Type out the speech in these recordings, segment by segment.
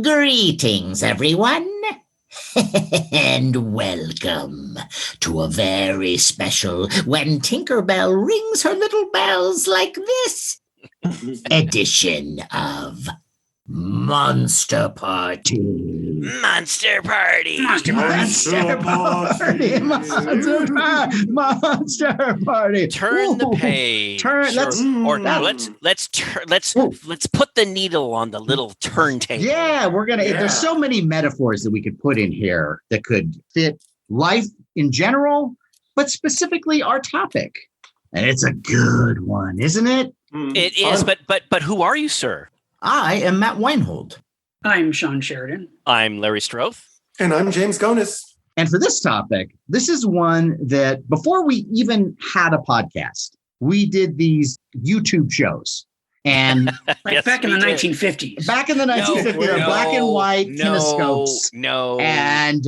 Greetings, everyone, and welcome to a very special When Tinkerbell Rings Her Little Bells Like This edition of Monster Party. Monster Party. Monster Party. Monster Party. Turn the page. Let's put the needle on the little turntable. Yeah, we're gonna. There's so many metaphors that we could put in here that could fit life in general, but specifically our topic. And it's a good one, isn't it? It is. But who are you, sir? I am Matt Weinhold. I'm SHAWN Sheridan. I'm Larry Strothe. And I'm James GONIS. And for this topic, this is one that before we even had a podcast, we did these YouTube shows. And back in the 1950s. Back in the 1950s, black and white kinescopes. And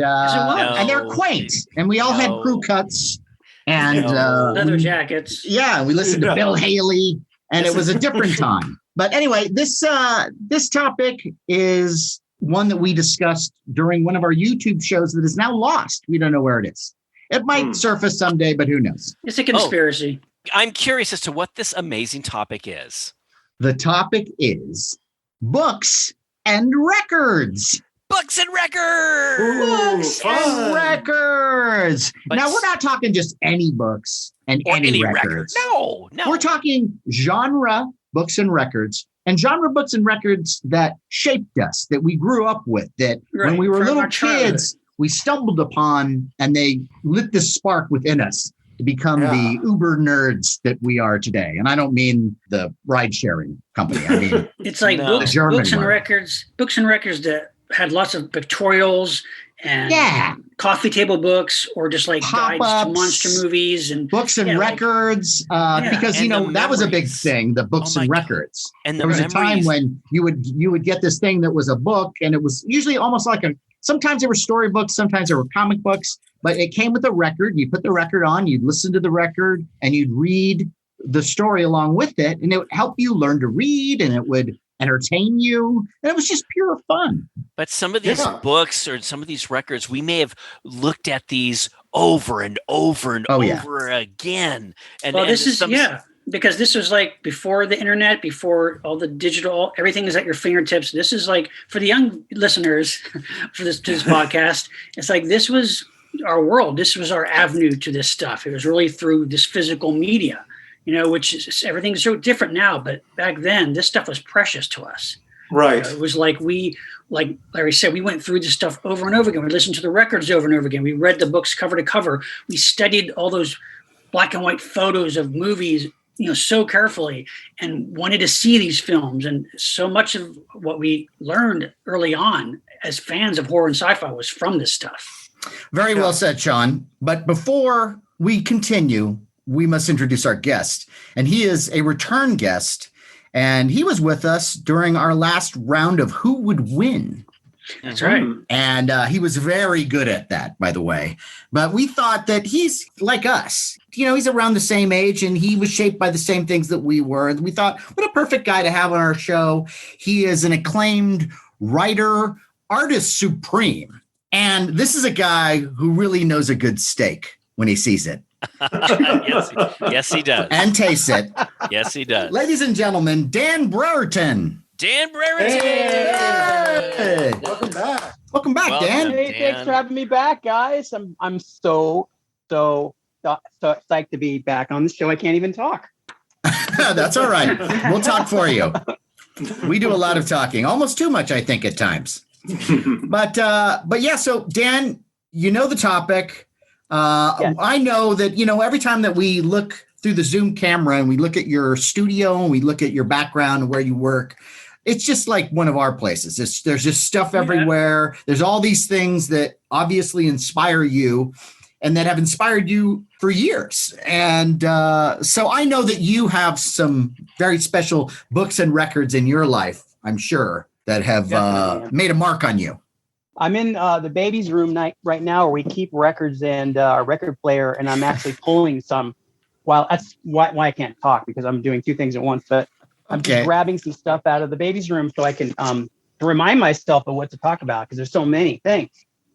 they're quaint. And we all had crew cuts and leather jackets. Yeah, we listened to Bill Haley, and it was a different time. But anyway, this topic is one that we discussed during one of our YouTube shows that is now lost. We don't know where it is. It might surface someday, but who knows? It's a conspiracy. I'm curious as to what this amazing topic is. The topic is books and records. Books and records. Books and records. Now, we're not talking just any books and any records. No. We're talking genre books and records, and genre books and records that shaped us, that we grew up with, that when we were little kids, we stumbled upon, and they lit this spark within us to become the uber nerds that we are today. And I don't mean the ride-sharing company. I mean it's like books and records that had lots of pictorials and coffee table books, or just like guides to monster movies and books and records. Because that was a big thing, the books and records. And there was a time when you would get this thing that was a book, and it was usually almost like sometimes they were storybooks, sometimes they were comic books, but it came with a record. You put the record on, you'd listen to the record, and you'd read the story along with it, and it would help you learn to read, and it would entertain you, and it was just pure fun. But some of these books or some of these records, we may have looked at these over and over and over again. And because this was like before the internet, before all the digital, everything is at your fingertips. This is like, for the young listeners for this podcast, it's like this was our world. This was our avenue to this stuff. It was really through this physical media. Which is, everything's so different now, but back then this stuff was precious to us. Right. It was like like Larry said, we went through this stuff over and over again. We listened to the records over and over again. We read the books cover to cover. We studied all those black and white photos of movies, so carefully, and wanted to see these films. And so much of what we learned early on as fans of horror and sci-fi was from this stuff. Very well said, Sean. But before we continue, we must introduce our guest, and he is a return guest, and he was with us during our last round of Who Would Win. That's right. And he was very good at that, by the way. But we thought that he's like us. He's around the same age, and he was shaped by the same things that we were. And we thought, what a perfect guy to have on our show. He is an acclaimed writer, artist supreme. And this is a guy who really knows a good steak when he sees it. Yes, he does. And tastes it. Yes, he does. Ladies and gentlemen, Dan BRERETON. Dan BRERETON. Hey. Welcome back. Welcome back, Dan. Hey, thanks for having me back, guys. I'm so psyched to be back on the show. I can't even talk. That's all right. We'll talk for you. We do a lot of talking, almost too much, I think, at times. But yeah. So Dan, the topic. I know that, every time that we look through the Zoom camera and we look at your studio and we look at your background and where you work, it's just like one of our places. There's just stuff everywhere. There's all these things that obviously inspire you and that have inspired you for years. And so I know that you have some very special books and records in your life, I'm sure, that have made a mark on you. I'm in the baby's room right now where we keep records and a record player, and I'm actually pulling some. Well, that's why I can't talk, because I'm doing two things at once. But I'm just grabbing some stuff out of the baby's room so I can remind myself of what to talk about because there's so many things.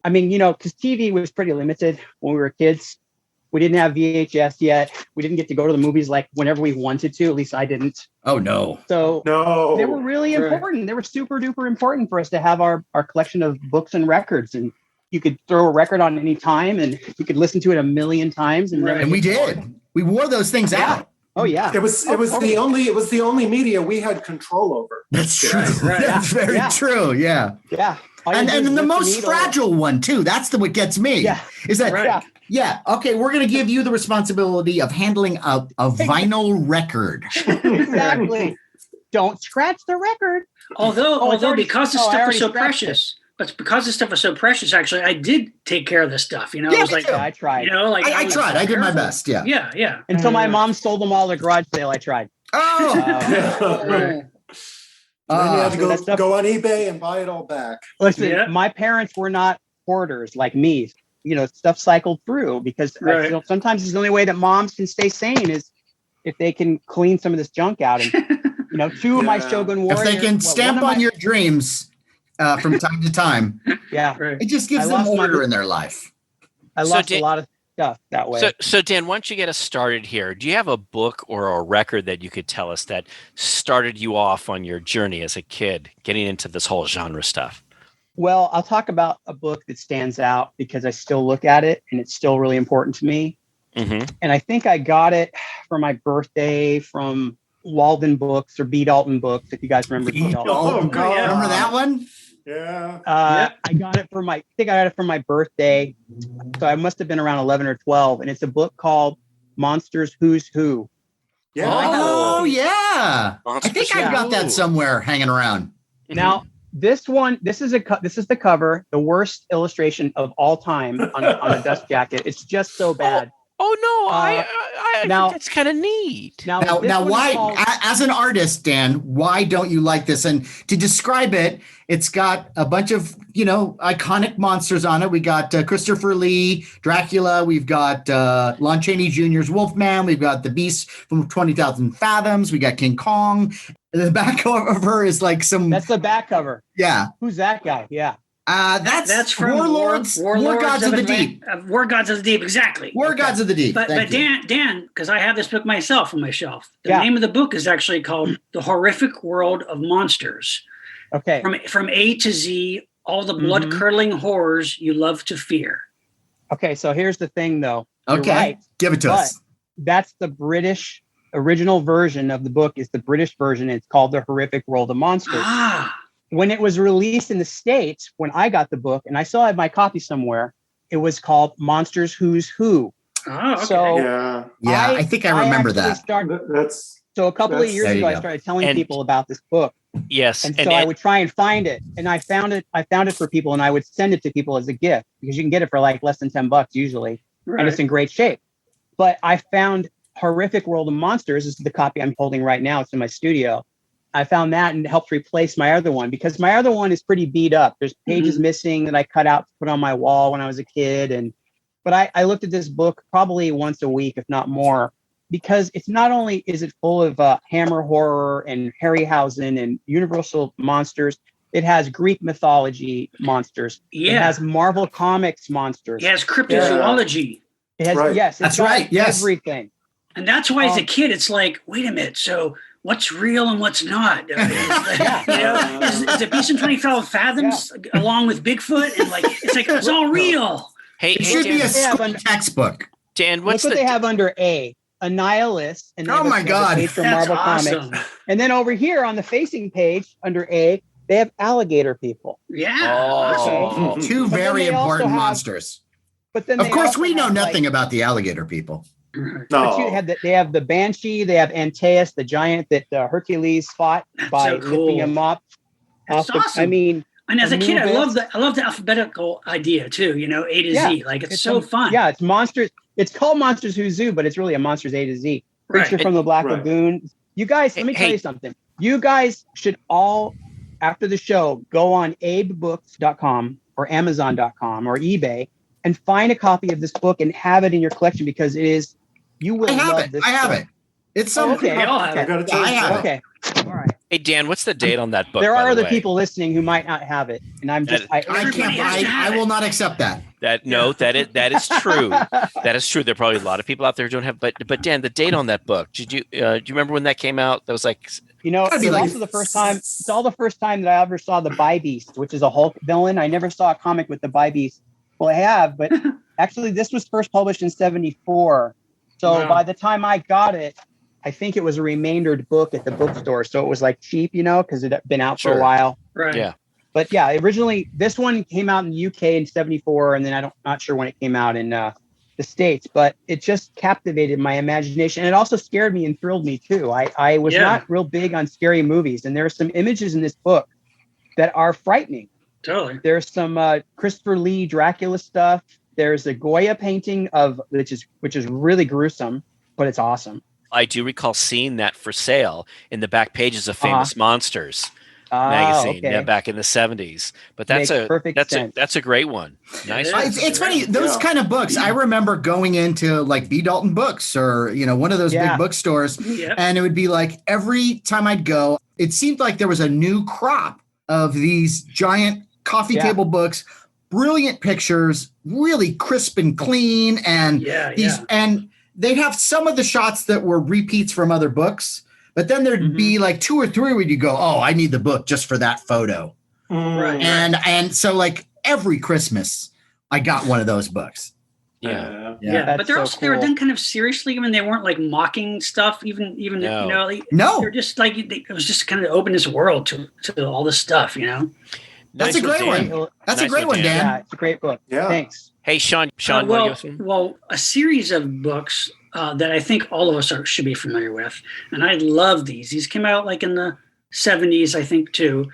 I mean, because TV was pretty limited when we were kids. We didn't have VHS yet. We didn't get to go to the movies like whenever we wanted to. At least I didn't. Oh, no. So No. they were really important. They were super duper important for us to have our collection of books and records. And you could throw a record on any time and you could listen to it a million times. And we did. We wore those things out. Oh yeah. It was the only media we had control over. That's true. Right. That's very true. Yeah. Yeah. And the most fragile one too. That's what gets me. Yeah. Is that Right. Yeah. Okay. We're going to give you the responsibility of handling a vinyl record. Exactly. Don't scratch the record. Although because this stuff was so scratched precious, but because this stuff was so precious, actually, I did take care of this stuff. Yeah, I was me like, too. I tried. I tried. I did my best. Yeah. Yeah. Until my mom sold them all at a garage sale. I tried. Oh. Right. Then you had to go on eBay and buy it all back. Listen, my parents were not hoarders like me. Stuff cycled through because sometimes it's the only way that moms can stay sane is if they can clean some of this junk out. And two of my Shogun Warriors. If they can stamp on your dreams from time to time, it just gives them order in their life. I lost a lot of stuff that way. So Dan, why don't you get us started here? Do you have a book or a record that you could tell us that started you off on your journey as a kid, getting into this whole genre stuff? Well, I'll talk about a book that stands out because I still look at it and it's still really important to me. Mm-hmm. And I think I got it for my birthday from Walden Books or B. Dalton Books, if you guys remember B. Dalton. Oh, God. Yeah. Remember that one? Yeah. I got it for my birthday. So I must have been around 11 or 12. And it's a book called Monsters Who's Who. Yeah. Oh, yeah. Monsters I think I've got that somewhere hanging around. Now, this is the cover, the worst illustration of all time on a dust jacket. It's just so bad. Oh no! I now think that's kind of neat. Now, why, as an artist, Dan, why don't you like this? And to describe it, it's got a bunch of iconic monsters on it. We got Christopher Lee, Dracula. We've got Lon Chaney Jr.'s Wolfman. We've got the Beast from 20,000 Fathoms. We got King Kong. The back cover of her is like some. That's the back cover. Yeah. Who's that guy? Yeah. That's from Warlords War Gods of the Deep. War Gods of the Deep, exactly. War Gods of the Deep. But Dan, because I have this book myself on my shelf. The Yeah. name of the book is actually called The Horrific World of Monsters. Okay. From A to Z, all the blood-curdling horrors you love to fear. Okay. So here's the thing, though. You're Okay. right, Give it to us. that's the British original version of the book. Is the British version. It's called The Horrific World of Monsters. Ah. When it was released in the States, when I got the book, and I still have my copy somewhere, it was called Monsters Who's Who. Oh, okay. So Yeah, I think I remember actually that. So a couple of years There you ago, I go. started telling people about this book. Yes, And so I would try and find it. And I found it for people and I would send it to people as a gift because you can get it for like less than $10 usually. Right. And it's in great shape. But I found Horrific World of Monsters. This is the copy I'm holding right now. It's in my studio. I found that and helped replace my other one because my other one is pretty beat up. There's pages missing that I cut out to put on my wall when I was a kid. But I looked at this book probably once a week, if not more, because it's not only is it full of Hammer horror and Harryhausen and Universal monsters, it has Greek mythology monsters. Yeah. It has Marvel Comics monsters. It has cryptozoology. It has, Yes, that's right. Yes. Everything. And that's why as a kid, it's like, wait a minute. So what's real and what's not? Is it Beast in 20,000 Fathoms along with Bigfoot? And it's all real. Hey, It should be Dan, a school textbook. Dan, Look what they have under A. Annihilus. And they Oh have my God. page from That's Marvel awesome. Comics. And then over here on the facing page under A, they have alligator people. Yeah. Oh. Two But then very they also important have- monsters. But then Of they course, also we know have, nothing about the alligator people. But you have they have the Banshee, they have Antaeus, the giant that Hercules fought by so cool. lifting him up. That's awesome. I mean, And as a kid, I Anubis. love the alphabetical idea too. A to Yeah. Z. It's so fun. Yeah, it's monsters. It's called Monsters Who's Zoo, but it's really a Monsters A to Z. Creature Right. from the Black Right. Lagoon. You guys, let me tell Hey. you something. You guys should all, after the show, go on abebooks.com or amazon.com or eBay and find a copy of this book and have it in your collection because it is, you will I have love it. this I have book. it. It's somewhere. Okay. We all have I it. got to I have it. Okay. All right. Hey, Dan, what's the date on that book? There by are the other way? people listening who might not have it, and I'm just I will not accept that. That is true. That is true. There are probably a lot of people out there who don't have. But Dan, the date on that book. Did you do you remember when that came out? That was like. Gotta be It's like- also the first time. It's all the first time that I ever saw the Bi-Beast, which is a Hulk villain. I never saw a comic with the Bi-Beast. Well, I have, but actually, this was first published in '74. So Wow. by the time I got it, I think it was a remaindered book at the bookstore. So it was like cheap, because it had been out for Sure. a while. Right. Yeah. But yeah, originally this one came out in the UK in '74, and then not sure when it came out in the States. But it just captivated my imagination, and it also scared me and thrilled me too. I was not real big on scary movies, and there are some images in this book that are frightening. Totally. There's some Christopher Lee Dracula stuff. There's a Goya painting which is really gruesome, but it's awesome. I do recall seeing that for sale in the back pages of Famous Monsters magazine, Okay. back in the '70s. But Makes perfect sense. that's a great one. Nice. It one. is. It's funny, those kind of books. I remember going into like B. Dalton Books or, one of those big bookstores. Yeah. And it would be like every time I'd go, it seemed like there was a new crop of these giant coffee table books, brilliant pictures, really crisp and clean. And and they'd have some of the shots that were repeats from other books. But then there'd be like 2 or 3 where you go, oh, I need the book just for that photo. Right. And so like every Christmas, I got one of those books. Yeah. Yeah, but they're they were cool. done kind of seriously. I mean, they weren't like mocking stuff, even No. No. they're just like it was just kind of open this world to all this stuff, That's a great Dan. one. That's a Nice great one, one, Dan. Dan. Yeah, it's a great book. Yeah. Thanks. Hey, Sean, what well, are you well, a series of books that I think all of us should be familiar with, and I love these. These came out like in the '70s, I think, too.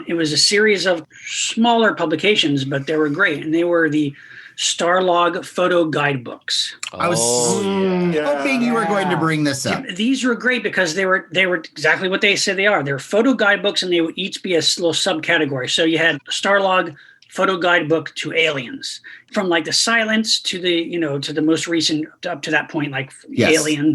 It was a series of smaller publications, but they were great, and they were the Starlog photo guidebooks. I was hoping you were going to bring this up. These were great because they were exactly what they said they are. They're photo guidebooks, and they would each be a little subcategory. So you had Starlog photo guidebook to aliens, from like the Silence to the to the most recent up to that point, like Alien,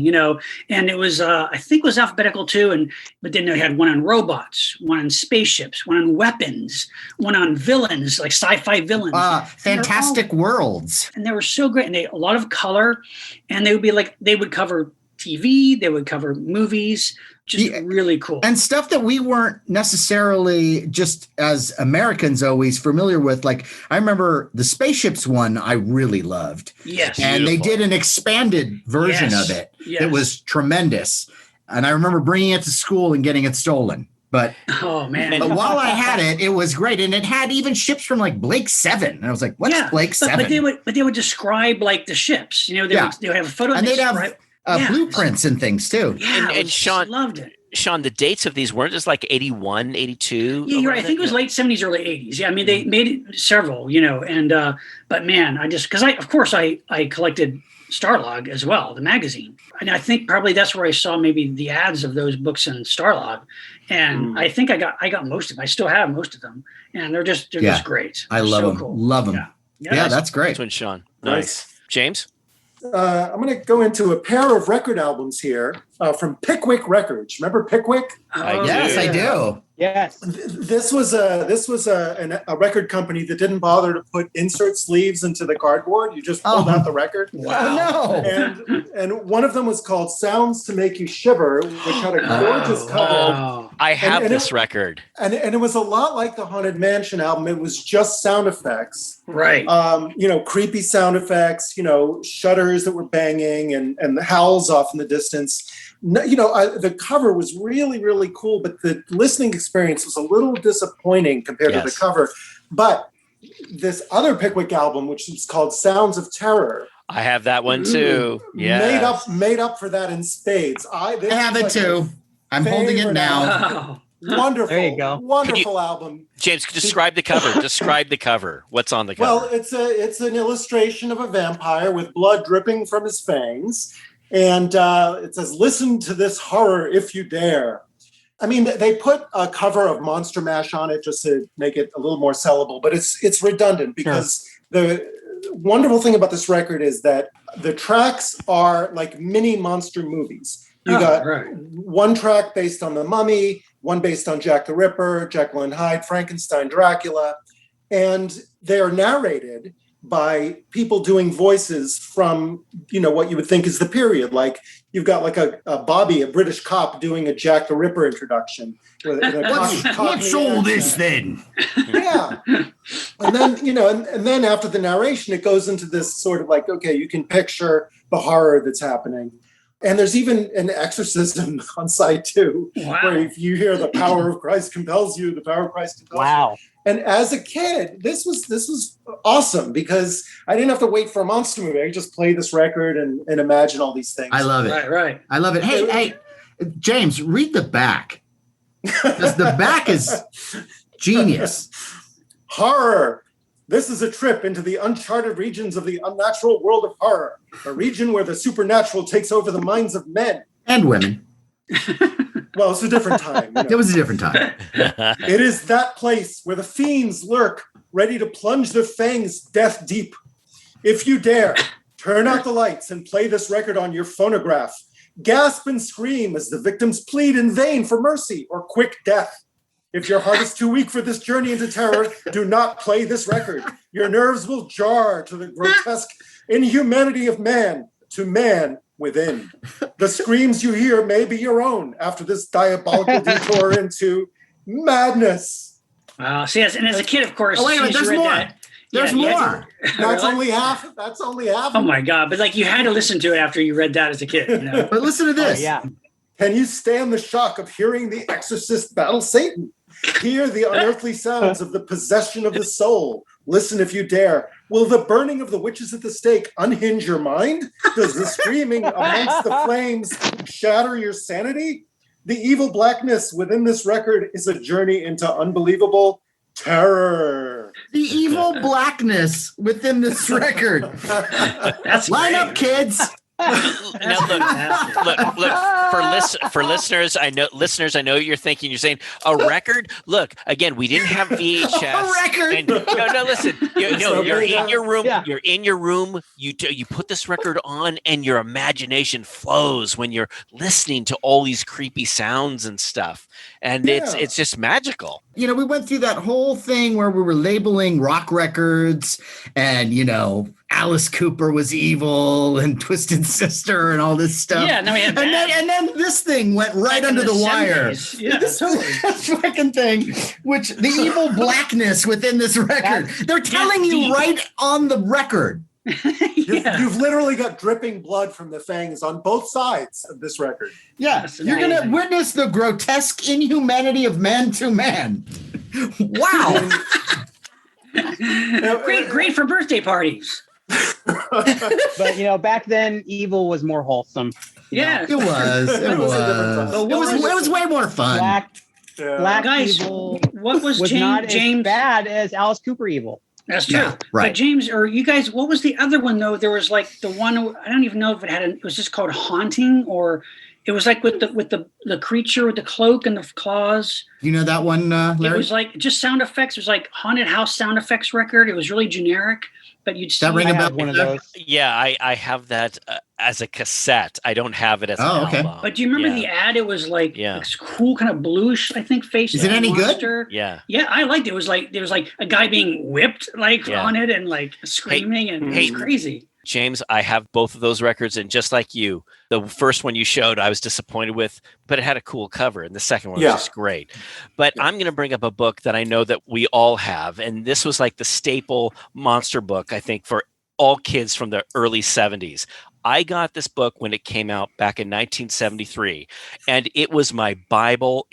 and it was I think it was alphabetical too, but then they had one on robots, one on spaceships, one on weapons, one on villains, like sci-fi villains, Fantastic Worlds, and they were so great, and a lot of color, and they would cover TV, they would cover movies. Just really cool. And stuff that we weren't necessarily just as Americans always familiar with. Like I remember the spaceships one I really loved. Yes. And they did an expanded version of it. Yes. It was tremendous. And I remember bringing it to school and getting it stolen. But oh man! But while I had it, it was great, and it had even ships from like Blake 7. And I was like, "What's Blake 7?" But they would describe like the ships. They would have a photo, and they'd have blueprints and things too. Yeah, and Sean loved it. Sean, the dates of these weren't just like 81, 82? Yeah, you're right. I think it was late 70s, early 80s. Yeah, I mean, they made it several, and but man, I collected Starlog as well, the magazine. And I think probably that's where I saw maybe the ads of those books in Starlog. And I think I got most of them. I still have most of them. And they're just great. I love them. Cool. Love them. Yeah, that's great. That's one, Sean. Nice. James? I'm going to go into a pair of record albums here from Pickwick Records. Remember Pickwick? Yes, I do. Yes. This was a record company that didn't bother to put insert sleeves into the cardboard. You just pulled out the record. Wow. And one of them was called Sounds to Make You Shiver, which had a gorgeous cover. I have this record. And it was a lot like the Haunted Mansion album. It was just sound effects. Right. Creepy sound effects, shutters that were banging and the howls off in the distance. The cover was really, really cool, but the listening experience was a little disappointing compared to the cover. But this other Pickwick album, which is called Sounds of Terror. I have that one too. Yeah. Made up for that in spades. I have it too. I'm holding it now. Wonderful. There you go. Wonderful album. James, describe the cover. Describe the cover. What's on the cover? Well, it's an illustration of a vampire with blood dripping from his fangs. And it says, "Listen to this horror if you dare." I mean, they put a cover of Monster Mash on it just to make it a little more sellable, but it's redundant because the wonderful thing about this record is that the tracks are like mini monster movies. You got one track based on The Mummy, one based on Jack the Ripper, Jekyll and Hyde, Frankenstein, Dracula. And they are narrated by people doing voices from, what you would think is the period. Like you've got like a Bobby, a British cop, doing a Jack the Ripper introduction. What's all this then? Yeah. And then, and then after the narration, it goes into this sort of like, okay, you can picture the horror that's happening. And there's even an exorcism on site too, where if you hear the power of Christ compels you, the power of Christ compels you. And as a kid, this was awesome because I didn't have to wait for a monster movie. I could just play this record and imagine all these things. I love it. Right. I love it. Hey, James, read the back. Because the back is genius. Horror. This is a trip into the uncharted regions of the unnatural world of horror, a region where the supernatural takes over the minds of men. And women. Well, it's a different time. It was a different time. It is that place where the fiends lurk, ready to plunge their fangs death deep. If you dare, turn out the lights and play this record on your phonograph. Gasp and scream as the victims plead in vain for mercy or quick death. If your heart is too weak for this journey into terror, do not play this record. Your nerves will jar to the grotesque inhumanity of man to man within. The screams you hear may be your own after this diabolical detour into madness. Wow. See, and as a kid, of course, wait a minute, there's more. There's more. That's only half. That's only half. Oh my God! But like, you had to listen to it after you read that as a kid. But listen to this. Oh, yeah. Can you stand the shock of hearing the exorcist battle Satan? Hear the unearthly sounds of the possession of the soul. Listen if you dare. Will the burning of the witches at the stake unhinge your mind? Does the screaming amongst the flames shatter your sanity? The evil blackness within this record is a journey into unbelievable terror. The evil blackness within this record. That's Line great. up, kids. Now look for listeners. I know what you're thinking. You're saying a record. Look, again, we didn't have VHS. A record. And, no. Listen, you're in your room. Yeah. You're in your room. You put this record on, and your imagination flows when you're listening to all these creepy sounds and stuff. And it's just magical. We went through that whole thing where we were labeling rock records and, Alice Cooper was evil and Twisted Sister and all this stuff. Yeah, no, we had that. And then this thing went right under the wire. 70s. Yeah, this totally. fucking thing, which the evil blackness within this record. They're telling you deep. right on the record. You've literally got dripping blood from the fangs on both sides of this record. Yeah, That's you're going to amazing. witness the grotesque inhumanity of man to man. Wow. Great for birthday parties. But back then, evil was more wholesome. Yeah. It was. It was a different time. was. It was way more fun. Black Guys, evil what was not James? as bad as Alice Cooper evil. That's true. Yeah, right. But James, or you guys, what was the other one though? There was like the one, I don't even know if it was just called Haunting, or it was like with the creature with the cloak and the claws. You know that one, Larry? It was like just sound effects. It was like haunted house sound effects record. It was really generic, but you'd see That ring I a bell? have one of those. Yeah, I have that as a cassette. I don't have it as an okay. album. But do you remember Yeah. the ad? It was like Yeah. this cool kind of bluish, I think, face. Is it any good? monster. Yeah. Yeah, I liked it. It was like there was like a guy being whipped like Yeah. on it and like screaming and it was crazy. James, I have both of those records, and just like you, the first one you showed, I was disappointed with, but it had a cool cover, and the second one was just great. But I'm going to bring up a book that I know that we all have, and this was like the staple monster book, I think, for all kids from the early 70s. I got this book when it came out back in 1973, and it was my Bible.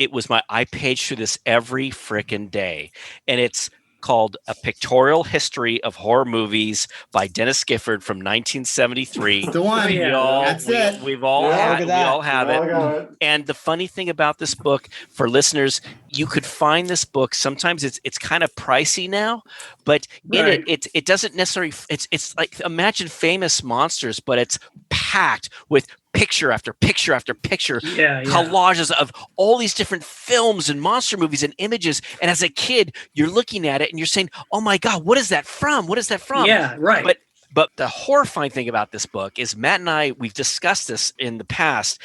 I paged through this every frickin' day, and it's called A Pictorial History of Horror Movies by Dennis Gifford from 1973. The one. Yeah. That's it. We've all Yeah, had, look we at that. all have I it. got it. And the funny thing about this book for listeners, you could find this book. Sometimes it's kind of pricey now, but in Right. it doesn't necessarily. It's like imagine Famous Monsters, but it's packed with picture after picture after picture, Yeah, yeah. collages of all these different films and monster movies and images. And as a kid, you're looking at it and you're saying, "Oh my God, what is that from? What is that from?" Yeah, right. But the horrifying thing about this book is Matt and I, we've discussed this in the past.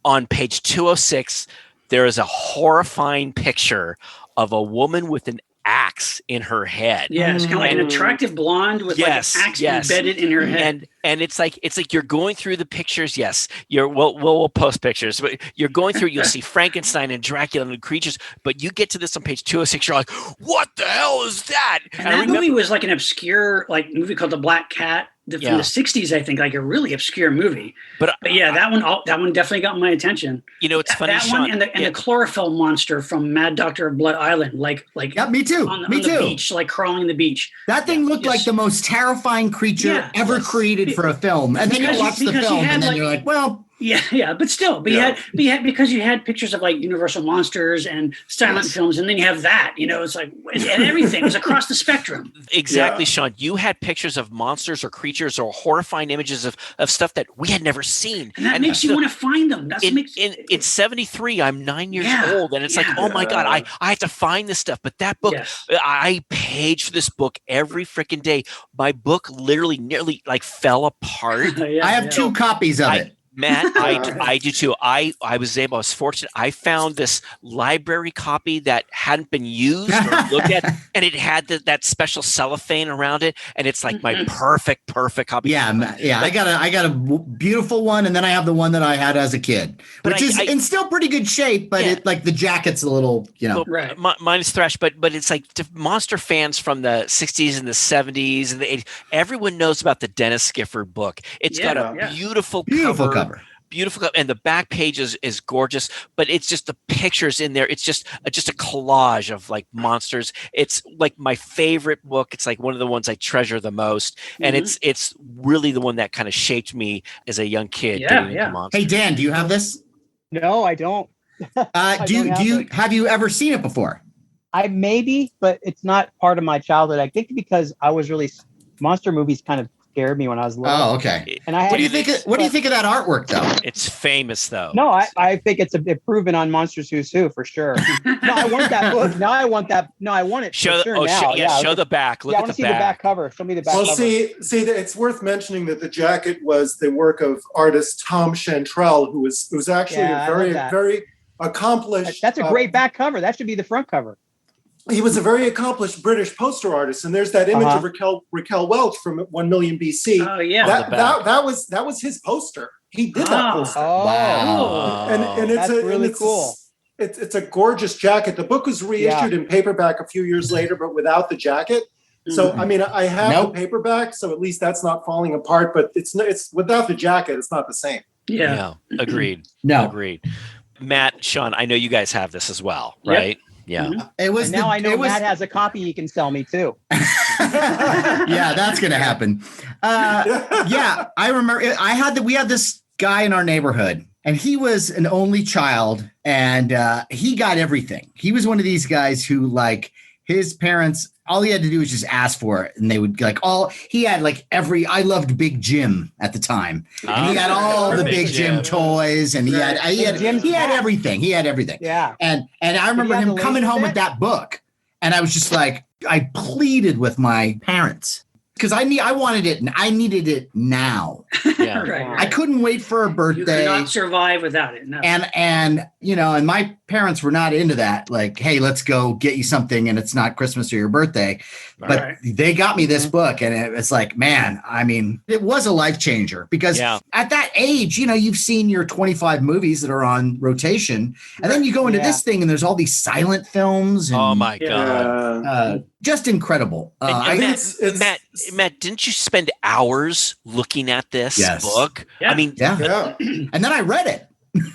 On page 206, there is a horrifying picture of a woman with an axe in her head. Yeah, it's kind of like an attractive blonde with like an axe embedded in her head. And it's like you're going through the pictures. Yes, we'll post pictures, but you're going through. You'll see Frankenstein and Dracula and creatures, but you get to this on page 206. You're like, what the hell is that? And that movie was like an obscure movie called The Black Cat. From the 60s, I think, like a really obscure movie. But yeah, that one definitely got my attention. You know, it's funny, that Sean, one and the chlorophyll monster from Mad Doctor of Blood Island, me too. On the beach, like crawling in the beach. That thing looked like the most terrifying creature ever created for a film. And then you watch the film, and then you're like, well. Yeah, but still, you had because you had pictures of like Universal monsters and silent films, and then you have that, it's like, and everything was across the spectrum. Exactly, Sean. You had pictures of monsters or creatures or horrifying images of stuff that we had never seen, and that makes you want to find them. In 73, I'm 9 years old, and it's like, oh my god, I have to find this stuff. But that book, I page for this book every freaking day. My book literally nearly fell apart. I have 2 copies of it. Matt, I do too. I was fortunate. I found this library copy that hadn't been used or looked at, and it had that special cellophane around it, and it's like my perfect copy. Yeah. I got a beautiful one, and then I have the one that I had as a kid, which is in still pretty good shape, but it the jacket's a little, Right. Mine is thrash, but it's like monster fans from the 60s and the 70s and the 80s. Everyone knows about the Dennis Gifford book. It's got a beautiful cover. Beautiful, and the back page is gorgeous, but it's just the pictures in there. It's just a collage of like monsters. It's like my favorite book. It's like one of the ones I treasure the most, and it's really the one that kind of shaped me as a young kid. Into monsters. Hey Dan, do you have this? No, I don't. Have you ever seen it before? I maybe, but it's not part of my childhood. I think because I was really monster movies kind of scared me when I was little. Oh, okay. And what do you think of that artwork, though? It's famous, though. No, I think it's proven on Monsters Who's Who for sure. No, I want that book. No, I want that. No, I want it. Show for sure now. Show the back. Look I at want to see the back cover. Show me the back cover. Well, see, it's worth mentioning that the jacket was the work of artist Tom Chantrell, who was actually a very accomplished. That's a great back cover. That should be the front cover. He was a very accomplished British poster artist, and there's that image of Raquel Welch from 1 million BC. Oh yeah, that was his poster. He did that poster. Oh, wow. And it's really cool. It's a gorgeous jacket. The book was reissued in paperback a few years later, but without the jacket. So I mean, I have the paperback, so at least that's not falling apart. But it's without the jacket, it's not the same. Yeah. Agreed. Agreed. Matt, Sean, I know you guys have this as well, right? Yep. Yeah. It was. And now I know Matt has a copy he can sell me too. Yeah, that's gonna happen. I remember we had this guy in our neighborhood, and he was an only child, and he got everything. He was one of these guys who, like, his parents, all he had to do was just ask for it, and they would he had I loved Big Jim at the time. And he had all the Big Jim toys, and he had everything. He had everything. Yeah. And I remember him coming home with that book, and I was just like, I pleaded with my parents because I wanted it, and I needed it now. Yeah. Right. I couldn't wait for a birthday. You could not survive without it. No. And my parents were not into that. Like, hey, let's go get you something, and it's not Christmas or your birthday. But they got me this book, and it's like, man, I mean, it was a life changer because at that age, you've seen your 25 movies that are on rotation, and then you go into this thing, and there's all these silent films. And, oh my God. Just incredible. Matt, didn't you spend hours looking at this book? Yeah. I mean, and then I read it.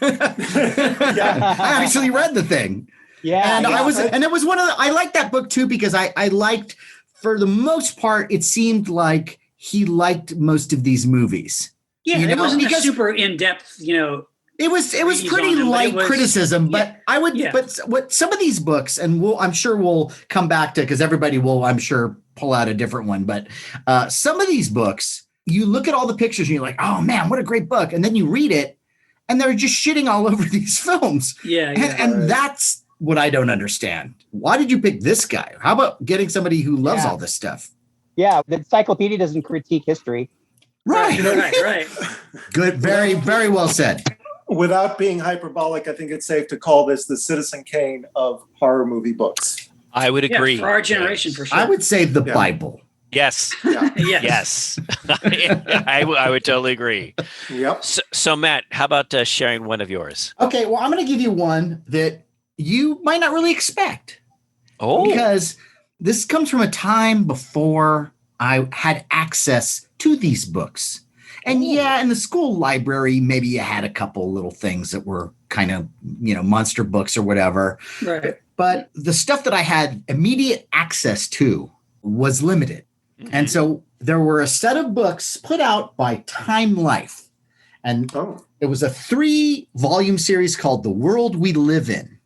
I actually read the thing. Yeah. And and it was I liked that book too, because I liked, for the most part, it seemed like he liked most of these movies. Yeah, it wasn't a super in-depth, It was pretty light criticism, but I would. Yeah. But what some of these books, and I'm sure we'll come back to, because everybody will, I'm sure, pull out a different one. But some of these books, you look at all the pictures and you're like, oh man, what a great book, and then you read it, and they're just shitting all over these films. And that's what I don't understand. Why did you pick this guy? How about getting somebody who loves all this stuff? Yeah, the encyclopedia doesn't critique history. Right. Right. Good. Very, very well said. without being hyperbolic, I think it's safe to call this the Citizen Kane of horror movie books. I would agree. For our generation, for sure. I would say the Bible. Yes. Yeah. Yes. I would totally agree. Yep. So Matt, how about sharing one of yours? Okay, well, I'm going to give you one that you might not really expect. Oh. Because this comes from a time before I had access to these books. And yeah, in the school library, maybe you had a couple little things that were kind of, monster books or whatever. Right. But the stuff that I had immediate access to was limited. And so there were a set of books put out by Time Life. And it was a 3-volume series called The World We Live In.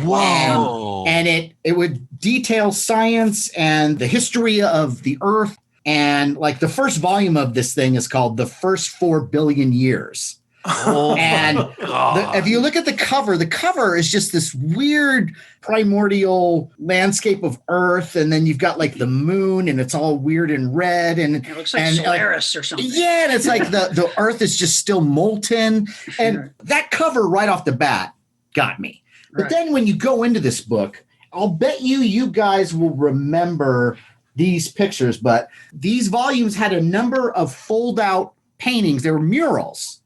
Whoa. And it would detail science and the history of the Earth. And like the first volume of this thing is called The First 4 Billion Years. Oh, and if you look at the cover is just this weird primordial landscape of Earth. And then you've got like the moon and it's all weird and red. And it looks like Solaris or something. Yeah. And it's like the Earth is just still molten. And that cover right off the bat got me. But then when you go into this book, I'll bet you guys will remember these pictures, but these volumes had a number of fold-out paintings. They were murals.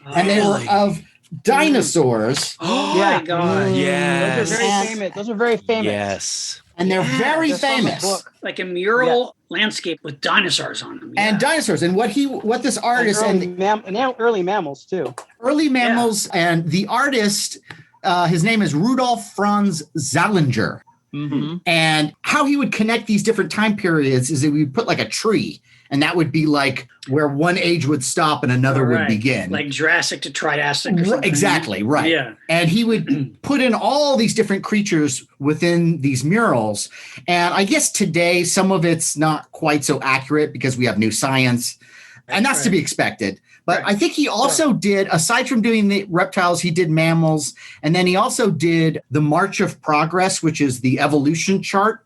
And they were of dinosaurs. Oh my God. Yeah. Those are very famous. Those are very famous. Yes. And they're very famous. Like a mural landscape with dinosaurs on them. And dinosaurs. And what this artist and early mammals too. Early mammals and the artist, his name is Rudolf Franz Zallinger. Mm-hmm. And how he would connect these different time periods is that we would put like a tree, and that would be like where one age would stop and another would begin. Like Jurassic to Triassic or something. Exactly, right. Yeah. And he would put in all these different creatures within these murals. And I guess today some of it's not quite so accurate because we have new science, and that's to be expected. But I think he also did, aside from doing the reptiles, he did mammals. And then he also did the March of Progress, which is the evolution chart.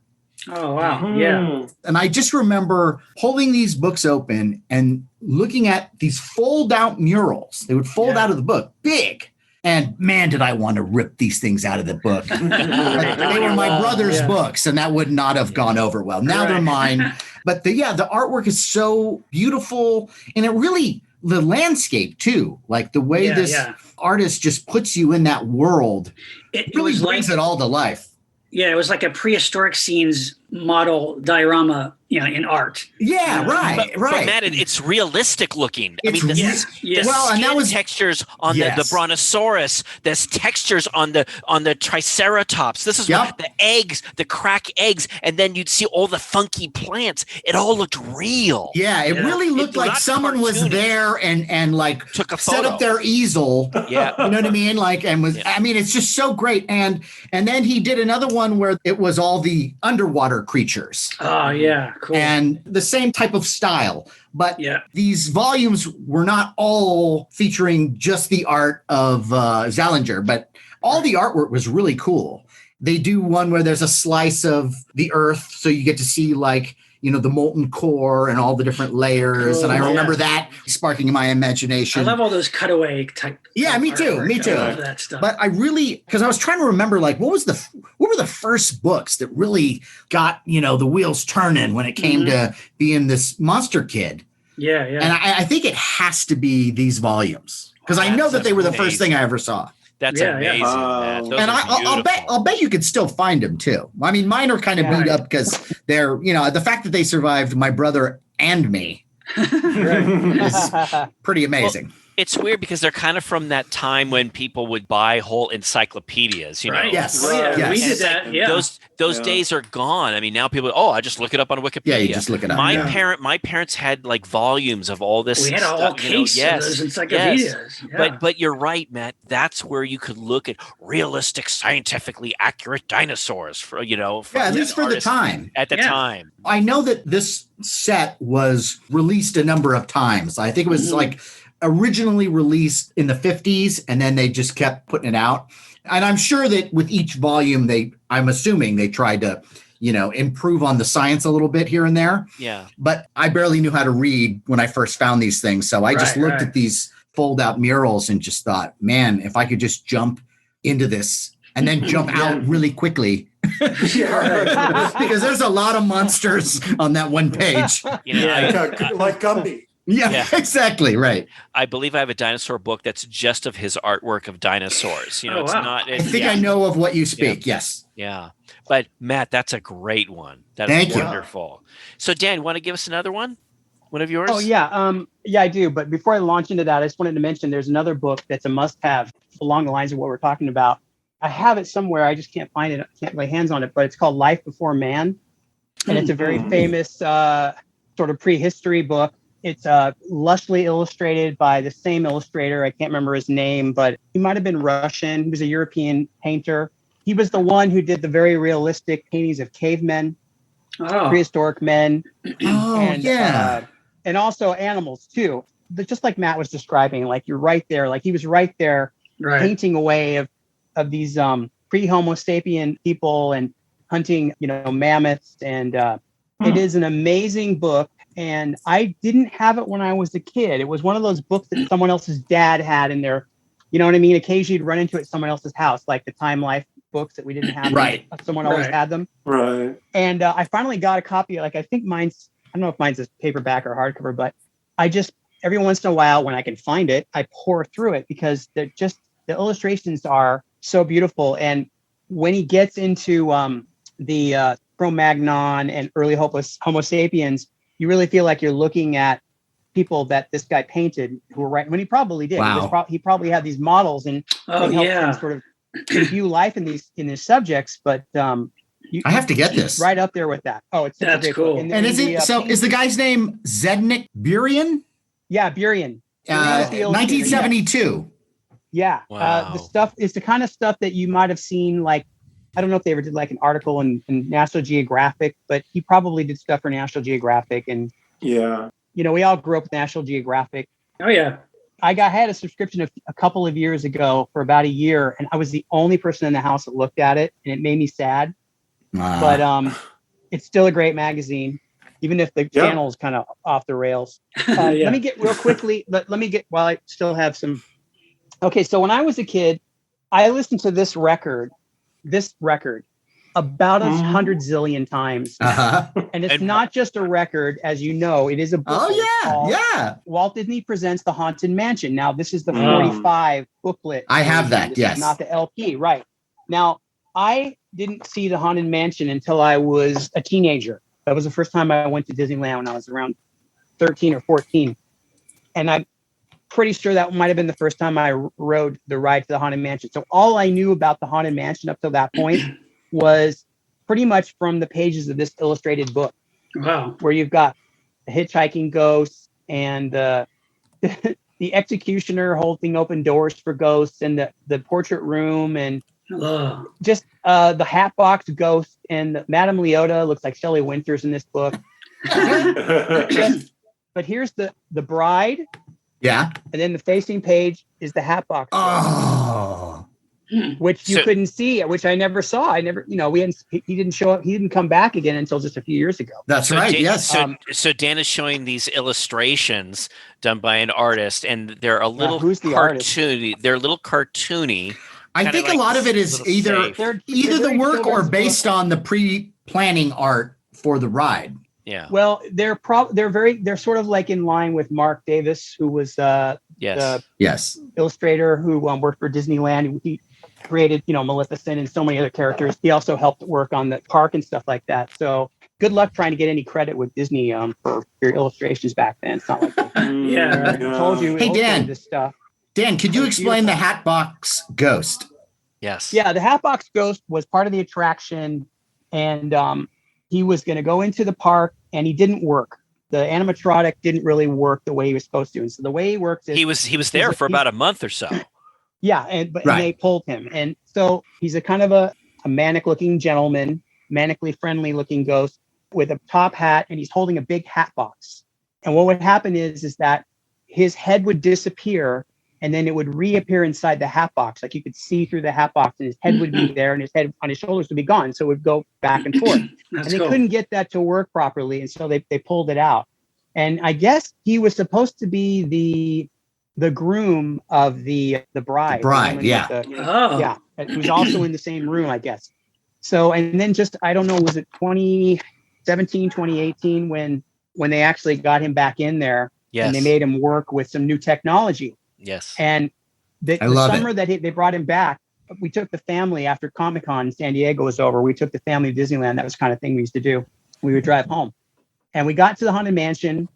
Oh, wow. Yeah. And I just remember holding these books open and looking at these fold out murals. They would fold out of the book, big. And man, did I want to rip these things out of the book. They were my brother's books, and that would not have gone over well. Now they're mine. But the artwork is so beautiful. And it really, the landscape too, like the way this artist just puts you in that world, it really brings it all to life. Yeah, it was like a prehistoric scenes model diorama, in art. Yeah, right. But Matt, it's realistic looking. It's textures on the brontosaurus. There's textures on the triceratops. This is what the eggs, the crack eggs, and then you'd see all the funky plants. It all looked real. Yeah, it really looked like someone was there and like took a photo. Set up their easel. Yeah, you know what I mean? Like, and was I mean, it's just so great. And then he did another one where it was all the underwater creatures. Oh yeah, cool. And the same type of style, but these volumes were not all featuring just the art of Zallinger, but all the artwork was really cool. They do one where there's a slice of the Earth, so you get to see like, the molten core and all the different layers. And I remember that sparking my imagination. I love all those cutaway type. Yeah, me too. Artwork. Me too. I love that stuff. But I really, because I was trying to remember, like, what were the first books that really got, the wheels turning when it came to being this monster kid? Yeah, yeah. And I think it has to be these volumes, because I know that they were the first thing I ever saw. That's amazing. Man. And I'll bet you could still find them too. I mean, mine are kind of beat up because they're, the fact that they survived my brother and me is pretty amazing. Well, it's weird because they're kind of from that time when people would buy whole encyclopedias, Right. Yes. Yes. We did that. Yeah. Those days are gone. I mean, now people, I just look it up on Wikipedia. Yeah, you just look it up. My parents had like volumes of all this. We had a whole case of those encyclopedias. Yeah. But you're right, Matt. That's where you could look at realistic, scientifically accurate dinosaurs for, at least for the time. At the time. I know that this set was released a number of times. I think it was like originally released in the 50s, and then they just kept putting it out. And I'm sure that with each volume, I'm assuming they tried to, improve on the science a little bit here and there. Yeah. But I barely knew how to read when I first found these things. So I just looked at these fold out murals and just thought, man, if I could just jump into this and then jump out really quickly. Because there's a lot of monsters on that one page. Like Gumby. Yeah, exactly. Right. I believe I have a dinosaur book that's just of his artwork of dinosaurs. It's not. I think I know of what you speak. Yes. Yeah. But Matt, that's a great one. That's Thank you. Wonderful. So Dan, want to give us another one? One of yours? Oh yeah. Yeah, I do. But before I launch into that, I just wanted to mention there's another book that's a must-have along the lines of what we're talking about. I have it somewhere. I just can't find it. I can't lay hands on it, but it's called Life Before Man. And it's a very famous sort of prehistory book. It's lushly illustrated by the same illustrator. I can't remember his name, but he might have been Russian. He was a European painter. He was the one who did the very realistic paintings of cavemen, prehistoric men. And also animals too. But just like Matt was describing, like you're right there. Like he was right there painting away of these pre-Homo sapien people and hunting, mammoths. And it is an amazing book. And I didn't have it when I was a kid. It was one of those books that someone else's dad had in their, you know what I mean? Occasionally you'd run into it at someone else's house, like the Time Life books that we didn't have. Right. Someone always had them. Right. And I finally got a copy. Like I think mine's, I don't know if mine's a paperback or hardcover, but I just, every once in a while when I can find it, I pour through it because they're just, the illustrations are so beautiful. And when he gets into the Cro-Magnon and early Homo sapiens, you really feel like you're looking at people that this guy painted who were right when he probably did. Wow. He probably had these models and helped him sort of view life in these subjects. But I have to get this right up there with that. Oh, it's that's cool. And is it is the guy's name Zdeněk Burian? Yeah, Burian. 1972. Yeah. Wow. The stuff is the kind of stuff that you might have seen, like, I don't know if they ever did like an article in National Geographic, but he probably did stuff for National Geographic. And, we all grew up with National Geographic. Oh, yeah. I had a subscription a couple of years ago for about a year, and I was the only person in the house that looked at it, and it made me sad. But it's still a great magazine, even if the channel is kind of off the rails. Let me get real quickly. Let me get while I still have some. Okay, so when I was a kid, I listened to this record about 100 zillion times. And it's not just a record, as you know, it is a book. Oh, yeah. Walt Disney Presents The Haunted Mansion. Now, this is the 45 booklet. I have that, this yes. is not the LP, right. Now, I didn't see The Haunted Mansion until I was a teenager. That was the first time I went to Disneyland when I was around 13 or 14. And I'm pretty sure that might have been the first time I rode the ride to the Haunted Mansion. So all I knew about the Haunted Mansion up to that point was pretty much from the pages of this illustrated book. Wow. Where you've got the hitchhiking ghosts and the executioner holding open doors for ghosts and the portrait room and just the Hatbox ghost and Madame Leota looks like Shelley Winters in this book. But here's the bride. Yeah. And then the facing page is the Hatbox. Oh. Which you couldn't see, which I never saw. I never, he didn't show up. He didn't come back again until just a few years ago. That's right. Yes. So Dan is showing these illustrations done by an artist, and they're a little cartoony. They're a little cartoony. I think a lot of it is either the work or based on the pre-planning art for the ride. Yeah. Well, they're sort of like in line with Mark Davis, who was the illustrator who worked for Disneyland. He created, Maleficent and so many other characters. He also helped work on the park and stuff like that. So good luck trying to get any credit with Disney for your illustrations back then. It's not like I told you. Hey, Dan. This stuff. Dan, could you explain the Hatbox Ghost? Yes. Yeah, the Hatbox Ghost was part of the attraction, and he was going to go into the park, and he didn't work. The animatronic didn't really work the way he was supposed to. And so the way he works is he was there for about a month or so. Yeah, and they pulled him, and so he's a kind of a manic-looking gentleman, manically friendly-looking ghost with a top hat, and he's holding a big hat box. And what would happen is that his head would disappear, and then it would reappear inside the hat box. Like you could see through the hat box, and his head would be there, and his head on his shoulders would be gone. So it would go back and forth. And they couldn't get that to work properly, and so they pulled it out. And I guess he was supposed to be the groom of the bride. The bride, woman yeah. with the- Oh, yeah, who's also in the same room, I guess. So, and then just, I don't know, was it 2017, 2018 when they actually got him back in there Yes. and they made him work with some new technology. Yes. And the love summer that they brought him back, we took the family after Comic-Con in San Diego was over. We took the family to Disneyland. That was the kind of thing we used to do. We would drive home and we got to the Haunted Mansion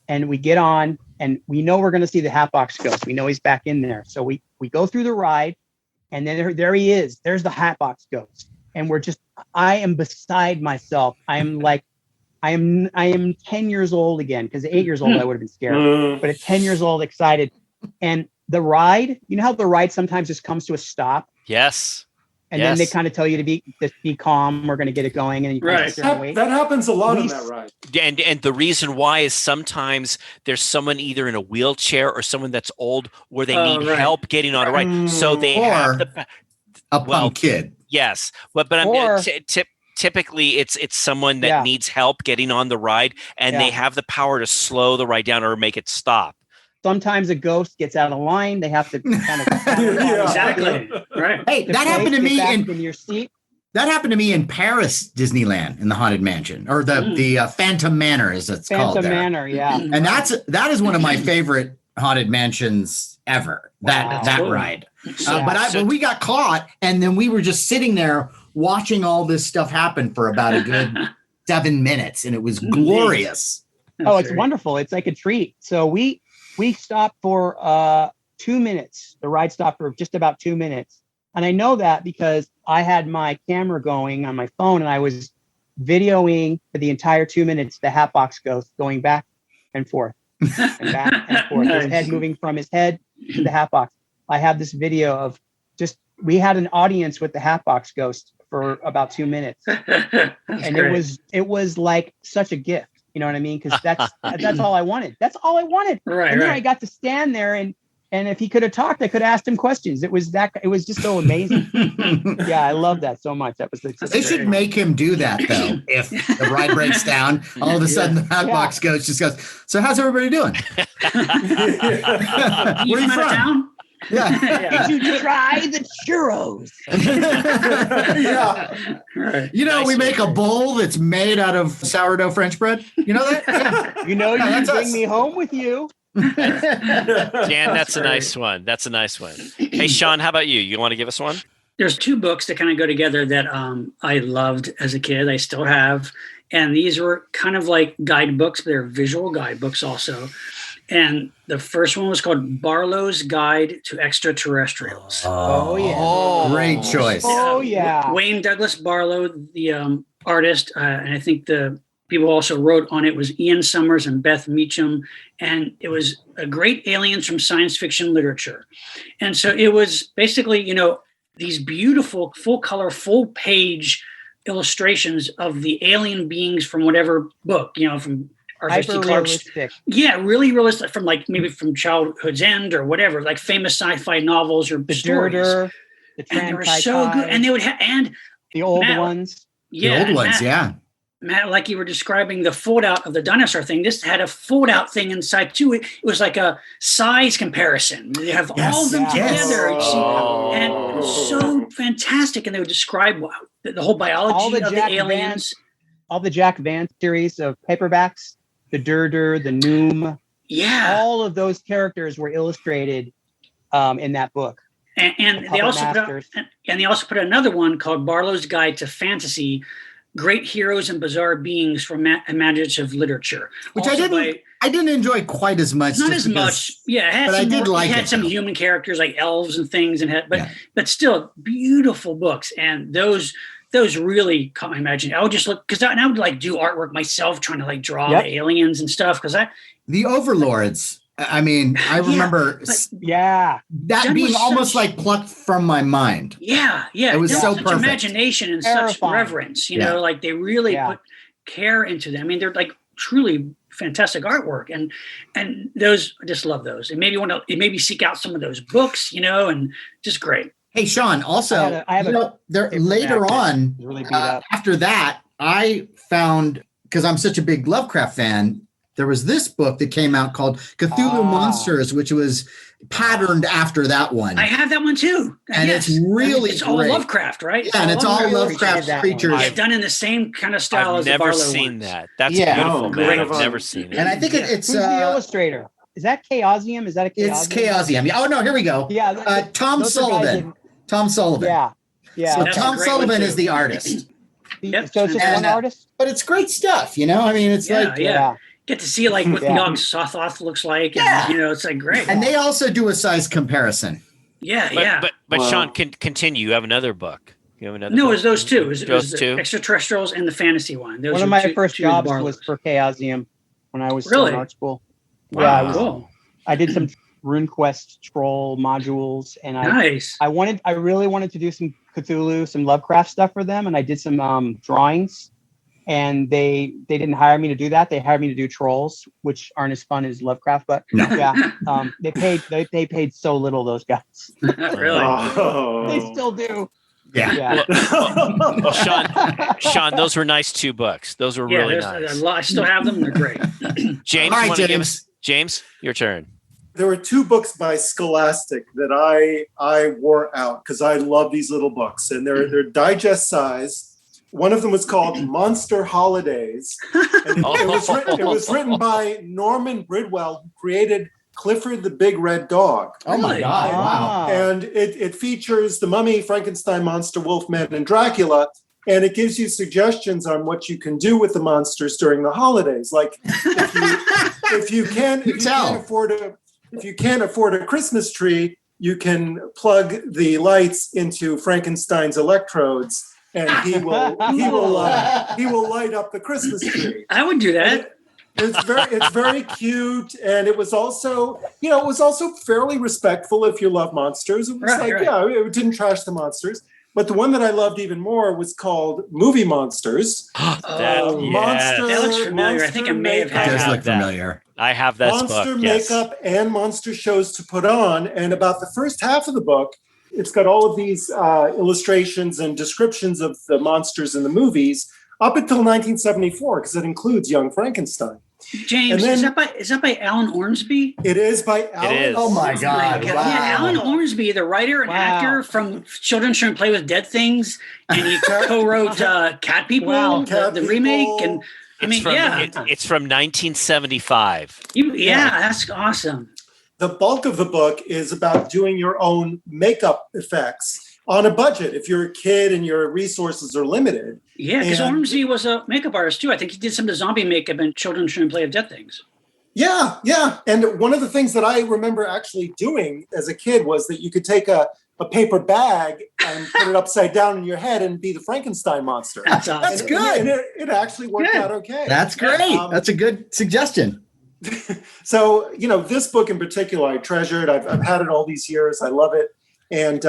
and we get on and we know we're going to see the Hatbox Ghost. We know he's back in there. So we go through the ride and then there he is. There's the Hatbox Ghost. And I am beside myself. I am 10 years old again, because at 8 years old, I would have been scared. But at 10 years old, excited. And the ride, you know how the ride sometimes just comes to a stop? Yes. And then they kind of tell you to be calm. We're going to get it going. And you Right. sit there and wait. That happens a lot on that ride. And the reason why is sometimes there's someone either in a wheelchair or someone that's old where they need help getting on a ride. So they have a punk kid. Yes. But typically it's someone that needs help getting on the ride and they have the power to slow the ride down or make it stop. Sometimes a ghost gets out of line. They have to kind of exactly. Right. Hey, that happened to me in your seat. That happened to me in Paris Disneyland in the Haunted Mansion, or the Phantom Manor, as it's called. Phantom there. Manor, yeah. And that is one of my favorite haunted mansions ever. That ride. But we got caught, and then we were just sitting there watching all this stuff happen for about a good 7 minutes, and it was glorious. It's wonderful. It's like a treat. So we stopped for 2 minutes. The ride stopped for just about 2 minutes. And I know that because I had my camera going on my phone and I was videoing for the entire 2 minutes the Hatbox Ghost going back and forth and back and forth. His head moving from his head to the Hatbox. I have this video of we had an audience with the Hatbox Ghost for about 2 minutes. And great. it was like such a gift. You know what I mean? Because that's all I wanted. That's all I wanted. Right. And then I got to stand there and if he could have talked, I could have asked him questions. It was just so amazing. Yeah, I love that so much. That was They should make him do that though. If the ride breaks down, all of a sudden the Hatbox Ghost just goes, "So how's everybody doing? Where are you from? Town? Yeah. Did you try the churros? Right. You know, we make a bowl that's made out of sourdough French bread. You know that? Yeah. You know, you can that's bring us. me home with you. Dan, that's a nice one. That's a nice one. Hey, Sean, how about you? You want to give us one? There's two books that kind of go together that I loved as a kid. I still have. And these were kind of like guidebooks, but they're visual guidebooks also. And the first one was called Barlow's Guide to Extraterrestrials. Oh, yeah. Great choice. Oh, yeah. Wayne Douglas Barlow, the artist, and I think the people also wrote on it was Ian Summers and Beth Meacham. And it was a great aliens from science fiction literature. And so it was basically, these beautiful, full color, full page illustrations of the alien beings from whatever book, from Arthur C. Clarke's. Yeah, really realistic, from maybe from Childhood's End or whatever, like famous sci-fi novels or the stories. Durder, the And they were so good. And they would have, and the old ones. Yeah. The old ones, Matt, like you were describing the fold out of the dinosaur thing, this had a fold out thing inside too. It was like a size comparison. They have all of them together. And it was so fantastic. And they would describe the whole biology of the aliens. All the Jack Vance series of paperbacks, the Durder, the Noom. Yeah. All of those characters were illustrated in that book. And they also put another one called Barlow's Guide to Fantasy, Great Heroes and Bizarre Beings from Imaginative Literature. Which I didn't enjoy quite as much. Not as much. Yeah, it had some human characters like elves and things, but still beautiful books. And those really caught my imagination. I would just look, because I would do artwork myself, trying to draw the aliens and stuff. The Overlords. I mean, I remember that being almost like plucked from my mind. Yeah. It was so such perfect. Imagination and such reverence, they really put care into them. I mean, they're truly fantastic artwork, and those, I just love those. And maybe seek out some of those books, and just great. Hey, Sean, also, later on, really beat up. after that, I found, because I'm such a big Lovecraft fan, there was this book that came out called Cthulhu Monsters, which was patterned after that one. I have that one too. And it's really it's all great. Lovecraft, right? Yeah, and it's all Lovecraft creatures. Yeah, done in the same kind of style I've as the never Barlow seen ones. that. That's Yeah. beautiful, Oh, man. great. I've never seen it. And I think it's Who's the illustrator? Is that Chaosium? Is that a Chaosium? it's Chaosium. Oh no, here we go. Yeah, Tom those are guys Sullivan. Tom Sullivan. Yeah. So That's a Tom great one, Sullivan too. is the artist. Yep. So it's just And, one artist? But it's great stuff, you know? I mean, it's like Yeah. Get to see like what Yeah. Yog Sothoth looks like. And, Yeah. you know, it's like great. and they also do a size comparison. But Wow. Sean, continue. You have another book. You have another No, it book? was those two. It was Those the two? extraterrestrials and the fantasy one. Those One of are my two- first two of the jobs Barlows. was for Chaosium when I was still in Really? art school. Wow. Yeah, Cool. I did some RuneQuest troll modules, and Nice. I really wanted to do some Cthulhu, some Lovecraft stuff for them, and I did some drawings. And they didn't hire me to do that. They hired me to do trolls, which aren't as fun as Lovecraft. But No. yeah, they paid so little. Those guys, Really? Oh. they still do. Yeah. Yeah. Well, Sean, those were nice 2 books. Those were really there's nice. I still have them. They're great. James, All right, you wanna give James. us- James, your turn. There were 2 books by Scholastic that I wore out because I love these little books, and they're digest size. One of them was called Monster Holidays, and it was written by Norman Bridwell, who created Clifford the Big Red Dog. Oh my Really? God. Wow. Ah. And it features the Mummy, Frankenstein monster, Wolfman, and Dracula. And it gives you suggestions on what you can do with the monsters during the holidays. Like if you can't afford a Christmas tree, you can plug the lights into Frankenstein's electrodes, and he will light up the Christmas tree. I would do that. It's very cute, and it was also fairly respectful if you love monsters. It was Right. It didn't trash the monsters. But the one that I loved even more was called Movie Monsters. Monster, That looks familiar. I think I may have It had does have look that. familiar. I have that monster book. Yes. makeup and monster shows to put on. And about the first half of the book, it's got all of these illustrations and descriptions of the monsters in the movies up until 1974, because it includes Young Frankenstein. James, And is then- that by Alan Ormsby? It is by Alan. is. Oh my God. Yeah, Wow. Alan Ormsby, the writer and Wow. actor from Children Shouldn't Play with Dead Things, and he co-wrote Cat People, Wow. Cat the remake, People. and I mean, It's from 1975. that's awesome. The bulk of the book is about doing your own makeup effects on a budget. If you're a kid and your resources are limited. Yeah, because And- Ormsby was a makeup artist too. I think he did some of the zombie makeup in Children Shouldn't Play with Dead Things. Yeah. And one of the things that I remember actually doing as a kid was that you could take a paper bag and put it upside down in your head and be the Frankenstein monster. That's awesome. That's good. And it actually worked Good. out okay. That's great. That's a good suggestion. So, this book in particular, I treasured. I've had it all these years. I love it. And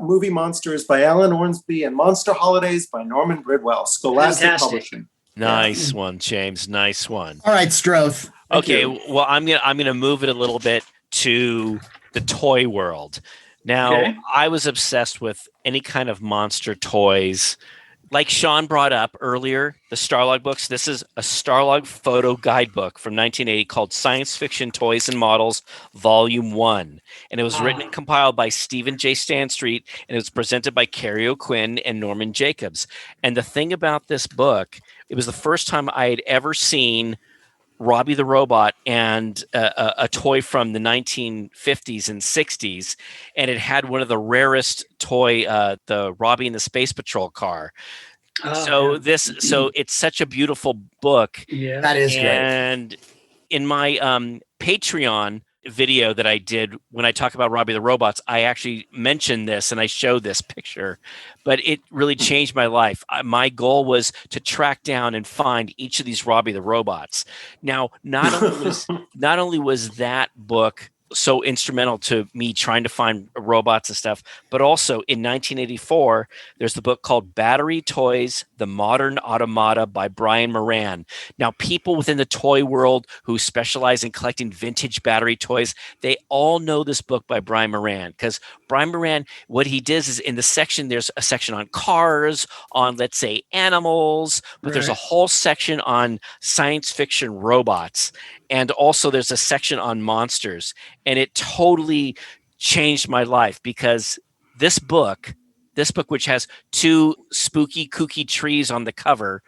Movie Monsters by Alan Ormsby and Monster Holidays by Norman Bridwell, Scholastic Fantastic. Publishing. Nice one, James. Nice one. All right, Stroth. Okay, you. well, I'm gonna move it a little bit to the toy world. Now, Okay. I was obsessed with any kind of monster toys. Like Sean brought up earlier, the Starlog books. This is a Starlog photo guidebook from 1980 called Science Fiction Toys and Models, Volume 1. And it was written and compiled by Stephen J. Stanstreet, and it was presented by Carrie O'Quinn and Norman Jacobs. And the thing about this book, it was the first time I had ever seen Robbie the Robot and a toy from the 1950s and 60s, and it had one of the rarest toy, the Robbie and the Space Patrol car. So it's such a beautiful book. Yeah. That is great. And in my Patreon video that I did when I talk about Robbie the Robots, I actually mentioned this and I showed this picture, but it really changed my life. My goal was to track down and find each of these Robbie the Robots. Now, not only was that book so instrumental to me trying to find robots and stuff. But also in 1984, there's the book called Battery Toys, The Modern Automata by Brian Moran. Now, people within the toy world who specialize in collecting vintage battery toys, they all know this book by Brian Moran, because Brian Moran, what he does is in the section, there's a section on cars, on, let's say, animals, but there's a whole section on science fiction robots. And also there's a section on monsters. And it totally changed my life, because this book, which has two spooky, kooky trees on the cover,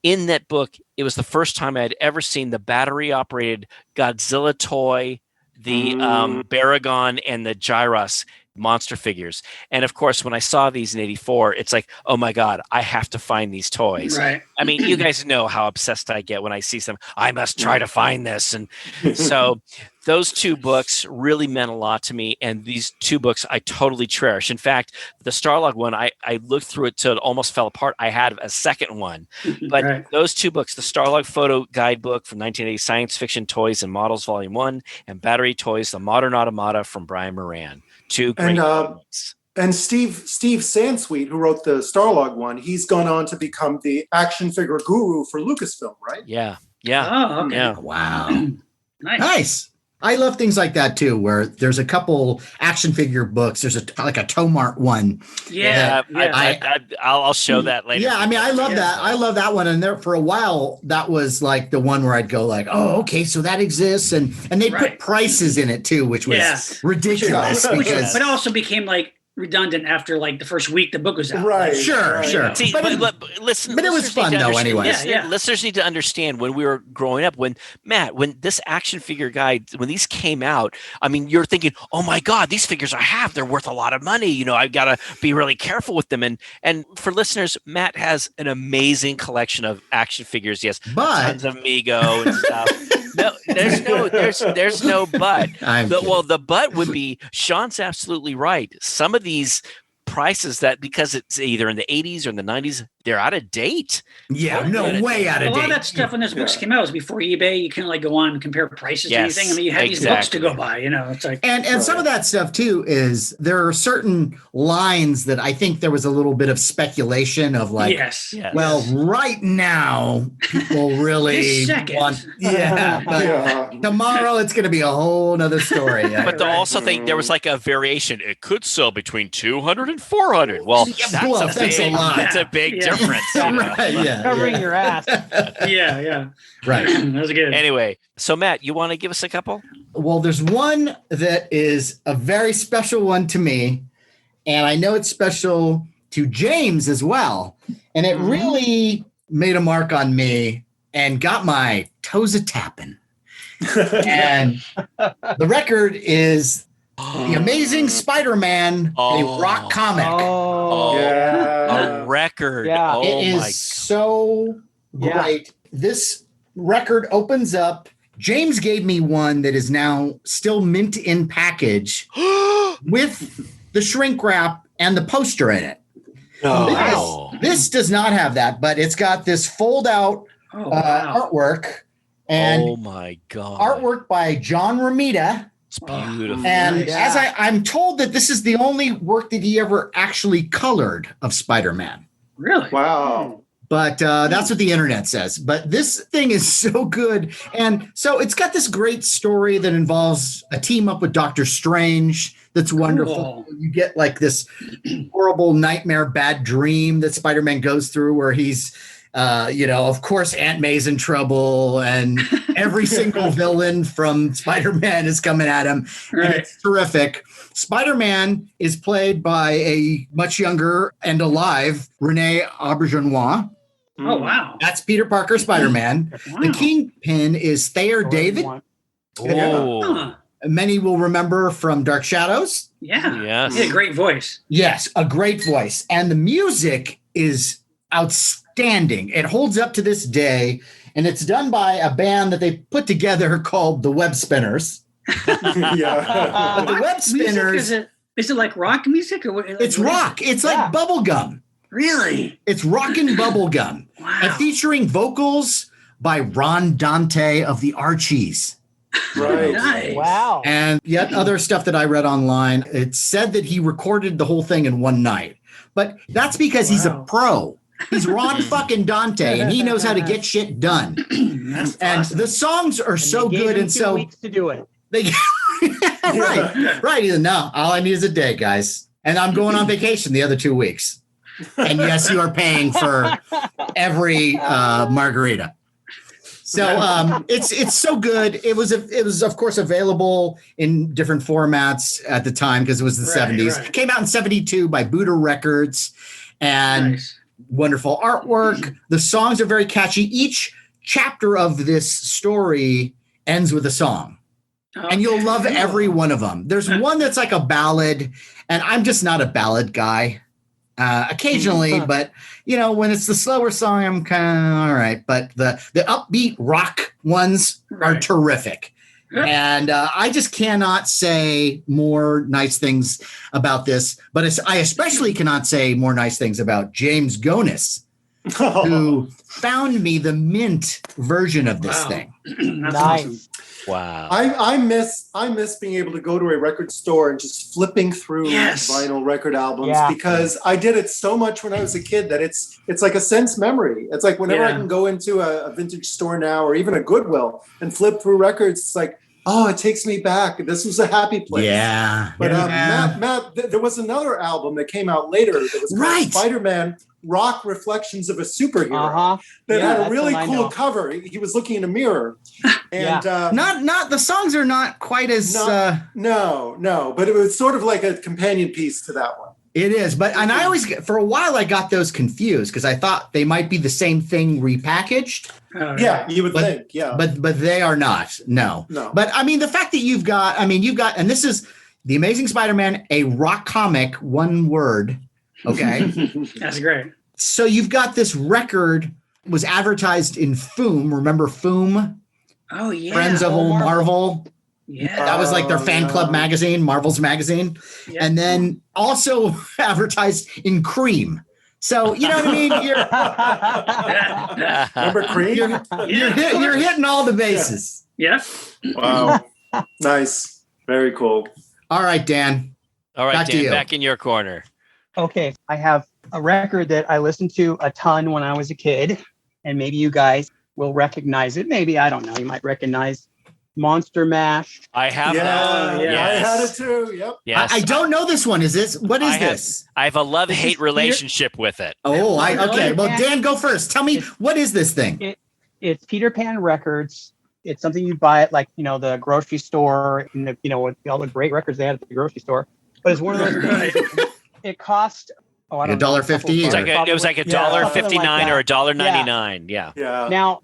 in that book, it was the first time I had ever seen the battery-operated Godzilla toy, the Baragon, and the Gyros monster figures. And of course, when I saw these in 84, it's like, oh my God, I have to find these toys. Right. I mean, you guys know how obsessed I get when I see some, I must try to find this. And so those two books really meant a lot to me. And these two books I totally cherish. In fact, the Starlog one, I looked through it till it almost fell apart. I had a second one. But those two books, the Starlog Photo Guidebook from 1980, Science Fiction Toys and Models Volume 1, and Battery Toys, The Modern Automata from Brian Moran. Two great books. And Steve Sansweet, who wrote the Starlog one, he's gone on to become the action figure guru for Lucasfilm, right? Yeah. Oh, okay. Yeah. Wow. Nice. I love things like that too, where there's a couple action figure books. There's like a Tomart one. Yeah. I'll show that later. Yeah, I mean, I love that. I love that one. And there for a while, that was like the one where I'd go like, oh, okay, so that exists. And they put prices in it too, which was ridiculous. But it also became like redundant after like the first week the book was out. Right. Sure. See, but listen, but it was fun though anyway. Listeners need to understand, when we were growing up, when this action figure guide, when these came out, I mean, you're thinking, oh my God, these figures I have, they're worth a lot of money. You know, I've got to be really careful with them. And for listeners, Matt has an amazing collection of action figures. Yes, tons of Mego and stuff. No, there's no but. The but would be, Sean's absolutely right. Some of these prices, that because it's either in the 80s or in the 90s, they're out of date. Yeah, way out of date. A lot of that stuff when those books came out was before eBay. You couldn't like go on and compare prices or anything. I mean, you had these books to go by, you know. It's like, and some of that stuff too is there are certain lines that I think there was a little bit of speculation of like, well, right now people really want, but tomorrow it's going to be a whole nother story. But I also think there was like a variation. It could sell between 200 and 400. Well, that's a lot. That's a big difference. Covering your ass. Right. That was good. Anyway, so Matt, you want to give us a couple? Well, there's one that is a very special one to me, and I know it's special to James as well. And it really made a mark on me and got my toes a-tapping. And the record is The Amazing Spider-Man, a rock comic. A record. Yeah. It is so great. This record opens up. James gave me one that is now still mint in package with the shrink wrap and the poster in it. This does not have that, but it's got this fold out artwork and oh my God, artwork by John Romita. It's beautiful. And as I'm told that this is the only work that he ever actually colored of Spider-Man. Really? Wow. But that's what the internet says. But this thing is so good. And so it's got this great story that involves a team up with Doctor Strange. That's wonderful. You get like this horrible nightmare, bad dream that Spider-Man goes through where he's, of course, Aunt May's in trouble and every single villain from Spider-Man is coming at him. Right. And it's terrific. Spider-Man is played by a much younger and alive Renee Auberjonois. Oh, wow. That's Peter Parker, Spider-Man. Wow. The Kingpin is Thayer David. Many will remember from Dark Shadows. Yeah. Yes. He had a great voice. Yes, a great voice. And the music is outstanding. It holds up to this day. And it's done by a band that they put together called the Web Spinners. But the Web Spinners. Is it like rock music? Or what? It's rock. It's like bubblegum. Really? It's rockin' bubblegum. Wow. And featuring vocals by Ron Dante of the Archies. Right. Nice. Wow. And yet other stuff that I read online, it said that he recorded the whole thing in one night. But that's because he's a Wow. pro. He's Ron fucking Dante, and he knows how to get shit done. That's And awesome. the songs are so They gave good him and 2 so weeks to do it. they right. He's like, no, all I need is a day, guys. And I'm going on vacation the other 2 weeks. And yes, you are paying for every margarita. So it's so good. It was of course available in different formats at the time because it was the Right, 70s. right. It came out in 72 by Buddha Records, and Nice. wonderful artwork. The songs are very catchy. Each chapter of this story ends with a song. And you'll love every one of them. There's one that's like a ballad, and I'm just not a ballad guy. Occasionally, but when it's the slower song, I'm kind of all right. But the upbeat rock ones are Right. terrific. Yep. And I just cannot say more nice things about this. But I especially cannot say more nice things about James Gonis, who found me the mint version of this Wow. thing. That's Nice. awesome. Wow. I miss being able to go to a record store and just flipping through Yes. vinyl record albums Yeah. because I did it so much when I was a kid that it's like a sense memory. It's like whenever I Yeah. can go into a vintage store now or even a Goodwill and flip through records, it's like, oh, it takes me back. This was a happy place. Yeah. But yeah. Matt, there was another album that came out later that was called Right. Spider-Man Rock Reflections of a Superhero. Uh-huh. That Yeah, had a that's really one I cool know. cover. He was looking in a mirror. And Not the songs are not quite as no, but it was sort of like a companion piece to that one. it is, but and I always for a while I got those confused because I thought they might be the same thing repackaged, Oh, Yeah, you would But- think. Yeah. but they are not. No. No. But I mean the fact that you've got and this is The Amazing Spider-Man, a rock comic, one word, okay? That's great. So you've got this record was advertised in Foom, remember Foom? Oh yeah. Friends of Old Marvel. Yeah. That was like their fan club magazine, Marvel's magazine. Yeah. And then also advertised in Cream. So, you know what I mean? Remember Cream? You're hitting all the bases. Yeah. Wow. Nice. Very cool. All right, Dan. All right, Back to Dan, you. back in your corner. Okay, I have a record that I listened to a ton when I was a kid, and maybe you guys will recognize it. Maybe, I don't know, you might recognize Monster Mash. I have Yeah, that. yeah. I had Yes. it too. Yep. Yes. I don't know this one. What is I have- this? I have a love-hate This is relationship with it. Oh, okay. Well, Pan. Dan, go first. Tell me, what is this thing? It's Peter Pan Records. It's something you buy at the grocery store, and with all the great records they had at the grocery store. But it's one of those things. It cost I don't know, $1.50 a couple or- It was like a Yeah, dollar something like 59 or a that. dollar 99. Yeah. Yeah. Now,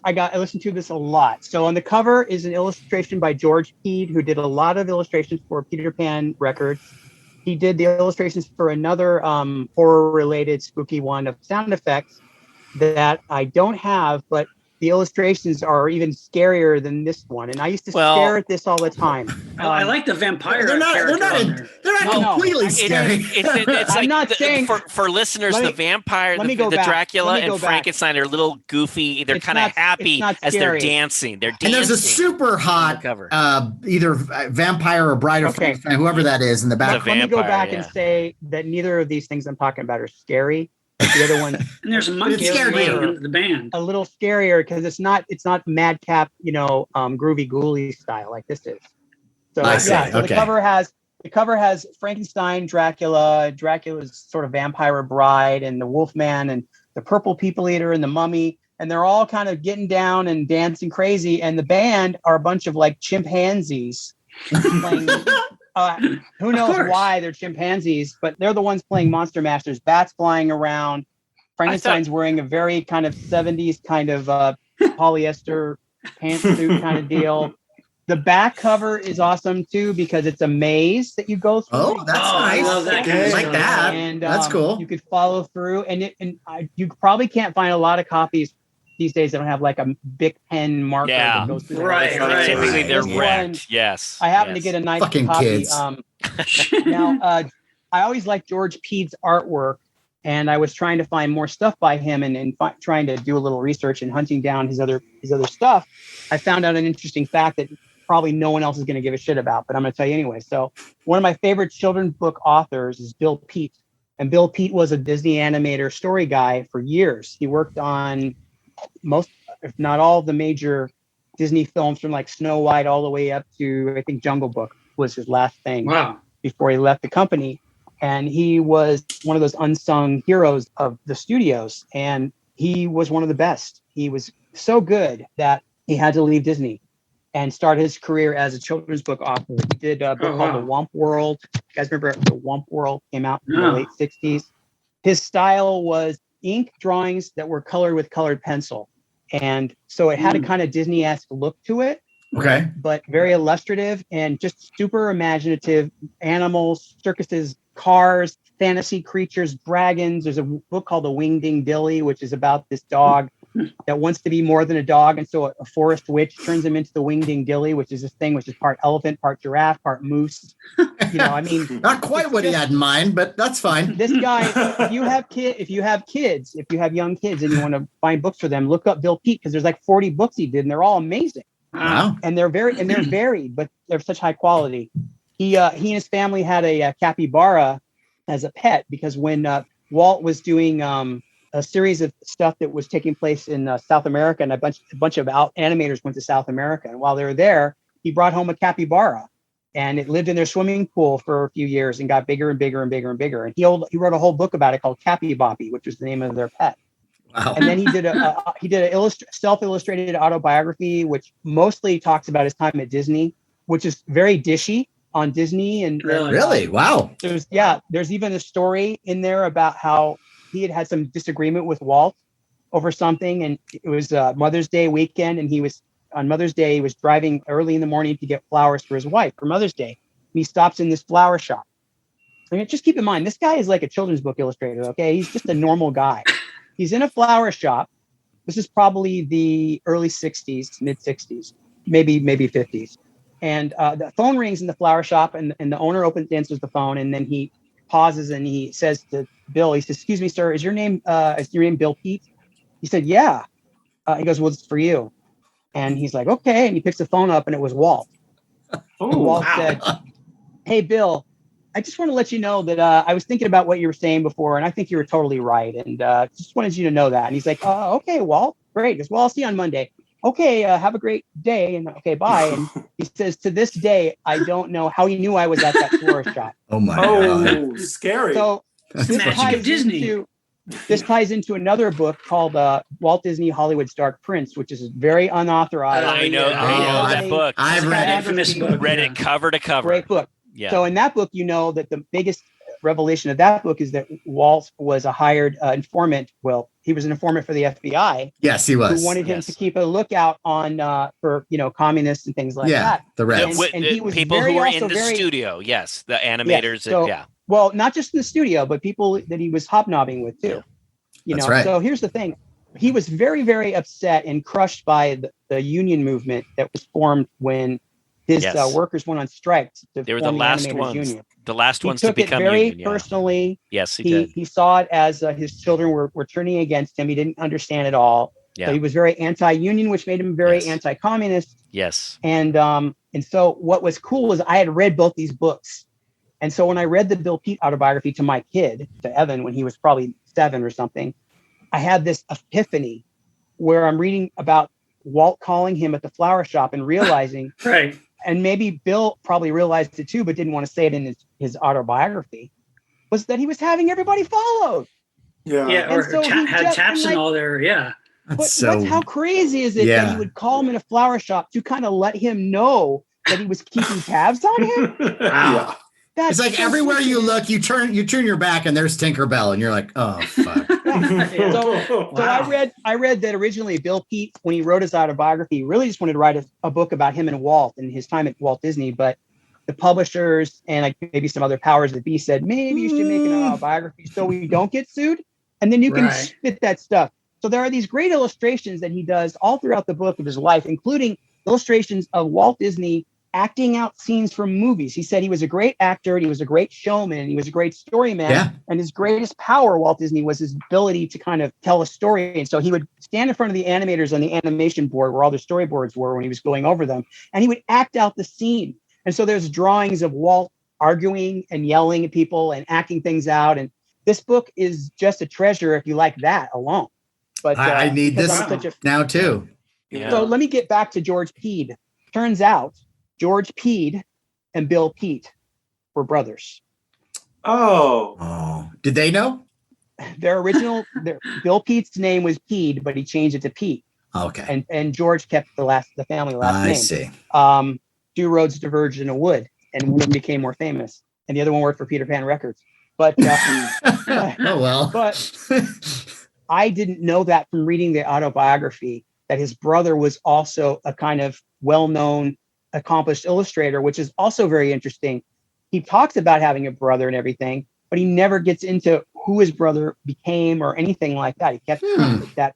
I listened to this a lot. So on the cover is an illustration by George Peed, who did a lot of illustrations for Peter Pan Records. He did the illustrations for another horror-related spooky one of sound effects that I don't have, but the illustrations are even scarier than this one. And I used to stare at this all the time. I like the vampire. They're not character on there. No, completely It- scary. it's I'm like not saying- for listeners, Let me- the vampire, let me the go back. Dracula, Let me go and back. Frankenstein are a little goofy. They're It's kind of not- happy it's not as they're scary. dancing. They're dancing. And there's a super hot cover. either vampire or bride or Okay. Frankenstein, whoever that is in the back. It's a Let me go vampire, back yeah. and say that neither of these things I'm talking about are scary. The other one And there's a monkey scared you. in the band. a little scarier because it's not madcap, groovy ghouly style like this is. So I see. so Okay. the cover has Frankenstein, Dracula's sort of vampire bride, and the Wolfman, and the Purple People Eater, and the Mummy, and they're all kind of getting down and dancing crazy. And the band are a bunch of like chimpanzees playing. Who knows course. why they're chimpanzees, but they're the ones playing Monster Mash. There's bats flying around. Frankenstein's wearing a very kind of 70s kind of polyester pantsuit kind of deal. The back cover is awesome too because it's a maze that you go through. Oh, that's I nice. love that I kind of like stuff. that. And That's cool. You could follow through, and you probably can't find a lot of copies these days that don't have like a big pen marker Yeah. that goes through. the Right, whole thing. right. Typically, they're This one, wrecked. Yes. I happen to yes. get a nice Fucking copy. kids. Now, I always like George Peed's artwork. And I was trying to find more stuff by him and trying to do a little research and hunting down his other stuff. I found out an interesting fact that probably no one else is going to give a shit about, but I'm going to tell you anyway. So one of my favorite children's book authors is Bill Peet. And Bill Peet was a Disney animator story guy for years. He worked on most, if not all, of the major Disney films from like Snow White all the way up to, I think, Jungle Book was his last thing. Wow. Before he left the company. And he was one of those unsung heroes of the studios. And he was one of the best. He was so good that he had to leave Disney and start his career as a children's book author. He did a book called The Womp World. You guys remember The Womp World came out in the late 60s? His style was ink drawings that were colored with colored pencil. And so it had a kind of Disney-esque look to it. Okay. But very illustrative and just super imaginative. Animals, circuses, cars, fantasy creatures, dragons. There's a book called The Wingding Dilly, which is about this dog that wants to be more than a dog. And so a forest witch turns him into the Wingding Dilly, which is this thing which is part elephant, part giraffe, part moose. You know, I mean, not quite what he had in mind, but that's fine. This guy, if you have young kids and you want to find books for them, look up Bill Peet, because there's like 40 books he did and they're all amazing. Wow. And they're varied, but they're such high quality. He and his family had a capybara as a pet because when Walt was doing a series of stuff that was taking place in South America, and a bunch of animators went to South America, and while they were there, he brought home a capybara, and it lived in their swimming pool for a few years and got bigger and bigger and bigger and bigger. And he wrote a whole book about it called Cappy Boppy, which was the name of their pet. Wow. And then he did a self-illustrated autobiography, which mostly talks about his time at Disney, which is very dishy on Disney. And really, wow. There's even a story in there about how he had some disagreement with Walt over something, and it was Mother's Day weekend, and on Mother's Day he was driving early in the morning to get flowers for his wife for Mother's Day. And he stops in this flower shop. I mean, just keep in mind, this guy is like a children's book illustrator. Okay, he's just a normal guy. He's in a flower shop. This is probably the early 60s, mid 60s, maybe 50s. And the phone rings in the flower shop, and the owner answers the phone, and then he pauses and he says to Bill, he says, "Excuse me, sir, is your name Bill Peet?" He said, "Yeah." He goes, "Well, it's for you." And he's like, "Okay." And he picks the phone up, and it was Walt. Walt said, "Hey, Bill, I just want to let you know that I was thinking about what you were saying before, and I think you were totally right. And just wanted you to know that." And he's like, "Okay, Walt, great. He goes, "Well, I'll see you on Monday." "Okay, have a great day." And okay, bye. And he says, to this day, I don't know how he knew I was at that florist shop. Oh my God. Scary. So That's the magic of Disney. This ties into another book called Walt Disney Hollywood's Dark Prince, which is very unauthorized. I know that book. I've read it. Read it cover to cover. Great book. Yeah. So in that book, you know that the biggest revelation of that book is that Walt was a hired informant. Well, he was an informant for the FBI. Yes, he was. Who wanted him to keep a lookout on for communists and things like that. The Reds. And he was people who were in the studio. Yes, the animators. Well, not just in the studio, but people that he was hobnobbing with too. You That's know. right. So here's the thing: he was very, very upset and crushed by the union movement that was formed when his workers went on strike. They were the last ones. Union. The last ones to become very union. Personally. Yes, he did. He saw it as his children were turning against him. He didn't understand it all. Yeah. So he was very anti-union, which made him very anti-communist. Yes. And so what was cool was I had read both these books. And so when I read the Bill Peet autobiography to my kid, to Evan, when he was probably 7 or something, I had this epiphany where I'm reading about Walt calling him at the flower shop and realizing, right. And maybe Bill probably realized it too, but didn't want to say it in his autobiography, was that he was having everybody followed. Yeah, or so had taps and all there. Yeah. How crazy is it that he would call him in a flower shop to kind of let him know that he was keeping tabs on him? Wow. It's like so everywhere you look, you turn your back and there's Tinkerbell, and you're like, oh fuck. So I read that originally Bill Peet, when he wrote his autobiography, really just wanted to write a book about him and Walt and his time at Walt Disney, but the publishers and like maybe some other powers that be said, maybe you should make an autobiography so we don't get sued, and then you can spit that stuff. So there are these great illustrations that he does all throughout the book of his life, including illustrations of Walt Disney acting out scenes from movies. He said he was a great actor, and he was a great showman, and he was a great story man. Yeah. And his greatest power, Walt Disney, was his ability to kind of tell a story. And so he would stand in front of the animators on the animation board where all the storyboards were when he was going over them, and he would act out the scene. And so there's drawings of Walt arguing and yelling at people and acting things out. And this book is just a treasure if you like that alone. But I need this now too. Yeah. So let me get back to George Peede. Turns out George Peede and Bill Peet were brothers. Oh. Did they know? Bill Peet's name was Peede, but he changed it to Pete. Okay. And George kept the family last name. I see. Two roads diverged in a wood, and one became more famous, and the other one worked for Peter Pan Records. But oh well. But I didn't know that from reading the autobiography, that his brother was also a kind of well-known, accomplished illustrator, which is also very interesting. He talks about having a brother and everything, but he never gets into who his brother became or anything like that. He kept that.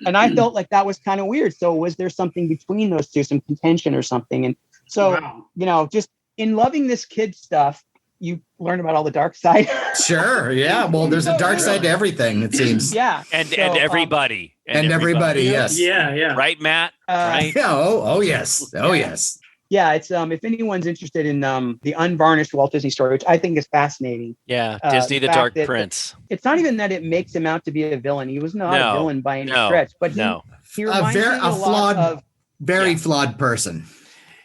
And I felt like that was kind of weird. So was there something between those two, some contention or something? And so, just in loving this kid stuff, you learn about all the dark side. Sure. Yeah. Well, there's a dark side to everything, it seems. Yeah. And everybody. And everybody, yes. Yeah. Right, Matt? Right? Yeah. Oh, yes. Oh, yes. Yeah. It's if anyone's interested in the unvarnished Walt Disney story, which I think is fascinating. Yeah. Disney, the Dark Prince. It's not even that it makes him out to be a villain. He was not a villain by any stretch, but he reminds me a lot of flawed person.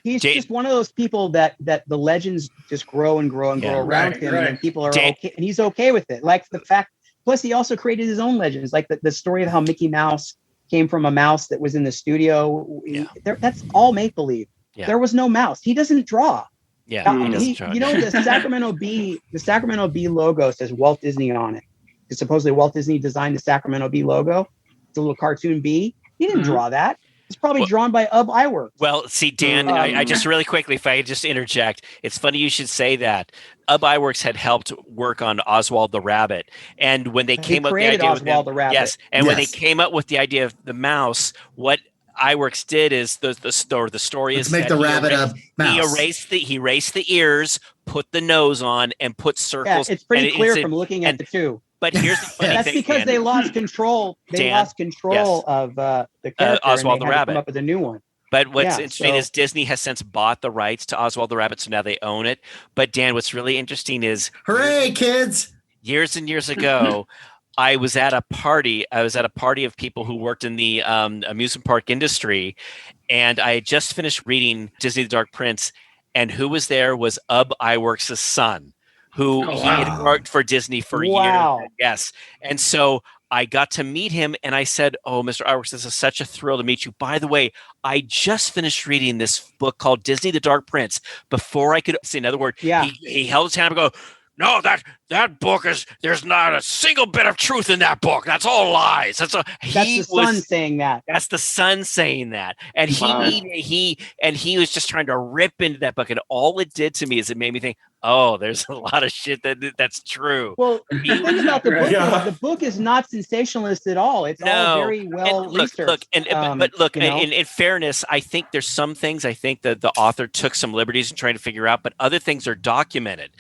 He's just one of those people that the legends just grow and grow and grow around him, and people are okay, and he's okay with it. Like the fact, plus he also created his own legends, like the story of how Mickey Mouse came from a mouse that was in the studio. That's all make believe. Yeah. There was no mouse. He doesn't draw. Yeah, he doesn't draw. You know, the Sacramento Bee logo says Walt Disney on it. Because supposedly Walt Disney designed the Sacramento Bee logo. It's a little cartoon bee. He didn't draw that. It's probably drawn by Ub Iwerks. Well, see, Dan, I just really quickly, if I could just interject, it's funny you should say that. Ub Iwerks had helped work on Oswald the Rabbit, and when they came up with the idea Oswald the Rabbit. Yes, and when they came up with the idea of the mouse, what Iwerks did is the story is make the rabbit a mouse. He erased the ears, put the nose on, and put circles. Yeah, it's pretty clear from looking at the two. But here's the funny That's thing. Because Dan, they lost control. They lost control of the character, Oswald and the they had Rabbit. To come up with a new one. But what's interesting is Disney has since bought the rights to Oswald the Rabbit, so now they own it. But Dan, what's really interesting is, hooray, kids! Years and years ago, I was at a party. Of people who worked in the amusement park industry, and I had just finished reading Disney: The Dark Prince, and who was there was Ub Iwerks' son, who he had worked for Disney for years. Yes. And so I got to meet him, and I said, "Oh, Mr. Iwerks, this is such a thrill to meet you. By the way, I just finished reading this book called Disney: The Dark Prince." Before I could say another word, he held his hand up and go, "No, that book there's not a single bit of truth in that book. That's all lies." That's the son saying that. That's the son saying that. And he was just trying to rip into that book. And all it did to me is it made me think, oh, there's a lot of shit that's true. Well, the thing about the book is the book is not sensationalist at all. It's all very well researched. But in fairness, I think there's some things I think that the author took some liberties in trying to figure out, but other things are documented.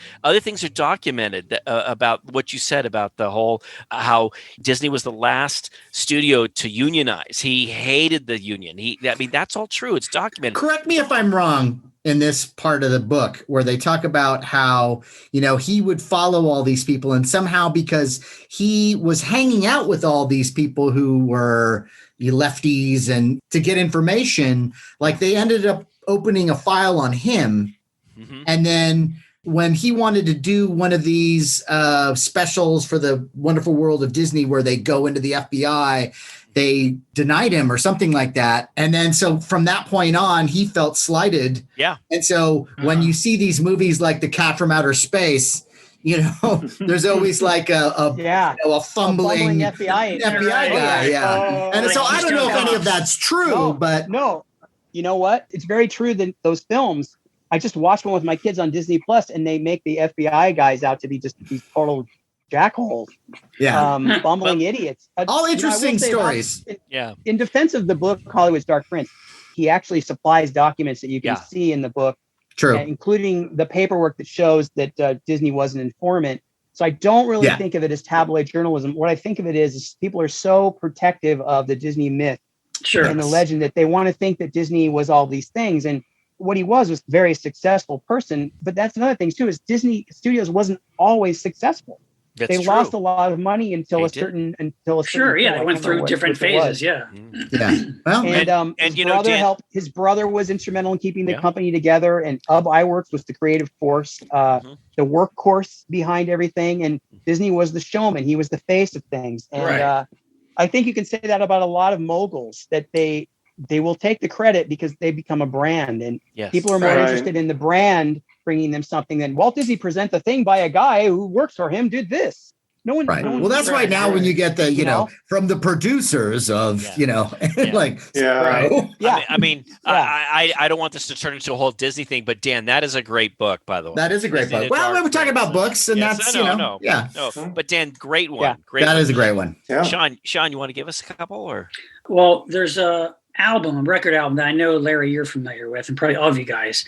About what you said about the whole how Disney was the last studio to unionize. He hated the union. That's all true. It's documented. Correct me if I'm wrong in this part of the book where they talk about how, he would follow all these people, and somehow because he was hanging out with all these people who were lefties and to get information, like they ended up opening a file on him. Mm-hmm. And then when he wanted to do one of these specials for the Wonderful World of Disney where they go into the FBI, they denied him or something like that. And then so from that point on, he felt slighted. Yeah. And so when you see these movies like The Cat from Outer Space, there's always like a fumbling FBI guy. Yeah. And so I don't know if any of that's true, but no, you know what? It's very true that those films, I just watched one with my kids on Disney Plus, and they make the FBI guys out to be just these total jackholes, bumbling idiots. All interesting stories. In defense of the book Hollywood's Dark Prince, he actually supplies documents that you can see in the book True. including the paperwork that shows that Disney was an informant. So I don't really think of it as tabloid journalism. What I think of it is people are so protective of the Disney myth and the legend that they want to think that Disney was all these things. And what he was a very successful person. But that's another thing too, is Disney Studios wasn't always successful. They lost a lot of money until a certain Sure, yeah, they went through different phases. Yeah. Well, and his brother was instrumental in keeping the company together, and Ub Iwerks was the creative force, the workhorse behind everything, and Disney was the showman. He was the face of things. And I think you can say that about a lot of moguls, that they will take the credit because they become a brand, and people are more interested in the brand bringing them something than Walt Disney present the thing by a guy who works for him did this. No one. Right. Well, that's why now when you get the, you know, from the producers of, you know, like, I mean, I don't want this to turn into a whole Disney thing, but Dan, that is a great book, by the way. That is a great book. Well, we're talking about books, and that's, no, but Dan, great one. That is a great one. Yeah. Sean, you want to give us a couple, or? Well, there's a record album that I know, Larry, you're familiar with, and probably all of you guys.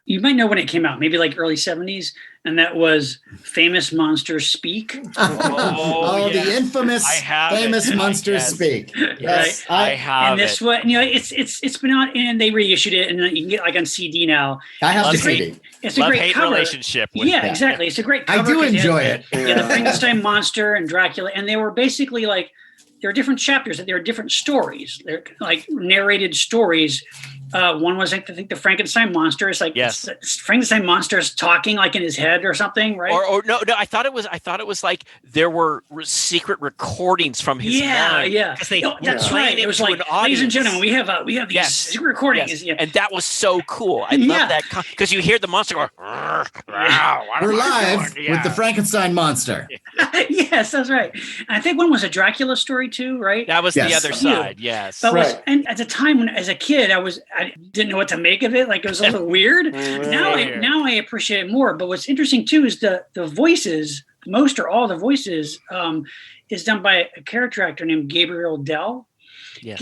You might know when it came out, maybe like early 70s, and that was Famous Monsters Speak. The infamous Famous Monsters Speak. Yes, I have. And this one, you know, it's been out, and they reissued it, and you can get like on CD now. I have the CD. It's a great cover. Relationship. Exactly. It's a great cover. I do enjoy it. The Frankenstein monster and Dracula, and they were basically like, there are different chapters, that there are different stories. They're like narrated stories. One was, I think, the Frankenstein monster. It's like Frankenstein monster is talking like in his head or something, right? Or no. I thought it was like there were secret recordings from his mind. That's right. It was like, ladies and gentlemen, we have these secret recordings. Yes. And that was so cool. I love that because you hear the monster go. We're live with the Frankenstein monster. Yes, that's right. And I think one was a Dracula story too, right? That was the other side. Yes. But and at the time when, as a kid, I didn't know what to make of it. Like, it was a little weird. Now I appreciate it more. But what's interesting too is the voices, most or all the voices, is done by a character actor named Gabriel Dell. Yes.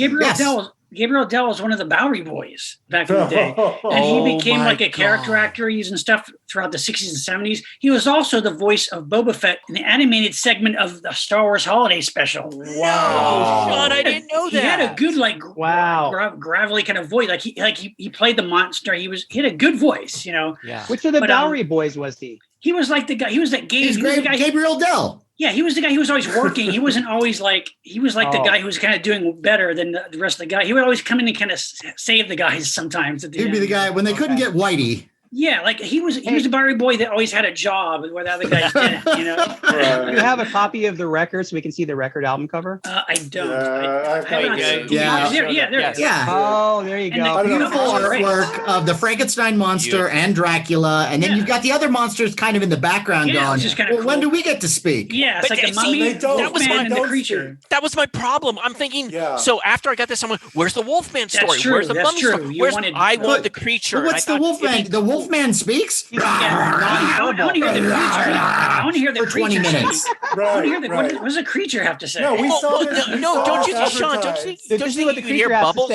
Gabriel Dell was one of the Bowery Boys back in the day. And he became like a character actor using stuff throughout the 60s and 70s. He was also the voice of Boba Fett in the animated segment of the Star Wars Holiday Special. Wow. Sean, I didn't know that. He had a good, like, gravelly kind of voice. Like he played the monster. He had a good voice, you know. Yeah. Which of the Bowery Boys was he? He was like the guy. He was that Gabriel Dell. Yeah, he was the guy who was always working. He wasn't always like, he was like the guy who was kind of doing better than the rest of the guy. He would always come in and kind of save the guys sometimes. He'd be the guy when they couldn't get Whitey. Yeah, like he was the Bowery Boy that always had a job where the other guys didn't, you know. Do you have a copy of the record so we can see the record album cover? I don't. There it is. Oh, there you go. The beautiful artwork of the Frankenstein monster and Dracula, and then you've got the other monsters kind of in the background going, cool. When do we get to speak? Yeah, it's like the mummy, the creature. That was my problem. I'm thinking, so after I got this, I'm like, where's the Wolfman story? That's true. Where's the mummy story? I want the creature. What's the Wolfman? The Wolfman speaks? I want to hear the creature. I want to hear the for 20 minutes. What does the creature have to say? No, we saw this. Don't you think, Sean? Don't you think what the creature hear bubbles?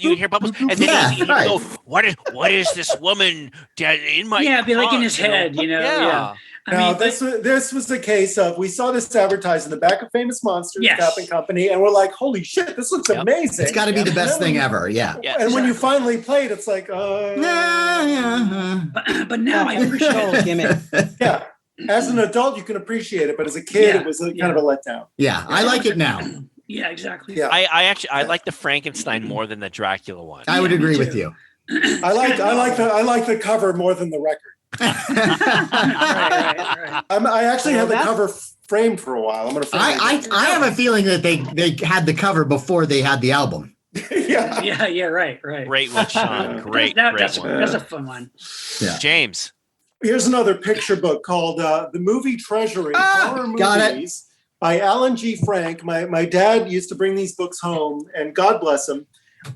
You hear bubbles, and then you go, "What is this woman in my?" Yeah, be like in his head, you know. Yeah. This was the case of, we saw this advertised in the back of Famous Monsters, Cap and Company, and we're like, holy shit, this looks amazing. It's got to be the best thing ever. Yeah. And when you finally play it, it's like, but now I appreciate it. Yeah. As an adult, you can appreciate it, but as a kid, it was kind of a letdown. Yeah, I like it now. Yeah, exactly. Yeah. I like the Frankenstein more than the Dracula one. I would agree with you. I like the cover more than the record. Right. I actually have the cover framed for a while. I'm gonna. I have a feeling that they had the cover before they had the album. Yeah. Right. Great one, Sean. Great. That's a fun one. Yeah. James. Here's another picture book called The Movie Treasury, Horror Movies by Alan G. Frank. My dad used to bring these books home, and God bless him.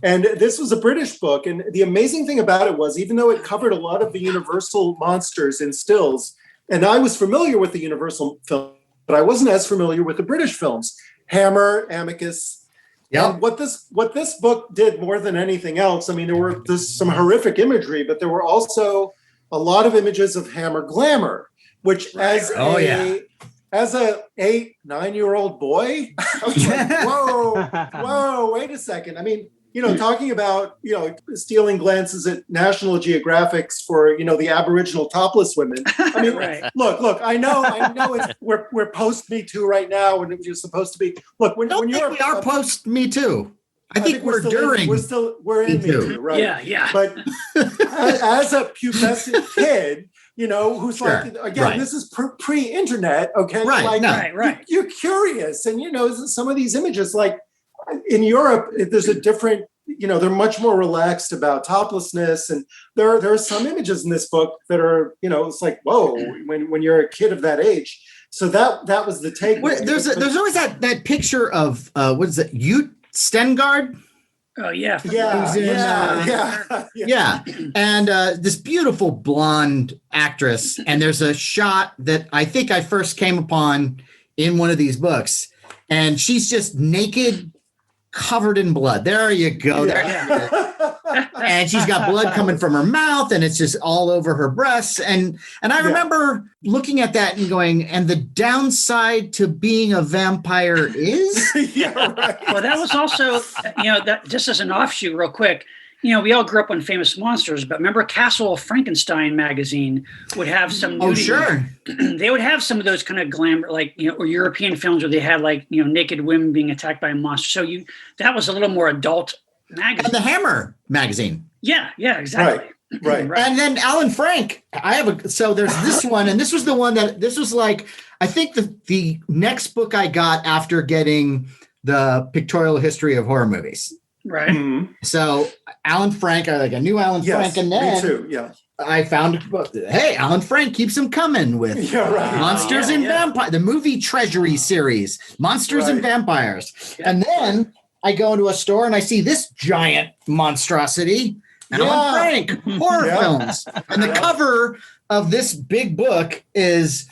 And this was a British book. And the amazing thing about it was, even though it covered a lot of the Universal monsters in stills, and I was familiar with the Universal film, but I wasn't as familiar with the British films, Hammer, Amicus. Yeah. And what this book did more than anything else, I mean, there's some horrific imagery, but there were also a lot of images of Hammer glamour, which as a 8-9-year-old boy, I was like, whoa, wait a second. I mean, talking about, stealing glances at National Geographics for, the Aboriginal topless women. I mean, look, I know we're post Me Too right now when you're supposed to be. Look, when you're we are post Me Too. I think we're during. We're in Me Too, right? Yeah. But as a pubescent kid, who's like, again, this is pre-internet, okay? Right. You're curious, and some of these images, like in Europe, there's a different, they're much more relaxed about toplessness, and there are some images in this book that are, it's like, whoa, when you're a kid of that age. So that was the take. There's always that picture of what is it? Stengard. Oh yeah. Yeah. And this beautiful blonde actress. And there's a shot that I think I first came upon in one of these books. And she's just naked, covered in blood. There you go. And she's got blood coming from her mouth, and it's just all over her breasts. And I remember looking at that and going, and the downside to being a vampire is? Well, that was also, that just as an offshoot real quick, we all grew up on Famous Monsters, but remember Castle of Frankenstein magazine would have some nudity. Oh, sure. They would have some of those kind of glamour, like, or European films where they had naked women being attacked by a monster. So that was a little more adult magazine. And the Hammer magazine. Yeah, exactly. Right. And then Alan Frank, so there's this one, and this was the one this was like, I think the next book I got after getting the Pictorial History of Horror Movies. Right. Mm-hmm. So Alan Frank, I knew Alan Frank, and then me too. Yeah. I found, hey, Alan Frank keeps them coming with Monsters and Vampires, the movie Treasury series, Monsters and Vampires. And then I go into a store and I see this giant monstrosity, Alan Frank, horror films. And the cover of this big book is,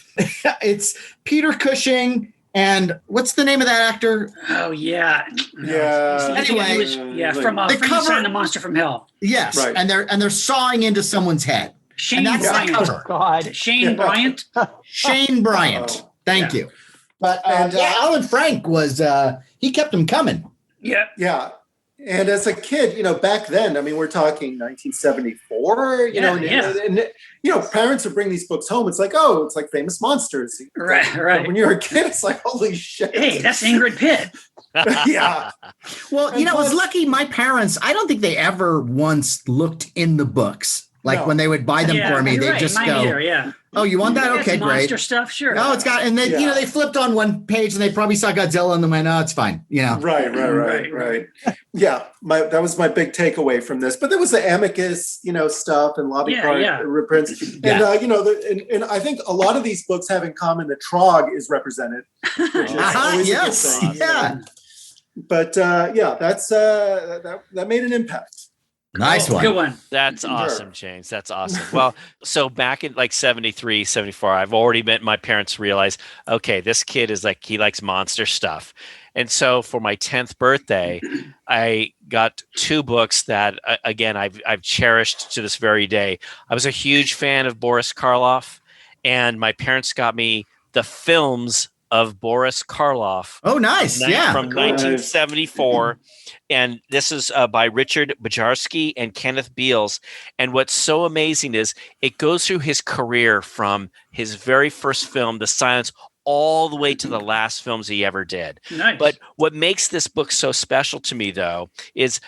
it's Peter Cushing. And what's the name of that actor? Oh, yeah. Anyway, from Frankenstein, the Monster from Hell. Yes, and they're sawing into someone's head. Shane Bryant. Shane Bryant. Shane Bryant. Thank you. But Alan Frank was he kept them coming. Yeah. And as a kid, back then, I mean, we're talking 1974, and parents would bring these books home. It's like, it's like Famous Monsters. Right. When you're a kid, it's like, holy shit. Hey, that's Ingrid Pitt. Yeah. Well, I was lucky. My parents, I don't think they ever once looked in the books. Like when they would buy them for me, they'd just go, oh, you want that? Okay, great. Monster stuff, sure. No, it's got, and then, they flipped on one page and they probably saw Godzilla and they went, no, it's fine. Right. Yeah. That was my big takeaway from this. But there was the Amicus, stuff and lobby card reprints. And, and I think a lot of these books have in common that Trog is represented. Which is always a good thing. Yeah. But that's that made an impact. Nice one. Good one. That's awesome, James. That's awesome. Well, so back in like 73, 74, I've already met my parents realized, okay, this kid is like, he likes monster stuff. And so for my 10th birthday, I got 2 books that, again, I've cherished to this very day. I was a huge fan of Boris Karloff, and my parents got me the films of Boris Karloff. Oh, nice. From 1974. And this is by Richard Bajarski and Kenneth Beals. And what's so amazing is it goes through his career from his very first film, The Silence, all the way to the last films he ever did. Nice. But what makes this book so special to me, though, is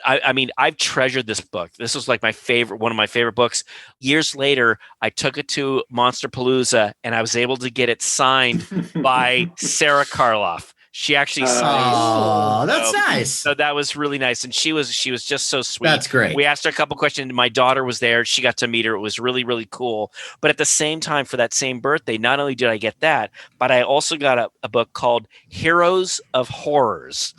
I've treasured this book. This was like one of my favorite books. Years later, I took it to Monsterpalooza, and I was able to get it signed by Sarah Karloff. She actually signed. Oh, that's nice. So that was really nice, and she was just so sweet. That's great. We asked her a couple questions. My daughter was there. She got to meet her. It was really, really cool. But at the same time, for that same birthday, not only did I get that, but I also got a book called Heroes of Horrors.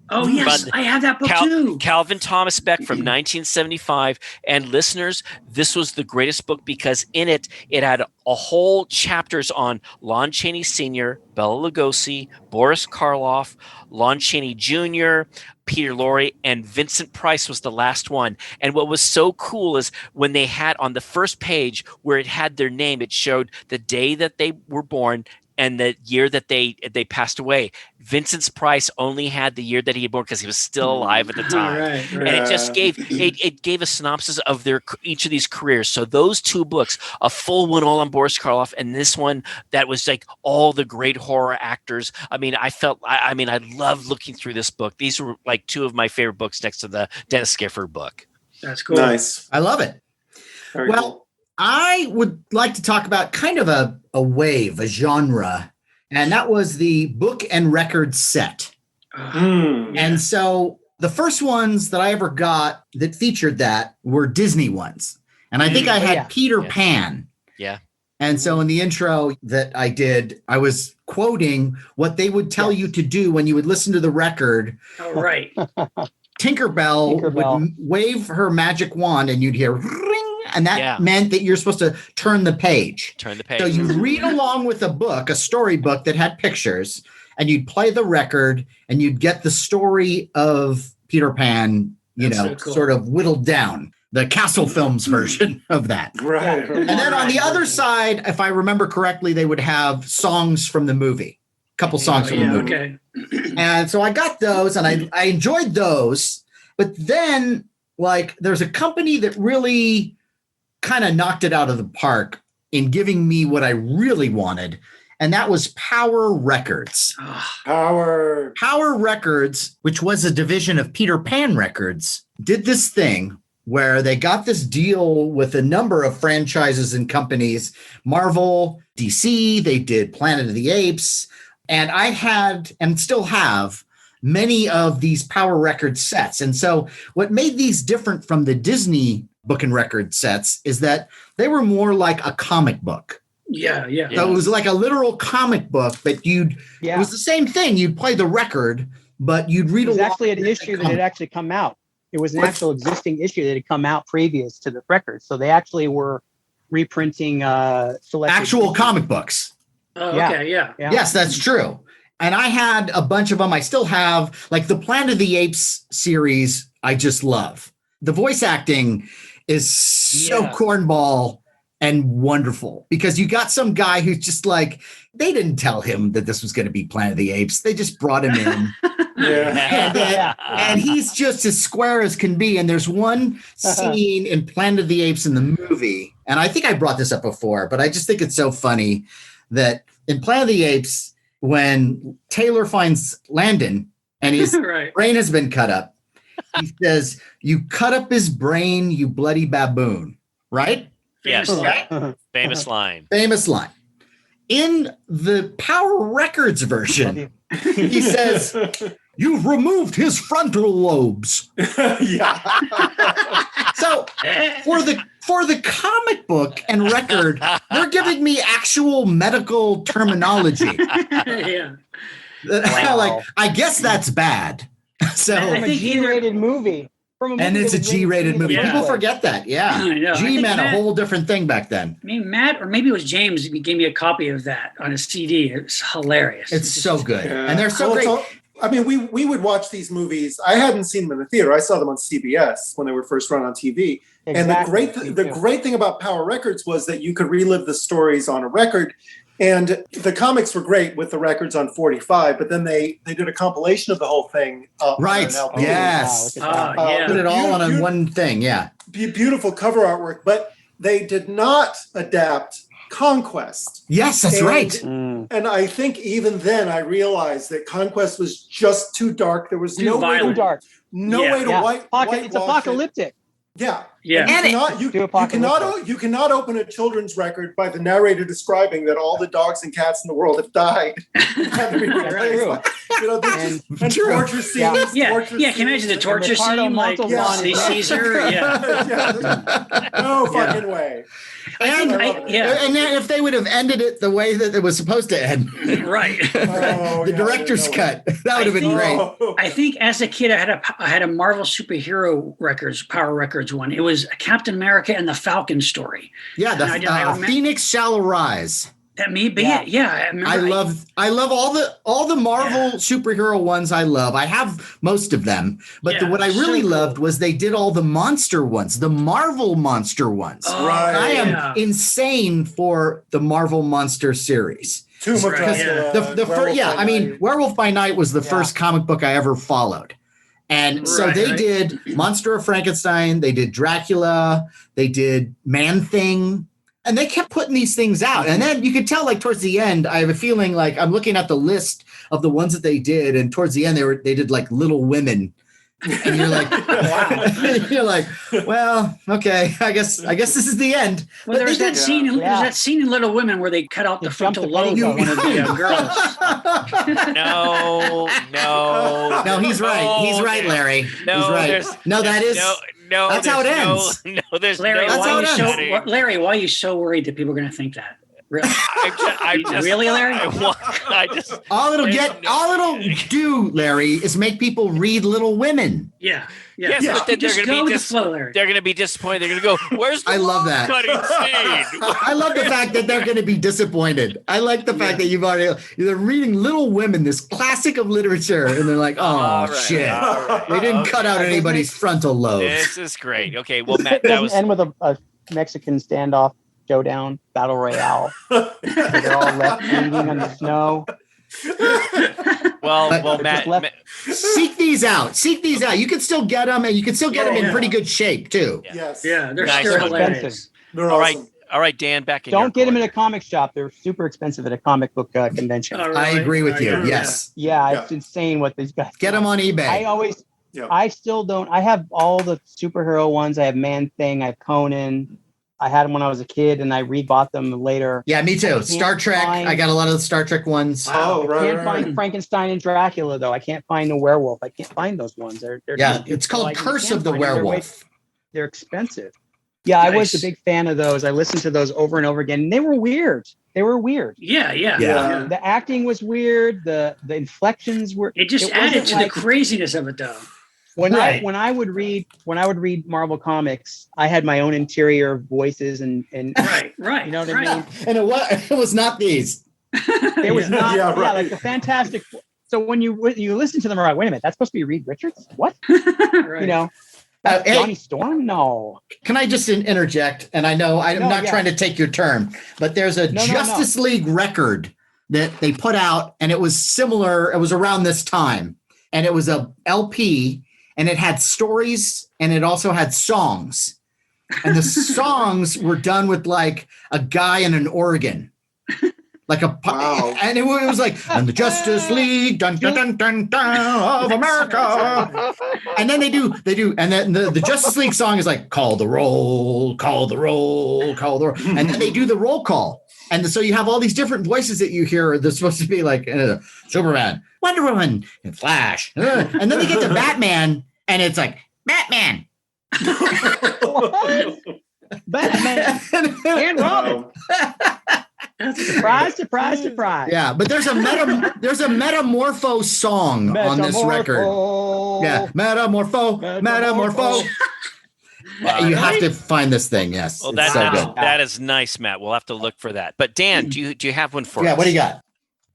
Oh, yes. I have that book too. Calvin Thomas Beck from 1975. And listeners, this was the greatest book because in it had a whole chapters on Lon Chaney Sr., Bela Lugosi, Boris Karloff, Lon Chaney Jr., Peter Lorre, and Vincent Price was the last one. And what was so cool is when they had on the first page where it had their name, it showed the day that they were born and the year that they passed away. Vincent Price only had the year that he had born because he was still alive at the time. Right. And it just gave a synopsis of each of these careers. So those two books, a full one all on Boris Karloff, and this one that was like all the great horror actors. I mean, I loved looking through this book. These were like two of my favorite books next to the Dennis Gifford book. That's cool. Nice. I love it. Very cool. I would like to talk about kind of a wave, a genre, and that was the book and record set. And so the first ones that I ever got that featured that were Disney ones. And I think I had Peter Pan. Yeah. And so in the intro that I did, I was quoting what they would tell you to do when you would listen to the record. Oh, right. Tinkerbell would wave her magic wand and you'd hear ring. And that meant that you're supposed to turn the page. So you'd read along with a book, a storybook that had pictures, and you'd play the record and you'd get the story of Peter Pan, sort of whittled down. The Castle Films version of that. Right. And then on the other side, if I remember correctly, they would have songs from the movie. A couple songs from the movie. Okay. And so I got those and I enjoyed those. But then, there's a company that really kind of knocked it out of the park in giving me what I really wanted. And that was Power Records. Power Records, which was a division of Peter Pan Records, did this thing where they got this deal with a number of franchises and companies, Marvel, DC, they did Planet of the Apes. And I had, and still have, many of these Power Records sets. And so what made these different from the Disney book and record sets is that they were more like a comic book. Yeah. So it was like a literal comic book, but it was the same thing. You'd play the record, but you'd read it was actually an issue that had actually come out. It was an actual existing issue that had come out previous to the record. So they actually were reprinting selected actual comic books. Oh, okay, yeah. Yes, that's true. And I had a bunch of them. I still have, like the Planet of the Apes series, I just love. The voice acting is so cornball and wonderful because you got some guy who's just like, they didn't tell him that this was going to be Planet of the Apes. They just brought him in. And he's just as square as can be. And there's one scene in Planet of the Apes in the movie, and I think I brought this up before, but I just think it's so funny that in Planet of the Apes, when Taylor finds Landon and his brain has been cut up, he says, "You cut up his brain, you bloody baboon." Right? Yes. Famous line. Famous line. In the Power Records version, he says, "You've removed his frontal lobes." So for the comic book and record, they're giving me actual medical terminology. Like, I guess that's bad. So from a G-rated movie. And it's a G-rated movie. People forget that. Yeah. I know. G meant a whole different thing back then. I mean, Matt, or maybe it was James, he gave me a copy of that on a CD. It was hilarious. It's so good. And they're so great. I mean, we would watch these movies. I hadn't seen them in the theater. I saw them on CBS when they were first run on TV. Exactly. And the great thing about Power Records was that you could relive the stories on a record. And the comics were great with the records on 45, but then they did a compilation of the whole thing. Right. Yes. Put it all on one thing. Yeah. Beautiful cover artwork, but they did not adapt Conquest. Yes, that's right. And I think even then I realized that Conquest was just too dark. There was no way to whitewash it's apocalyptic. Yeah. You cannot open a children's record by the narrator describing that all the dogs and cats in the world have died. And torture scenes. Can you imagine the torture scene? Like Caesar? No fucking way. And then if they would have ended it the way that it was supposed to end, right? The director's cut, that would have been great. I think as a kid, I had a Marvel superhero Power Records one. It was Captain America and the Falcon story. Yeah, the Phoenix Shall Arise. That may be it. Yeah, I love all the Marvel superhero ones. I love. I have most of them, but what I really loved was they did all the monster ones, the Marvel monster ones. Oh, right. I am insane for the Marvel monster series. Tomb of Dracula. I mean, Werewolf by Night was the first comic book I ever followed. And so they did Monster of Frankenstein, they did Dracula, they did Man-Thing, and they kept putting these things out. And then you could tell, like, towards the end, I have a feeling like I'm looking at the list of the ones that they did, and towards the end they did like Little Women. And you're like, you're like, well, okay, I guess this is the end. Well, there's that scene in Little Women where they cut out the frontal lobe of one of the girls. No, he's right. He's right, Larry. He's right. That's how it ends. Larry, why are you so worried that people are going to think that? Really? Really, Larry? All it'll do, Larry, is make people read Little Women. Yeah. Yes, but then they're going to be disappointed. They're going to go, "Where's the cutting scene?" I love the fact that they're going to be disappointed. I like the fact that you're reading Little Women, this classic of literature, and they're like, shit. They didn't cut out anybody's frontal lobes. This is great. Okay, well, Matt, that was end with a Mexican standoff showdown battle royale. They're all left hanging on the snow. Well, Matt, seek these out. You can still get them, and you can still get them in pretty good shape too. Yes. Yeah, they're nice. still hilarious. They're all awesome. right, Dan. Back in. Don't get them in a comic shop. They're super expensive at a comic book convention. Right. I agree with you. Yes. Yeah, it's insane what these guys get them on eBay. I still don't. I have all the superhero ones. I have Man-Thing. I have Conan. I had them when I was a kid, and I rebought them later. Yeah, me too. Star Trek. I got a lot of the Star Trek ones. Wow. I can't find Frankenstein and Dracula, though. I can't find the werewolf. I can't find those ones. It's called Curse of the Werewolf. They're expensive. Yeah, nice. I was a big fan of those. I listened to those over and over again. And they were weird. Yeah. The acting was weird. The inflections were. It just added to the craziness of it, though. When I would read Marvel comics, I had my own interior voices and right. You know what I mean? And it was not these. It was not like the Fantastic. So when you listen to them, you're like, wait a minute, that's supposed to be Reed Richards? What? Right. You know, Johnny Storm? No. Can I just interject? And I know I'm not trying to take your turn, but there's a Justice League record that they put out, and it was similar. It was around this time, and it was a LP. And it had stories, and it also had songs. And the songs were done with like a guy in an organ, and it was like, and the Justice League, dun dun dun dun dun of America. And then they do, and then the Justice League song is like, call the roll, and then they do the roll call. And so you have all these different voices that you hear. They're supposed to be like Superman, Wonder Woman, and Flash. And then they get to Batman, and it's like, Batman. What? Batman and Robin. Surprise. Yeah, but there's a Metamorpho song on this record. Yeah, Metamorpho. You have to find this thing. Yes. Well, that is nice, Matt. We'll have to look for that. But Dan, do you have one for us? Yeah. What do you got?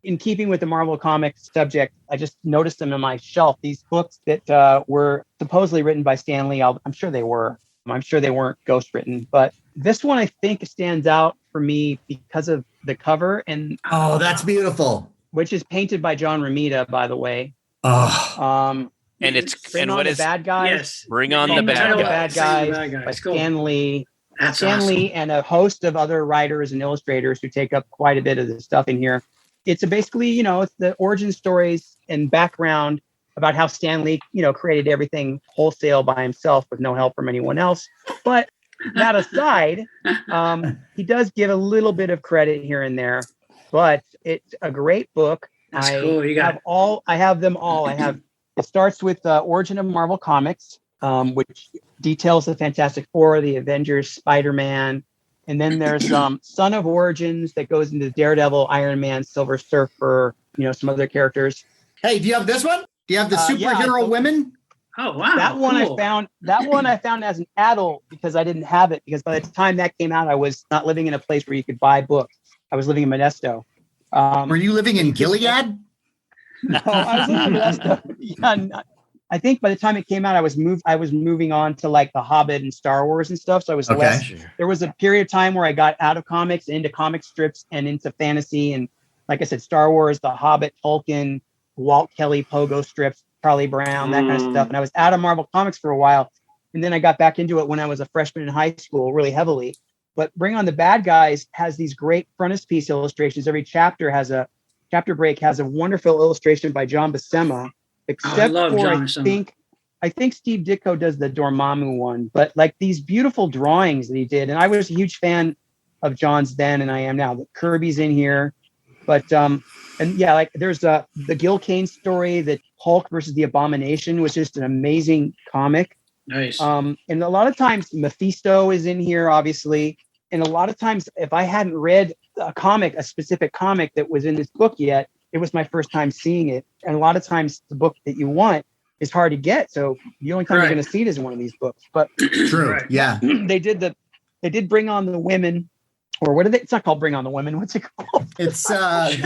In keeping with the Marvel Comics subject, I just noticed them on my shelf. These books that were supposedly written by Stan Lee. I'm sure they were. I'm sure they weren't ghostwritten, but this one I think stands out for me because of the cover and that's beautiful. Which is painted by John Romita, by the way. And what is Bad Guys? Yes. Bring on the Bad Guys. By Stan Lee. That's Stan awesome. Lee and a host of other writers and illustrators who take up quite a bit of the stuff in here. It's basically, it's the origin stories and background about how Stan Lee, created everything wholesale by himself with no help from anyone else. But that aside, he does give a little bit of credit here and there. But it's a great book. That's cool. I have them all. It starts with the origin of Marvel Comics, which details the Fantastic Four, the Avengers, Spider-Man, And then there's Son of Origins that goes into Daredevil, Iron Man, Silver Surfer, some other characters. Hey, do you have this one? Do you have the superhero women? Oh wow! That one cool. I found as an adult because I didn't have it, because by the time that came out, I was not living in a place where you could buy books. I was living in Modesto. Were you living in Gilead? No, I was living in Modesto. Yeah, I think by the time it came out, I was moving on to like The Hobbit and Star Wars and stuff. So I was there was a period of time where I got out of comics, into comic strips and into fantasy. And like I said, Star Wars, The Hobbit, Tolkien, Walt Kelly, Pogo strips, Charlie Brown, that kind of stuff. And I was out of Marvel Comics for a while. And then I got back into it when I was a freshman in high school, really heavily. But Bring On the Bad Guys has these great frontispiece illustrations. Every chapter break has a wonderful illustration by John Buscema. Except I think Steve Ditko does the Dormammu one, but like these beautiful drawings that he did. And I was a huge fan of John's then, and I am now. Kirby's in here, but like there's the Gil Kane story, that Hulk versus the Abomination, was just an amazing comic. Nice. And a lot of times Mephisto is in here, obviously. And a lot of times, if I hadn't read a specific comic that was in this book yet, it was my first time seeing it. And a lot of times the book that you want is hard to get. So the only time you're going to see it is one of these books. But true. Yeah. They did Bring On the Women, or what are they? It's not called Bring On the Women. What's it called? It's the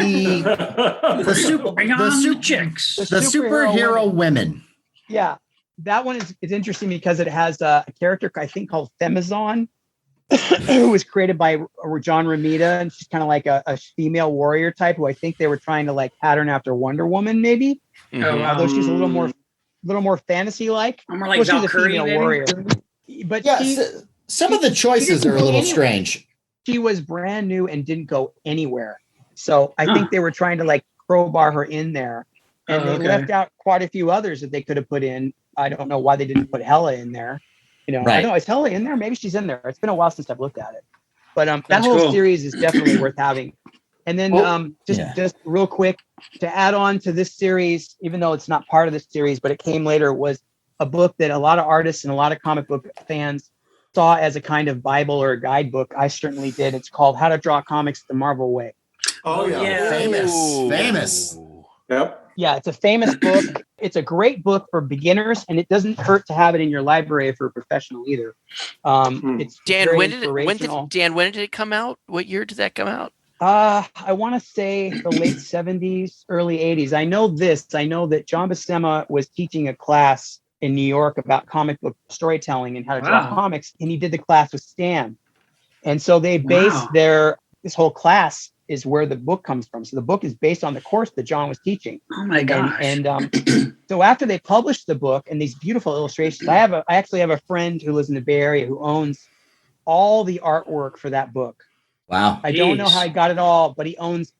chicks. The superhero women. Yeah. That one is interesting because it has a character I think called Femizon, who was created by John Romita, and she's kind of like a female warrior type who I think they were trying to like pattern after Wonder Woman, maybe. Mm-hmm. Although she's a little more fantasy like. More like Valkyrie, she's a female warrior. But some of the choices are a little strange. She was brand new and didn't go anywhere, so I think they were trying to like crowbar her in there, and they left out quite a few others that they could have put in. I don't know why they didn't put Hela in there. I don't know, is Hela in there? Maybe she's in there. It's been a while since I've looked at it. But that whole series is definitely worth having. And then just real quick, to add on to this series, even though it's not part of this series, but it came later, was a book that a lot of artists and a lot of comic book fans saw as a kind of Bible or a guidebook. I certainly did. It's called How to Draw Comics the Marvel Way. Oh, yeah. Famous. Yep. Yeah, it's a famous book. It's a great book for beginners, and it doesn't hurt to have it in your library for a professional either. It's Dan, when did it come out? What year did that come out? I want to say the late 70s, early 80s. I know that John Buscema was teaching a class in New York about comic book storytelling and how to draw comics, and he did the class with Stan. And so they based this whole class is where the book comes from. So the book is based on the course that John was teaching. Oh my gosh. And so after they published the book and these beautiful illustrations, I actually have a friend who lives in the Bay Area who owns all the artwork for that book. Wow. I don't know how he got it all, but he owns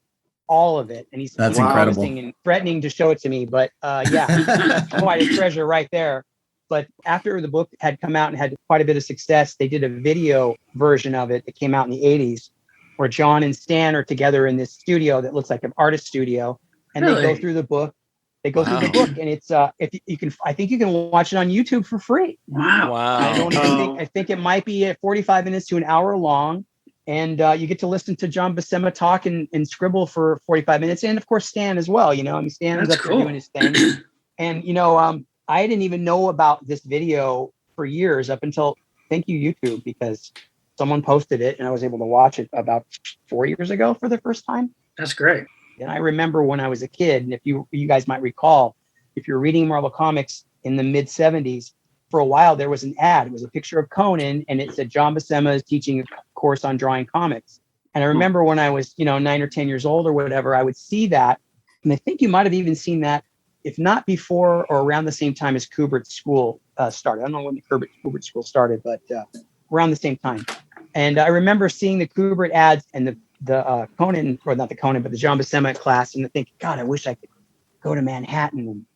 all of it. And he's incredible and threatening to show it to me. But quite a treasure right there. But after the book had come out and had quite a bit of success, they did a video version of it that came out in the 80s, where John and Stan are together in this studio that looks like an artist studio, and they go through the book. They go through the book, and it's if you can, I think you can watch it on YouTube for free. Wow! I think it might be at 45 minutes to an hour long, and you get to listen to John Buscema talk and scribble for 45 minutes, and of course Stan as well. Stan is up there doing his thing, and I didn't even know about this video for years up until thank you YouTube, because someone posted it and I was able to watch it about 4 years ago for the first time. That's great. And I remember when I was a kid, and if you guys might recall, if you're reading Marvel Comics in the mid 70s, for a while there was an ad. It was a picture of Conan, and it said John Buscema is teaching a course on drawing comics. And I remember when I was 9 or 10 years old or whatever, I would see that, and I think you might have even seen that, if not before or around the same time as Kubert's school started. I don't know when the Kubert school started, but around the same time. And I remember seeing the Kubert ads and the Conan, or not the Conan, but the John Buscema class, and thinking, God, I wish I could go to Manhattan and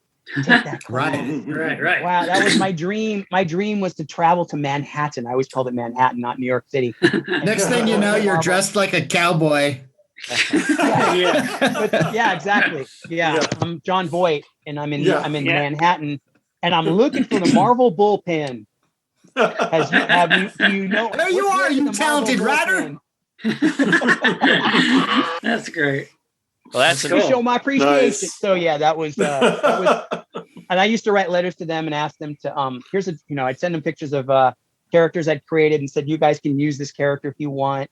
take that class. Right. Wow, that was my dream. My dream was to travel to Manhattan. I always called it Manhattan, not New York City. Next thing you know, you're dressed like a cowboy. Yeah, exactly. Yeah, I'm John Voight, and I'm in Manhattan, and I'm looking for the Marvel bullpen. Do you know? There you are, you talented writer. That's great. Well, that's To show my appreciation. Nice. So yeah, that was, and I used to write letters to them and ask them to, I'd send them pictures of characters I'd created and said, you guys can use this character if you want.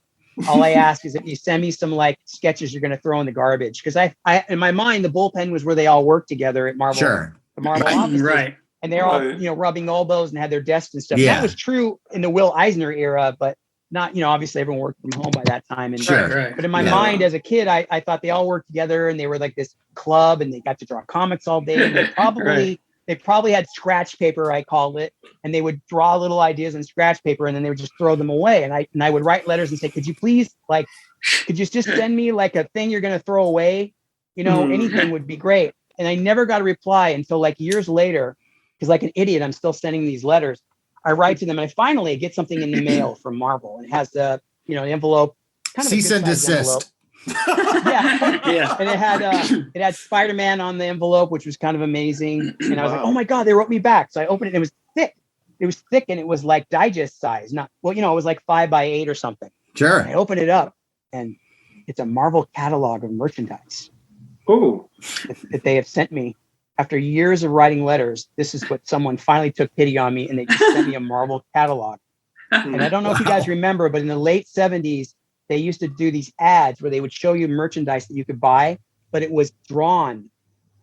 All I ask is that you send me some like sketches you're going to throw in the garbage. Cause I, in my mind, the bullpen was where they all worked together at Marvel, the Marvel offices. Right. And they're all, rubbing elbows and had their desks and stuff. Yeah. That was true in the Will Eisner era, but not, obviously everyone worked from home by that time. And Right. but in my mind as a kid, I thought they all worked together and they were like this club and they got to draw comics all day. And they probably had scratch paper, I called it, and they would draw little ideas on scratch paper and then they would just throw them away. And I would write letters and say, could you please, could you just send me like a thing you're going to throw away? Anything would be great. And I never got a reply until like years later, because like an idiot, I'm still sending these letters. I write to them and I finally get something in the mail from Marvel. And it has the, an envelope. Kind of cease and desist. Yeah. And it had Spider-Man on the envelope, which was kind of amazing. And I was like, oh my God, they wrote me back. So I opened it and it was thick. It was thick and it was like digest size. It was like 5x8 or something. Sure. And I opened it up and it's a Marvel catalog of merchandise. Ooh. That they have sent me. After years of writing letters, this is what someone finally took pity on me and they just sent me a Marvel catalog. And I don't know if you guys remember, but in the late 70s, they used to do these ads where they would show you merchandise that you could buy, but it was drawn.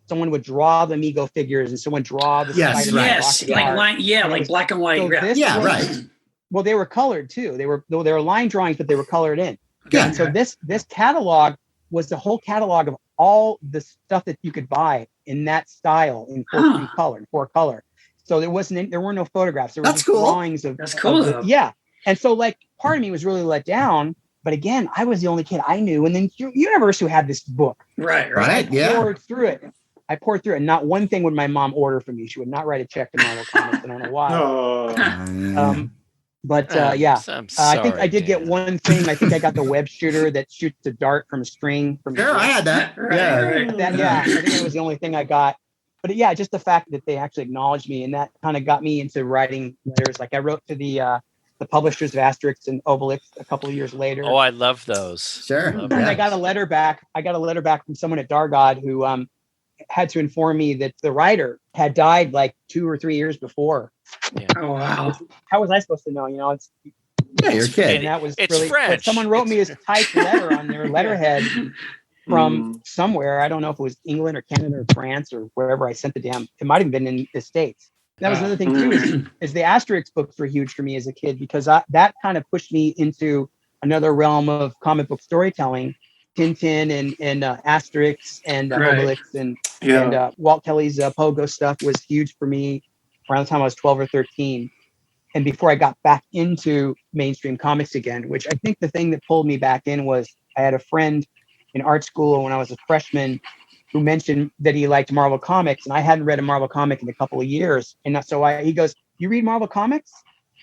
Someone would draw the Mego figures and someone draw the Spider-Man. Yes, like black and white. So right. Well, they were colored too. They were line drawings, but they were colored in. Yeah. And so this catalog was the whole catalog of all the stuff that you could buy in that style in four color. So there were no photographs. There were just drawings of. That's cool. Yeah. And so like part of me was really let down, but again, I was the only kid I knew. And then Universe who had this book. Right. I poured through it. And not one thing would my mom order for me. She would not write a check to Marvel Comics. I don't know why. I think I did get one thing. I think I got the web shooter that shoots a dart from a string. I had that. I think it was the only thing I got. But yeah, just the fact that they actually acknowledged me and that kind of got me into writing letters. Like I wrote to the publishers of Asterix and Obelix a couple of years later. Oh, I love those. Sure. And I got a letter back. from someone at Dargod who had to inform me that the writer had died like 2 or 3 years before. Yeah. Oh wow! How was I supposed to know? You're a kid. And that was it's really. French. Someone wrote me a typed letter on their letterhead from somewhere. I don't know if it was England or Canada or France or wherever I sent the damn. It might have been in the States. That was another thing too. Is the Asterix books were huge for me as a kid because that kind of pushed me into another realm of comic book storytelling. Tintin and Asterix and Obelix and Walt Kelly's Pogo stuff was huge for me around the time I was 12 or 13. And before I got back into mainstream comics again, which I think the thing that pulled me back in was I had a friend in art school when I was a freshman who mentioned that he liked Marvel Comics. And I hadn't read a Marvel comic in a couple of years. And so he goes, you read Marvel Comics?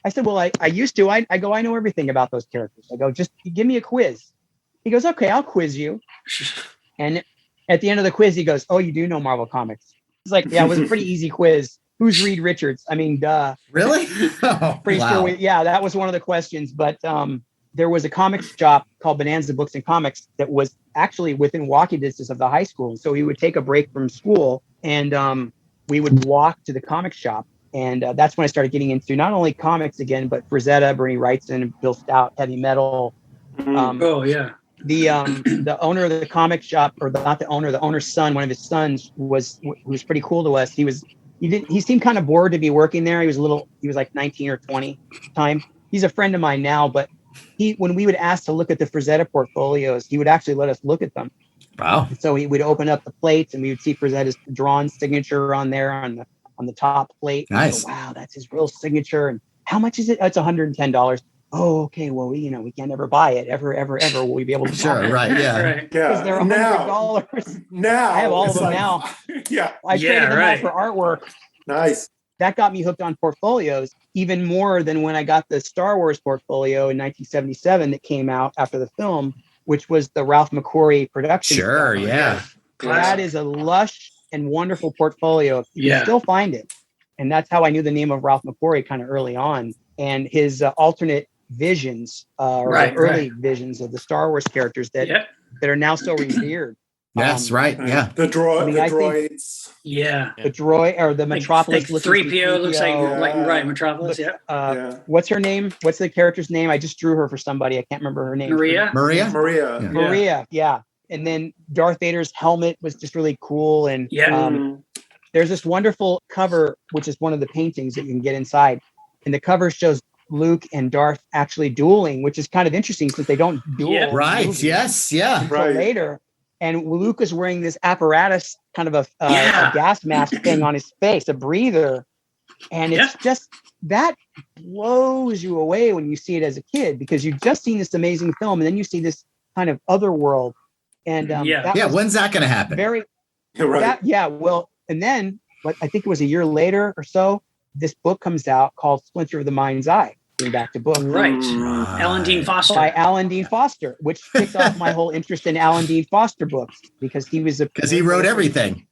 I said, well, I used to. I go, I know everything about those characters. I go, just give me a quiz. He goes, okay, I'll quiz you. And at the end of the quiz, he goes, oh, you do know Marvel Comics. It's like, yeah, it was a pretty easy quiz. Who's Reed Richards? I mean, duh. Really? Pretty sure. That was one of the questions. But there was a comic shop called Bonanza Books and Comics that was actually within walking distance of the high school. So we would take a break from school and we would walk to the comic shop. And that's when I started getting into not only comics again, but Frazetta, Bernie Wrightson, Bill Stout, heavy metal. The owner of the comic shop, or the owner's son, one of his sons was pretty cool to us. He seemed kind of bored to be working there. He was like 19 or 20 at the time. He's a friend of mine now, but when we would ask to look at the Frazetta portfolios, he would actually let us look at them. Wow. So he would open up the plates and we would see Frazetta's drawn signature on there on the top plate. Nice. Go, wow, that's his real signature. And how much is it? Oh, it's $110. Oh, okay. Well, we can't ever buy it ever. Will we be able to? Sure. Right. Yeah. Because they're $100. Now I have all of them now. Yeah. I traded them out for artwork. Nice. That got me hooked on portfolios even more than when I got the Star Wars portfolio in 1977 that came out after the film, which was the Ralph McQuarrie production. Sure. Yeah. That is a lush and wonderful portfolio. You can still find it. And that's how I knew the name of Ralph McQuarrie kind of early on. and his alternate visions, or the early visions of the Star Wars characters that are now so revered. Yes, right. Yeah. The droids. The droid, or the Metropolis. Like 3PO looks like Metropolis. What's her name? What's the character's name? I just drew her for somebody. I can't remember her name. Maria. Yeah. And then Darth Vader's helmet was just really cool. And there's this wonderful cover, which is one of the paintings that you can get inside. And the cover shows Luke and Darth actually dueling, which is kind of interesting since they don't duel. Right. Yes. Yeah. Until later. And Luke is wearing this apparatus, kind of a gas mask thing on his face, a breather. And it's just, that blows you away when you see it as a kid, because you've just seen this amazing film. And then you see this kind of other world. And when's that going to happen? Well, and then, I think it was a year later or so, this book comes out called Splinter of the Mind's Eye. Back to book. Right. Alan Dean Foster. By Alan Dean Foster, which kicked off my whole interest in Alan Dean Foster books, because he wrote everything.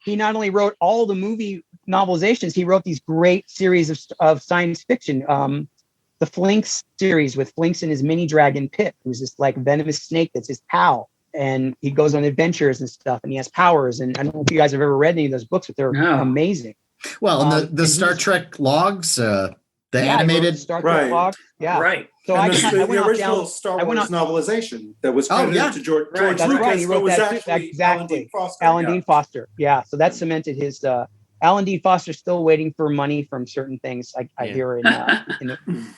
He not only wrote all the movie novelizations, he wrote these great series of science fiction. The Flinks series with Flinks and his mini dragon Pip, who's this like venomous snake that's his pal. And he goes on adventures and stuff, and he has powers. And I don't know if you guys have ever read any of those books, but they're amazing. Well, and the Star Trek logs, the animated Star Trek log. Yeah. Right. So the original Star Wars novelization that was credited to George Lucas. Right. He wrote that exactly. Alan Dean Foster. Yeah. So that cemented his. Alan Dean Foster's still waiting for money from certain things. I hear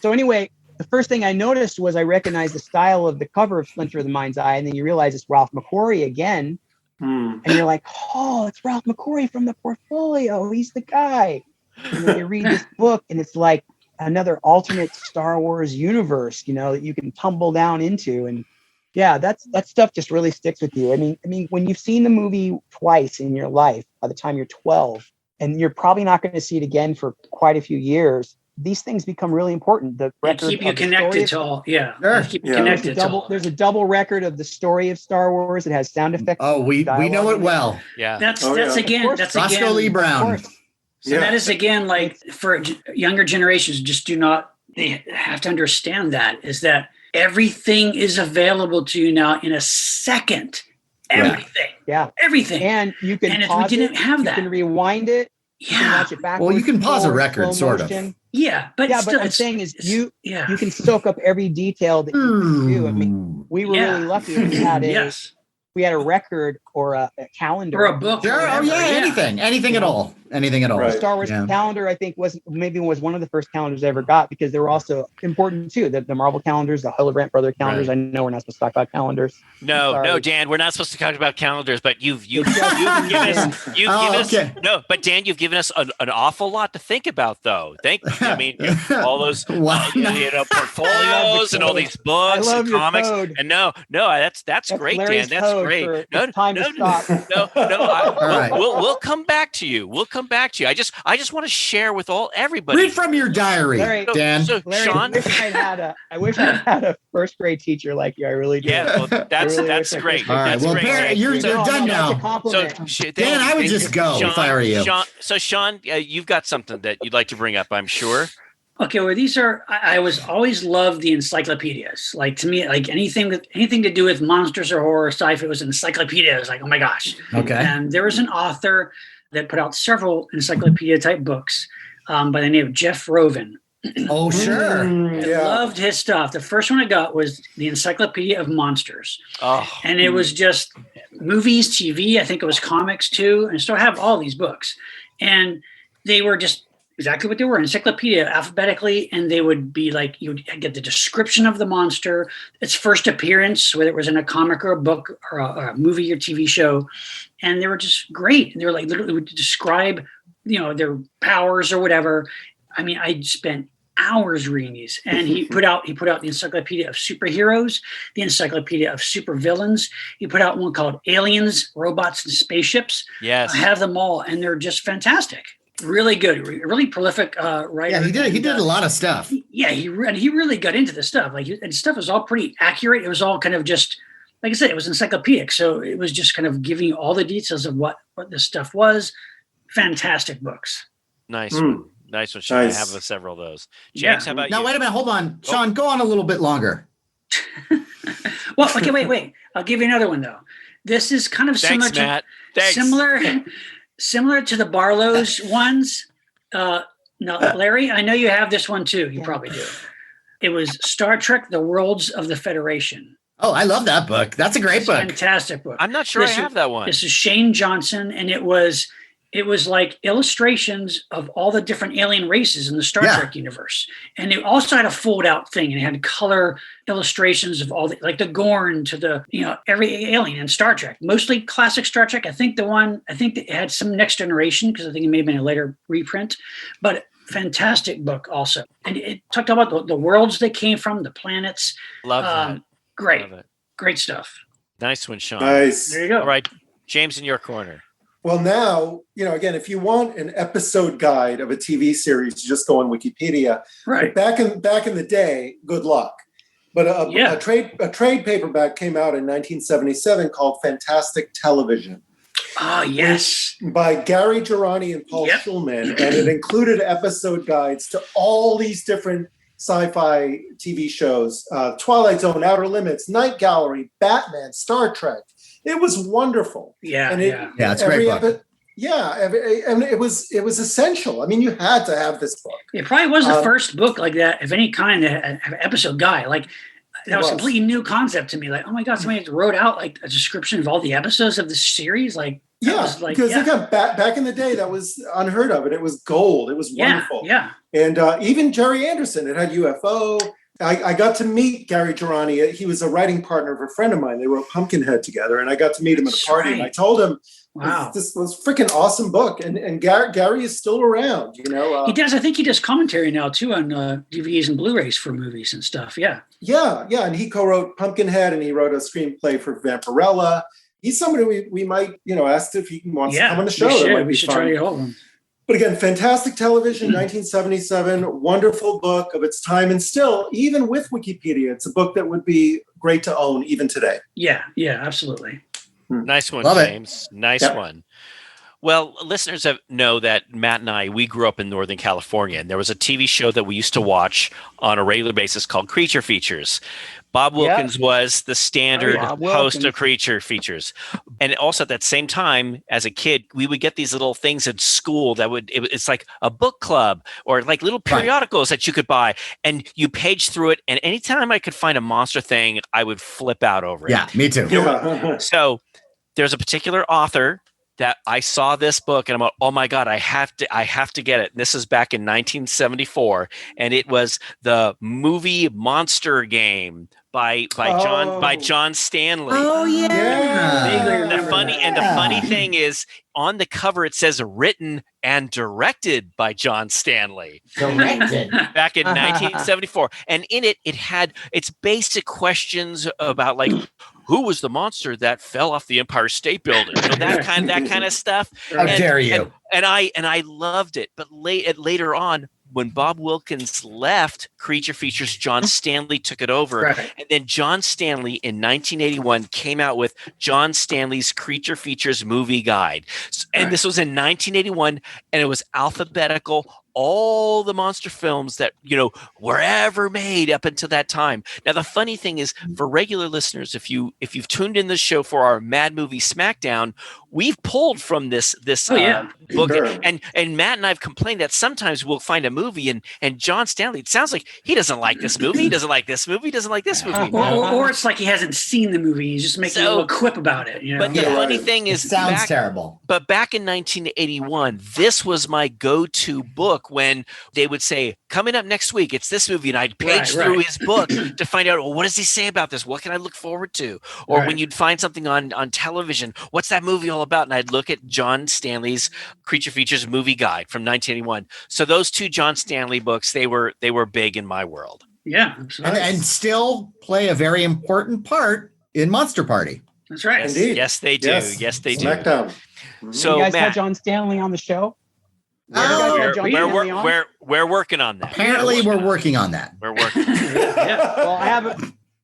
So anyway, the first thing I noticed was I recognized the style of the cover of Splinter of the Mind's Eye, and then you realize it's Ralph McQuarrie again, and you're like, oh, it's Ralph McQuarrie from the Portfolio. He's the guy. And then you read this book, and it's like another alternate Star Wars universe, that you can tumble down into. And that stuff just really sticks with you. I mean, when you've seen the movie twice in your life, by the time you're 12, and you're probably not going to see it again for quite a few years, these things become really important. The record keep you connected to all. Keep you connected to all. There's a double record of the story of Star Wars. It has sound effects. Oh, we know it well. Yeah. That's again Roscoe Lee Brown. So that is again, like, for younger generations, they have to understand that everything is available to you now in a second. Everything. Yeah. Everything. And you can pause it. You can rewind it. You can watch it backwards. Well, you can pause a record, sort of. Yeah, but but I'm saying is you can soak up every detail that you can do. I mean, we were really lucky. We had a record or a calendar or a book. Sure. Anything at all. The Star Wars calendar, I think, was one of the first calendars I ever got, because they were also important too. The Marvel calendars, the Hillebrand brother calendars. Right. I know we're not supposed to talk about calendars. No, Dan, we're not supposed to talk about calendars, but you've given us but Dan, you've given us an awful lot to think about, though. All those portfolios and all these books and comics. Code. And that's great, Dan. That's great. No. We'll come back to you. I just want to share with everybody. Read from your diary, Larry, Dan. So, Larry, Sean, I wish I had a first grade teacher like you. I really do. Yeah, well, that's great. All right, you're done now. So, Dan, I would just go if I were you. Sean, you've got something that you'd like to bring up, I'm sure. Okay, well, these are. I always loved the encyclopedias. Like, to me, like anything to do with monsters or horror, sci-fi was an encyclopedia. I was like, oh my gosh. Okay. And there was an author that put out several encyclopedia type books by the name of Jeff Rovin. Oh, sure. I loved his stuff. The first one I got was the Encyclopedia of Monsters. And it was just movies, TV. I think it was comics too. And I still have all these books. And they were just exactly what they were, encyclopedia alphabetically. And they would be like, you would get the description of the monster, its first appearance, whether it was in a comic or a book or a movie or TV show. And they were just great. And they were like, literally would describe, their powers or whatever. I mean, I spent hours reading these. And he put out the Encyclopedia of Superheroes, the Encyclopedia of Supervillains. He put out one called Aliens, Robots, and Spaceships. Yes. I have them all, and they're just fantastic. Really good, really prolific writer. Yeah, he did a lot of stuff. He really got into this stuff. And stuff was all pretty accurate. It was all kind of just, like I said, it was encyclopedic. So it was just kind of giving you all the details of what this stuff was. Fantastic books. Nice. Nice one, Sean. Nice. I have several of those. James, how about Now, you? wait a minute. Hold on. Sean, go on a little bit longer. Well, okay, wait. I'll give you another one though. This is kind of Thanks, similar Matt. to Thanks. similar to the Barlow's ones. No, Larry, I know you have this one too. You probably do. It was Star Trek: The Worlds of the Federation. Oh, I love that book. That's a great book. Fantastic book. I'm not sure I have that one. This is Shane Johnson, and it was like illustrations of all the different alien races in the Star Trek universe. And it also had a fold out thing, and it had color illustrations of all the, like the Gorn to the, every alien in Star Trek, mostly classic Star Trek. I think it had some Next Generation, because I think it may have been a later reprint, but fantastic book also. And it talked about the worlds they came from, the planets. Love that. Great. Love it. Great stuff. Nice one, Sean. Nice. There you go. All right, James, in your corner. Well, now, again, if you want an episode guide of a TV series, you just go on Wikipedia. Right. But back in the day, good luck. But a trade paperback came out in 1977 called Fantastic Television. Oh, yes. By Gary Girani and Paul Schulman. And it included episode guides to all these different sci-fi TV shows, Twilight Zone, Outer Limits, Night Gallery, Batman, Star Trek. It was wonderful. Yeah, and it's a great book. And it was essential. I mean, you had to have this book. It probably was the first book like that of any kind that had an episode guide. Like that was a completely new concept to me. Like, oh my God, somebody wrote out like a description of all the episodes of the series. Like, because again, back in the day, that was unheard of, and it was gold. It was wonderful. Yeah. And even Jerry Anderson, it had UFO. I got to meet Gary Girani. He was a writing partner of a friend of mine. They wrote Pumpkinhead together, and I got to meet him at a party. And I told him, "Wow, this was a freaking awesome book." And Gary is still around. He does. I think he does commentary now too on DVDs and Blu-rays for movies and stuff. Yeah. And he co-wrote Pumpkinhead, and he wrote a screenplay for Vampirella. He's somebody we might ask if he wants to come on the show. We should try to get hold of him. But again, Fantastic Television, 1977, wonderful book of its time. And still, even with Wikipedia, it's a book that would be great to own even today. Yeah, absolutely. Nice one, Love James. Nice one. Well, listeners know that Matt and I, we grew up in Northern California, and there was a TV show that we used to watch on a regular basis called Creature Features. Bob Wilkins was the standard host of Creature Features. And also at that same time, as a kid, we would get these little things at school that it's like a book club or like little periodicals that you could buy. And you page through it. And anytime I could find a monster thing, I would flip out over it. Yeah, me too. So there's a particular author that I saw this book and I'm like, oh my God, I have to get it. And this is back in 1974, and it was the movie Monster Game by John Stanley. Oh yeah. And the funny thing is, on the cover it says written and directed by John Stanley. Directed. Back in 1974. And in it had its basic questions about like, who was the monster that fell off the Empire State Building? That kind of stuff. How dare you? And I loved it. But later on, when Bob Wilkins left Creature Features, John Stanley took it over. Right. And then John Stanley in 1981 came out with John Stanley's Creature Features movie guide. And this was in 1981, and it was alphabetical. All the monster films that were ever made up until that time. Now the funny thing is, for regular listeners, if you've tuned in this show for our Mad Movie Smackdown, we've pulled from this book, and Matt and I've complained that sometimes we'll find a movie and John Stanley, it sounds like he doesn't like this movie, he doesn't like this movie, he doesn't like this movie, or it's like he hasn't seen the movie, he's just making a little quip about it. But the funny thing is, it sounds terrible. But back in 1981, this was my go-to book when they would say, coming up next week, it's this movie. And I'd page through his book to find out, well, what does he say about this? What can I look forward to? Or when you'd find something on television, what's that movie all about? And I'd look at John Stanley's Creature Features movie guide from 1981. So those two John Stanley books, they were big in my world. Yeah. And still play a very important part in Monster Party. That's right. Indeed. Yes, they do. Yes, they do. Smackdown. So you guys Matt, had John Stanley on the show? We're working on that. Apparently, we're working on that. We're working. Well,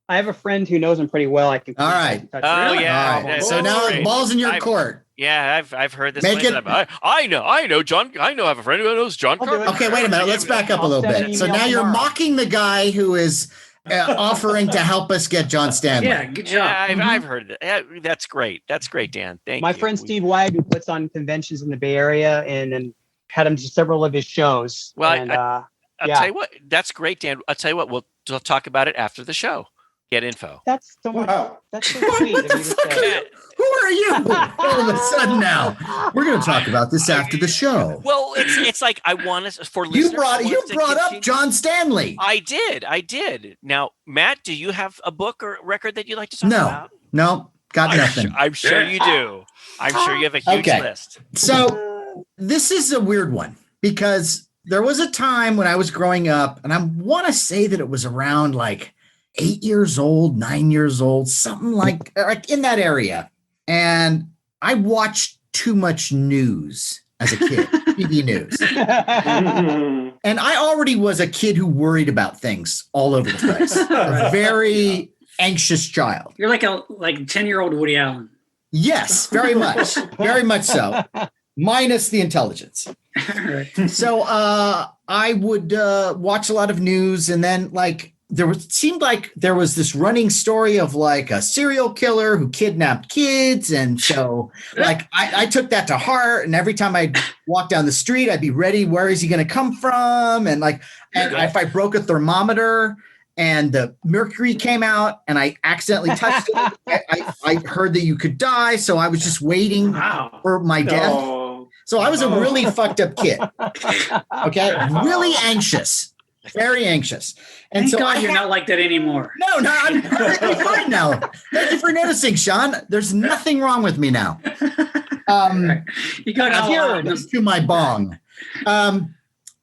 I have a friend who knows him pretty well. I can. All right. Oh yeah. All right. So now the ball's in your court. Yeah, I've heard this. Make place. it- I know John. I have a friend who knows John I'll do it. Carpenter. Okay, wait a minute. Let's back up a I'll little send an bit. So email now you're tomorrow. mocking the guy who is offering to help us get John Stanley. Yeah, good job. Yeah, I've heard that. Yeah, that's great. That's great, Dan. Thank you. My friend Steve Wyatt, who puts on conventions in the Bay Area, and had him to several of his shows. Well, and, I'll yeah. tell you what. That's great, Dan. I'll tell you what. We'll talk about it after the show. Get info. That's so Wow. That's so sweet of you to fuck say. are Who are you? All of a sudden now. We're going to talk about this after the show. Well, it's like I want us for You listeners. I want brought us to up continue- John Stanley. I did. Now, Matt, do you have a book or record that you'd like to talk No. about? No, got nothing. I'm sure you do. I'm sure you have a huge Okay. list. So this is a weird one because there was a time when I was growing up, and I want to say that it was around like 8 years old, 9 years old, something like in that area. And I watched too much news as a kid, TV news. And I already was a kid who worried about things all over the place. A very anxious child. You're like a 10-year-old Woody Allen. Yes, very much. Very much so. Minus the intelligence. Right. So I would watch a lot of news, and then seemed like there was this running story of like a serial killer who kidnapped kids. And so like I took that to heart, and every time I'd walk down the street, I'd be ready. Where is he going to come from? And if I broke a thermometer and the mercury came out and I accidentally touched it, I heard that you could die. So I was just waiting Wow. for my death. Oh. So I was a really fucked up kid. Okay. Really anxious, very anxious. And Thank so God I you're had- not like that anymore. no, I'm perfectly fine now. Thank you for noticing, Sean. There's nothing wrong with me now. Right. You got all Here to my bong.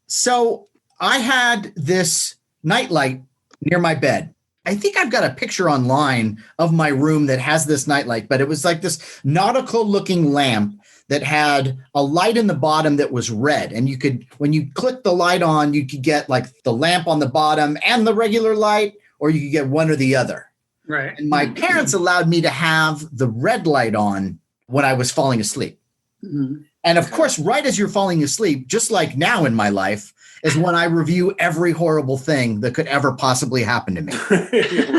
So I had this nightlight near my bed. I think I've got a picture online of my room that has this nightlight, but it was like this nautical looking lamp that had a light in the bottom that was red. And you could, when you click the light on, you could get like the lamp on the bottom and the regular light, or you could get one or the other. Right. And my parents allowed me to have the red light on when I was falling asleep. Mhm. And of course, right as you're falling asleep, just like now in my life, is when I review every horrible thing that could ever possibly happen to me.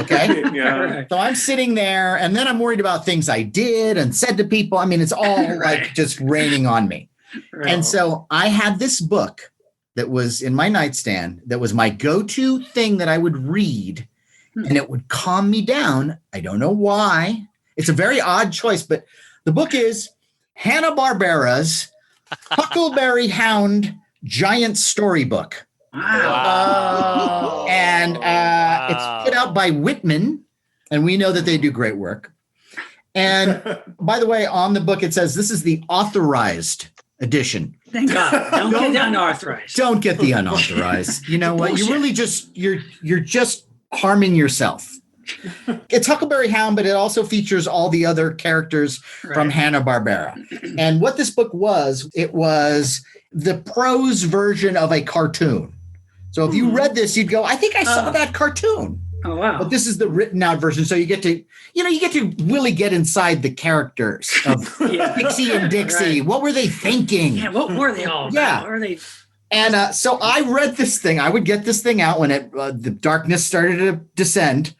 Okay. Yeah. Right. So I'm sitting there, and then I'm worried about things I did and said to people. I mean, it's all Right. like just raining on me. Right. And so I had this book that was in my nightstand that was my go-to thing that I would read, and it would calm me down. I don't know why. It's a very odd choice, but the book is Hanna-Barbera's Huckleberry Hound Giant Storybook. Wow. And it's put out by Whitman, and we know that they do great work. And by the way, on the book, it says this is the authorized edition. Thank God. Don't get unauthorized. Don't get the unauthorized. You know what? Bullshit. You really just you're just harming yourself. It's Huckleberry Hound, but it also features all the other characters from Right. Hanna-Barbera. And what this book was, it was the prose version of a cartoon. So if you read this, you'd go, I think I saw that cartoon. Oh, wow. But this is the written out version. So you get to really get inside the characters of Yeah. Dixie and Dixie. Right. What were they thinking? Yeah, what were they all about? Yeah. What were they? And so I read this thing. I would get this thing out when the darkness started to descend,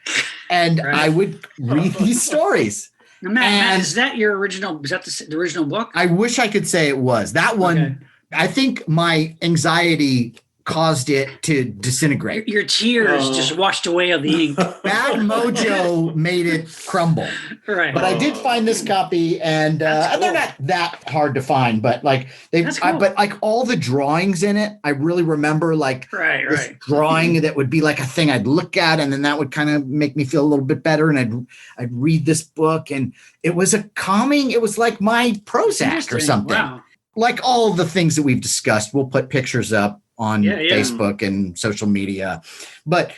and Right. I would read these stories. Now, Matt, And- is that your original? Is that the original book? I wish I could say it was. That one, Okay. I think my anxiety caused it to disintegrate. Your tears just washed away of the ink. Bad mojo made it crumble. Right. But I did find this copy, and That's they're cool. not that hard to find. But like That's cool. but like all the drawings in it, I really remember like Right. this Right. drawing that would be like a thing I'd look at, and then that would kind of make me feel a little bit better. And I'd read this book, and it was a calming. It was like my Prozac or Interesting. something. Wow. Like all of the things that we've discussed, we'll put pictures up on Yeah, yeah. Facebook and social media. But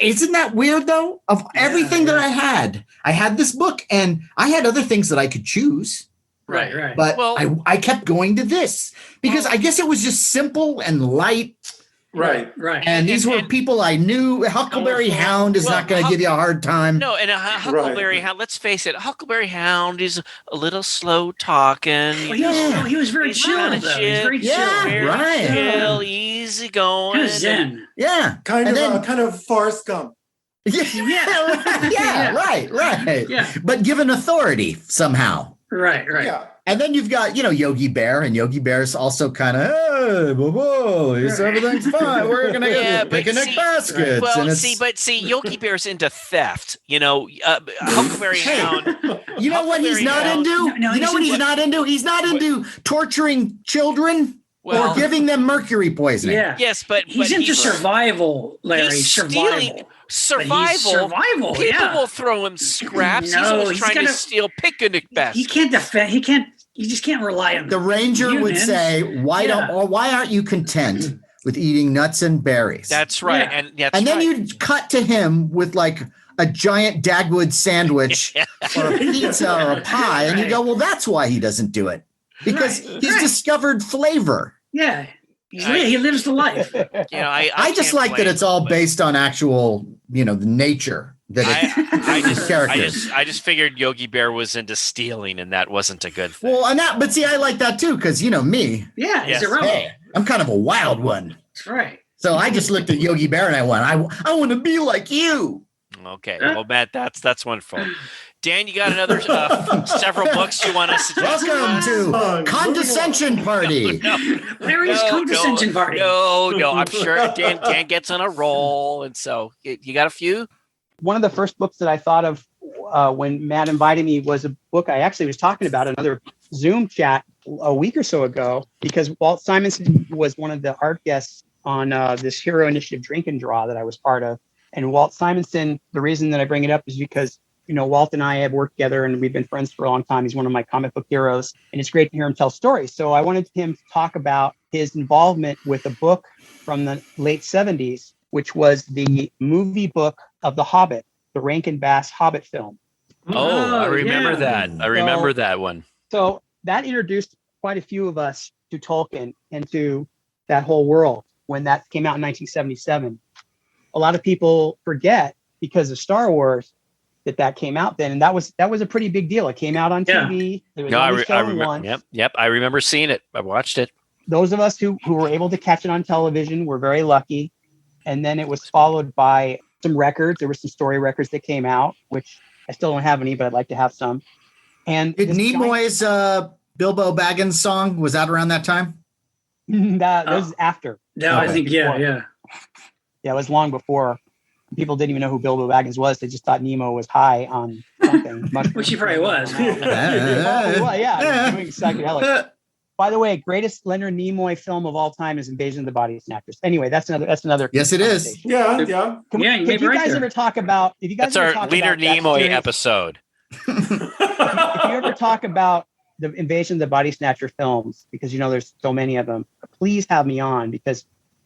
isn't that weird though? Of everything that I had this book, and I had other things that I could choose, Right. Right. but Well- I kept going to this because I guess it was just simple and light. Right. And these were people I knew. Huckleberry Hound is not going to give you a hard time. No, and a Huckleberry Hound, let's face it, Huckleberry Hound is a little slow talking. Well, he was very chill, though. He's very chill. Very chill, easy going. He was zen. Yeah. Kind of Forrest Gump. Yeah, right. Yeah. But given authority somehow. Right. Yeah. And then you've got, Yogi Bear, and Yogi Bear's also kind of, hey, whoa, everything's fine. We're going to get picnic baskets. Well, see, Yogi Bear's into theft. Huckleberry Hound. You know what he's not into? No, you know what he's not into? He's not into torturing children or giving them mercury poisoning. Yeah. Yes, but he's into survival, Larry. He's survival. Survival. People will throw him scraps. He's always trying to steal picnic baskets. He can't defend. He just can't rely on the ranger humans. would say, why aren't you content with eating nuts and berries? That's right. Yeah. And then you'd cut to him with like a giant Dagwood sandwich or a pizza or a pie, and you go, well, that's why he doesn't do it, because he's discovered flavor. Yeah. He lives the life. I just like that it's all based on actual, the nature that I just figured Yogi Bear was into stealing, and that wasn't a good thing. Well, but see, I like that too, because me. Yeah, he's a rebel. Hey, I'm kind of a wild one. That's right. So I just looked at Yogi Bear and I went, I want to be like you. Okay, well, Matt, that's wonderful. Dan, you got another several books you want to suggest? Welcome to Condescension Party. Larry's Condescension Party. No, I'm sure Dan gets on a roll, and so you got a few. One of the first books that I thought of when Matt invited me was a book I actually was talking about another Zoom chat a week or so ago, because Walt Simonson was one of the art guests on this Hero Initiative Drink and Draw that I was part of. And Walt Simonson, the reason that I bring it up is because Walt and I have worked together and we've been friends for a long time. He's one of my comic book heroes, and it's great to hear him tell stories. So I wanted him to talk about his involvement with a book from the late 70s, which was the movie book of The Hobbit, the Rankin Bass Hobbit film. Oh, I remember that. I remember that one. So that introduced quite a few of us to Tolkien and to that whole world when that came out in 1977. A lot of people forget because of Star Wars that came out then, and that was a pretty big deal. It came out on TV. It was I remember. Yep. I remember seeing it. I watched it. Those of us who were able to catch it on television were very lucky. And then it was followed by some records. There were some story records that came out, which I still don't have any, but I'd like to have some. And did Nimoy's Bilbo Baggins song, was that around that time? That was after. Yeah, I think yeah. Yeah, it was long before. People didn't even know who Bilbo Baggins was. They just thought Nemo was high on something. Which he probably was. Doing psychedelics. By the way, greatest Leonard Nimoy film of all time is Invasion of the Body Snatchers. Anyway, that's another. Yes, it is. Yeah. If you guys ever talk about, that's our Leonard Nimoy episode. If you ever talk about the Invasion of the Body Snatcher films, because there's so many of them, please have me on, because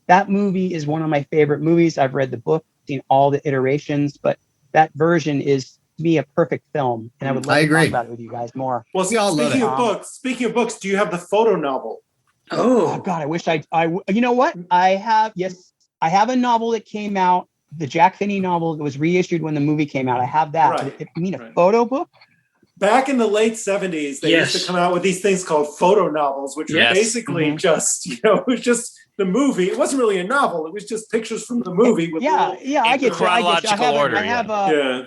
that movie is one of my favorite movies. I've read the book, seen all the iterations, but that version is, to me, a perfect film, and I would love to talk about it with you guys more. Well, speaking of books, do you have the photo novel? Oh God, I wish I you know what? I have a novel that came out, the Jack Finney novel that was reissued when the movie came out. I have that. Right. If you mean a photo book? Back in the late 70s, they used to come out with these things called photo novels, which were basically just, it was just the movie. It wasn't really a novel. It was just pictures from the movie. With I get chronological order.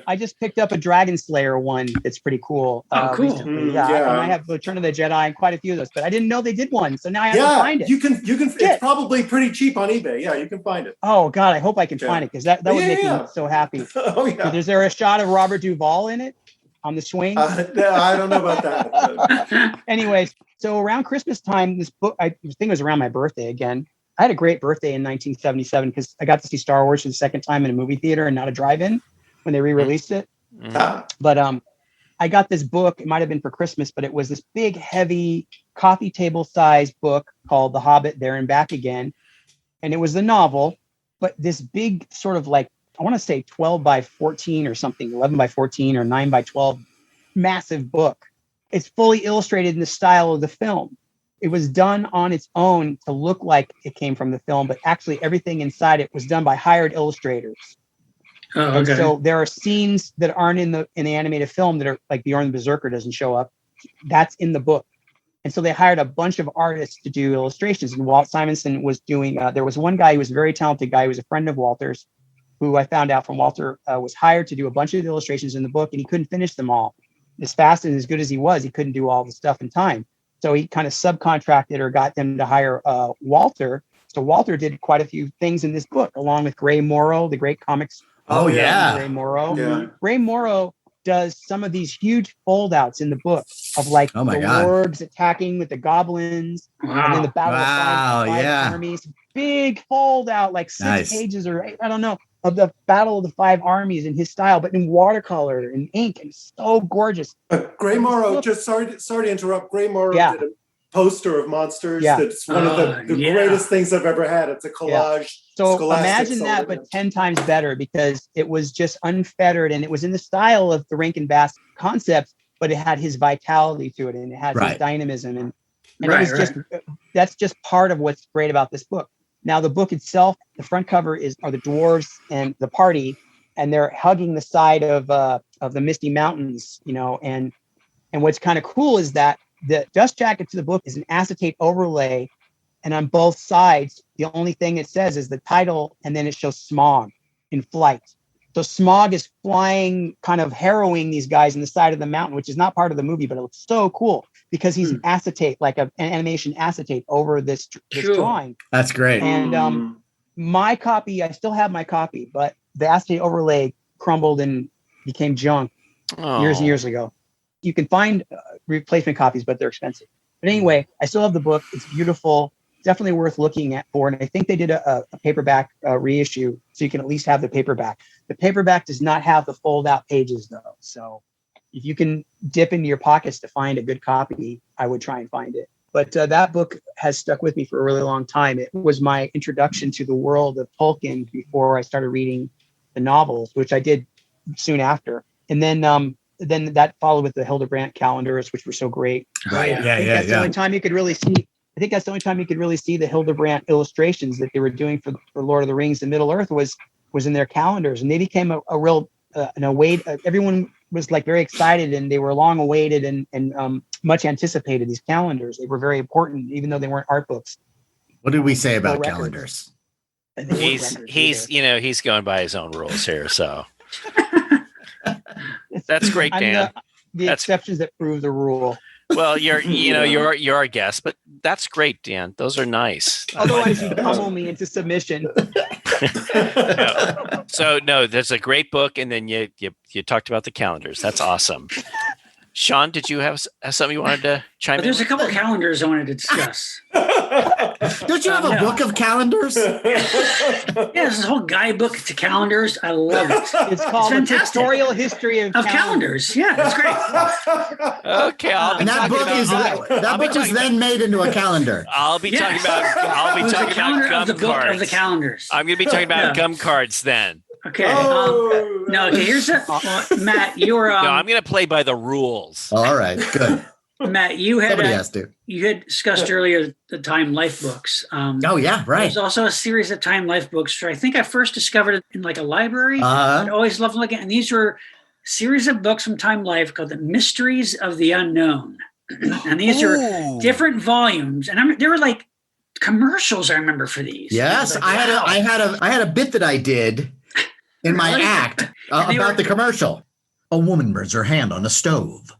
I just picked up a Dragon Slayer one that's pretty cool. Cool. Recently. And I have Return of the Jedi and quite a few of those, but I didn't know they did one. So now I have to find it. You can. It's probably pretty cheap on eBay. Yeah, you can find it. Oh God, I hope I can find it, because that would make me so happy. Oh yeah. Is there a shot of Robert Duvall in it on the swing? I don't know about that. Anyways, so around Christmas time, this book, I think it was around my birthday again. I had a great birthday in 1977 because I got to see Star Wars for the second time in a movie theater and not a drive-in when they re-released it. But I got this book. It might have been for Christmas, but it was this big, heavy, coffee table size book called The Hobbit, There and Back Again. And it was the novel, but this big sort of like, I want to say 12 by 14 or something, 11 by 14 or 9 by 12, massive book. It's fully illustrated in the style of the film. it was done on its own to look like it came from the film, but actually everything inside it was done by hired illustrators. Oh, And okay. so there are scenes that aren't in the animated film that are like Bjorn the Berserker doesn't show up. That's in the book. And so they hired a bunch of artists to do illustrations. And Walt Simonson was doing, there was one guy who was a very talented guy. He was a friend of Walter's, who I found out from Walter was hired to do a bunch of illustrations in the book, and he couldn't finish them all. As fast and as good as he was, he couldn't do all the stuff in time. So he kind of subcontracted or got them to hire Walter. So Walter did quite a few things in this book, along with Ray Morrow, the great comics. Oh, yeah. Ray Morrow. Yeah. Ray Morrow does some of these huge foldouts in the book of like Oh my the God. wargs attacking with the goblins, and then the battle of five yeah. armies. Big fold out, like 6 Nice. pages or I don't know, of the battle of the 5 armies in his style, but in watercolor and ink, and so gorgeous. Gray Morrow, just sorry to interrupt. Gray Morrow Yeah. did a poster of monsters. Yeah. That's one of the Yeah. greatest things I've ever had. It's a collage. So Scholastic imagine that, sold it. but 10 times better, because it was just unfettered, and it was in the style of the Rankin Bass concept, but it had his vitality to it, and it had his Right. dynamism, and Right, it was just that's just part of what's great about this book. Now the book itself, the front cover are the dwarves and the party, and they're hugging the side of the Misty Mountains, you know, and what's kind of cool is that the dust jacket to the book is an acetate overlay, and on both sides, the only thing it says is the title, and then it shows Smog in flight. So Smog is flying, kind of harrowing these guys in the side of the mountain, which is not part of the movie, but it looks so cool because he's an acetate, like an animation acetate over this Cool. drawing. That's great. And my copy, I still have my copy, but the acetate overlay crumbled and became junk years and years ago. You can find replacement copies, but they're expensive. But anyway, I still have the book. It's beautiful. Definitely worth looking at for. And I think they did a paperback reissue, so you can at least have the paperback. The paperback does not have the fold out pages though. So if you can dip into your pockets to find a good copy, I would try and find it. But that book has stuck with me for a really long time. It was my introduction to the world of Tolkien before I started reading the novels, which I did soon after. And then that followed with the Hildebrandt calendars, which were so great. Right. I think that's the only time you could really see. I think that's the only time you could really see the Hildebrandt illustrations that they were doing for Lord of the Rings and Middle Earth was in their calendars, and they became a real everyone was like very excited, and they were long awaited and much anticipated. These calendars, they were very important, even though they weren't art books. What did we say about records. calendars? And they weren't records He's either. he's going by his own rules here, so that's great, I'm Dan. the exceptions that prove the rule. Well, you're our guest, but that's great, Dan. Those are nice. Otherwise, you pummel me into submission. So no, there's a great book, and then you talked about the calendars. That's awesome. Sean, did you have something you wanted to chime But in? there's a couple calendars I wanted to discuss. Don't you have a book of calendars? Yeah, there's this whole guidebook to calendars. I love it. It's called the fantastic. Pictorial History of Calendars. Yeah, that's great. Okay, I'll be And that talking book about is that book is then made into a calendar. I'll be talking Yes. about It was the gum calendar of the book cards. of the calendars. I'm going to be talking about Yeah. gum cards then. Okay. Oh, No, okay, here's Matt, you were No, I'm going to play by the rules. All right, good. Matt, you had Somebody has to. you had discussed earlier the Time Life books. Oh yeah, right. There's also a series of Time Life books, which I think I first discovered it in like a library. I'd always loved looking, and these were a series of books from Time Life called The Mysteries of the Unknown. And these are Ooh. different volumes, and there were like commercials I remember for these. Yes, I was like, I had a bit that I did in my Really? act And they about were- the commercial. A woman burns her hand on a stove.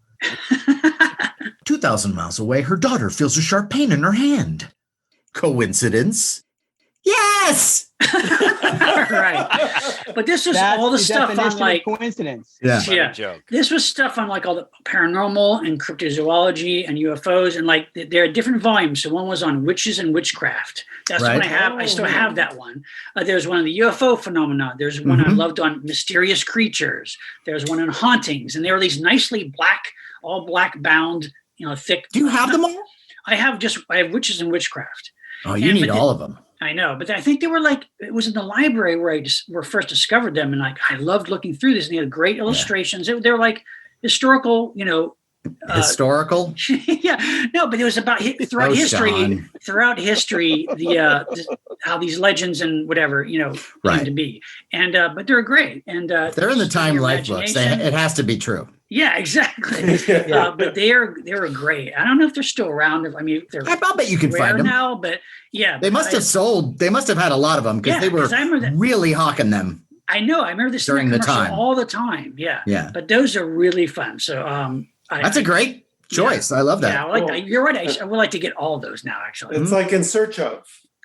2,000 miles away, her daughter feels a sharp pain in her hand. Coincidence? Yes. right. But this was That's all the the stuff on definition like of coincidence. Yeah. Funny Yeah. joke. this was stuff on like all the paranormal and cryptozoology and UFOs, and like there are different volumes. So one was on witches and witchcraft. That's Right. what I have. I still have that one. There's one on the UFO phenomena. There's one I Mhm. loved on mysterious creatures. There's one on hauntings, and they were these nicely all black bound, thick. Do you have them all? I have witches and witchcraft. Oh, you And need but all of them. I know, but I think they were like, it was in the library where where first discovered them, and like I loved looking through this, and they had great illustrations. They were like historical, Historical? Yeah, no, but it was about throughout history. Sean. Throughout history, how these legends and whatever came Right. to be, and but they're great, and They're in the Time your Life books. imagination. It has to be true. Yeah, exactly. But they were great. I don't know if they're still around. I mean, they're I'll bet you can rare find them now, but yeah, They must have sold. They must have had a lot of them because Yeah, they were 'cause I remember that- really hawking them. I know. I remember this During the commercial time. all the time. Yeah, Yeah, but those are really fun. So that's a great choice. I love that. Yeah, I like that. You're right. I would like to get all those now. Actually, It's like In Search Of.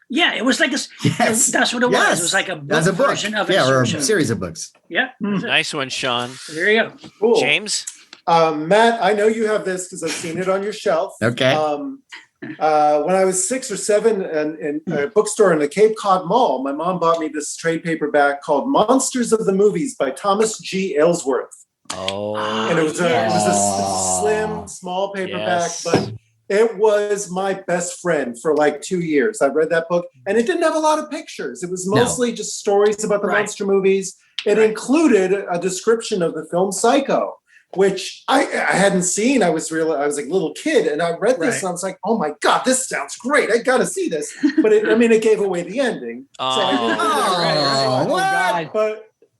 yeah, it was like a. Yes. That's what it was. Yes. It was like a book As a book, version of or a Insertion. series of books. Yeah, that's it. Nice one, Sean. There you go. Cool. James? Matt, I know you have this because I've seen it on your shelf. Okay. When I was 6 or 7 in a bookstore in the Cape Cod Mall, my mom bought me this trade paperback called Monsters of the Movies by Thomas G. Aylesworth. Oh. And it was a slim, small paperback, but it was my best friend for like 2 years. I read that book, and it didn't have a lot of pictures. It was mostly just stories about the monster movies. It included a description of the film Psycho, which I hadn't seen. I was like a little kid, and I read this, and I was like, "Oh my god, this sounds great! I got to see this." But it gave away the ending.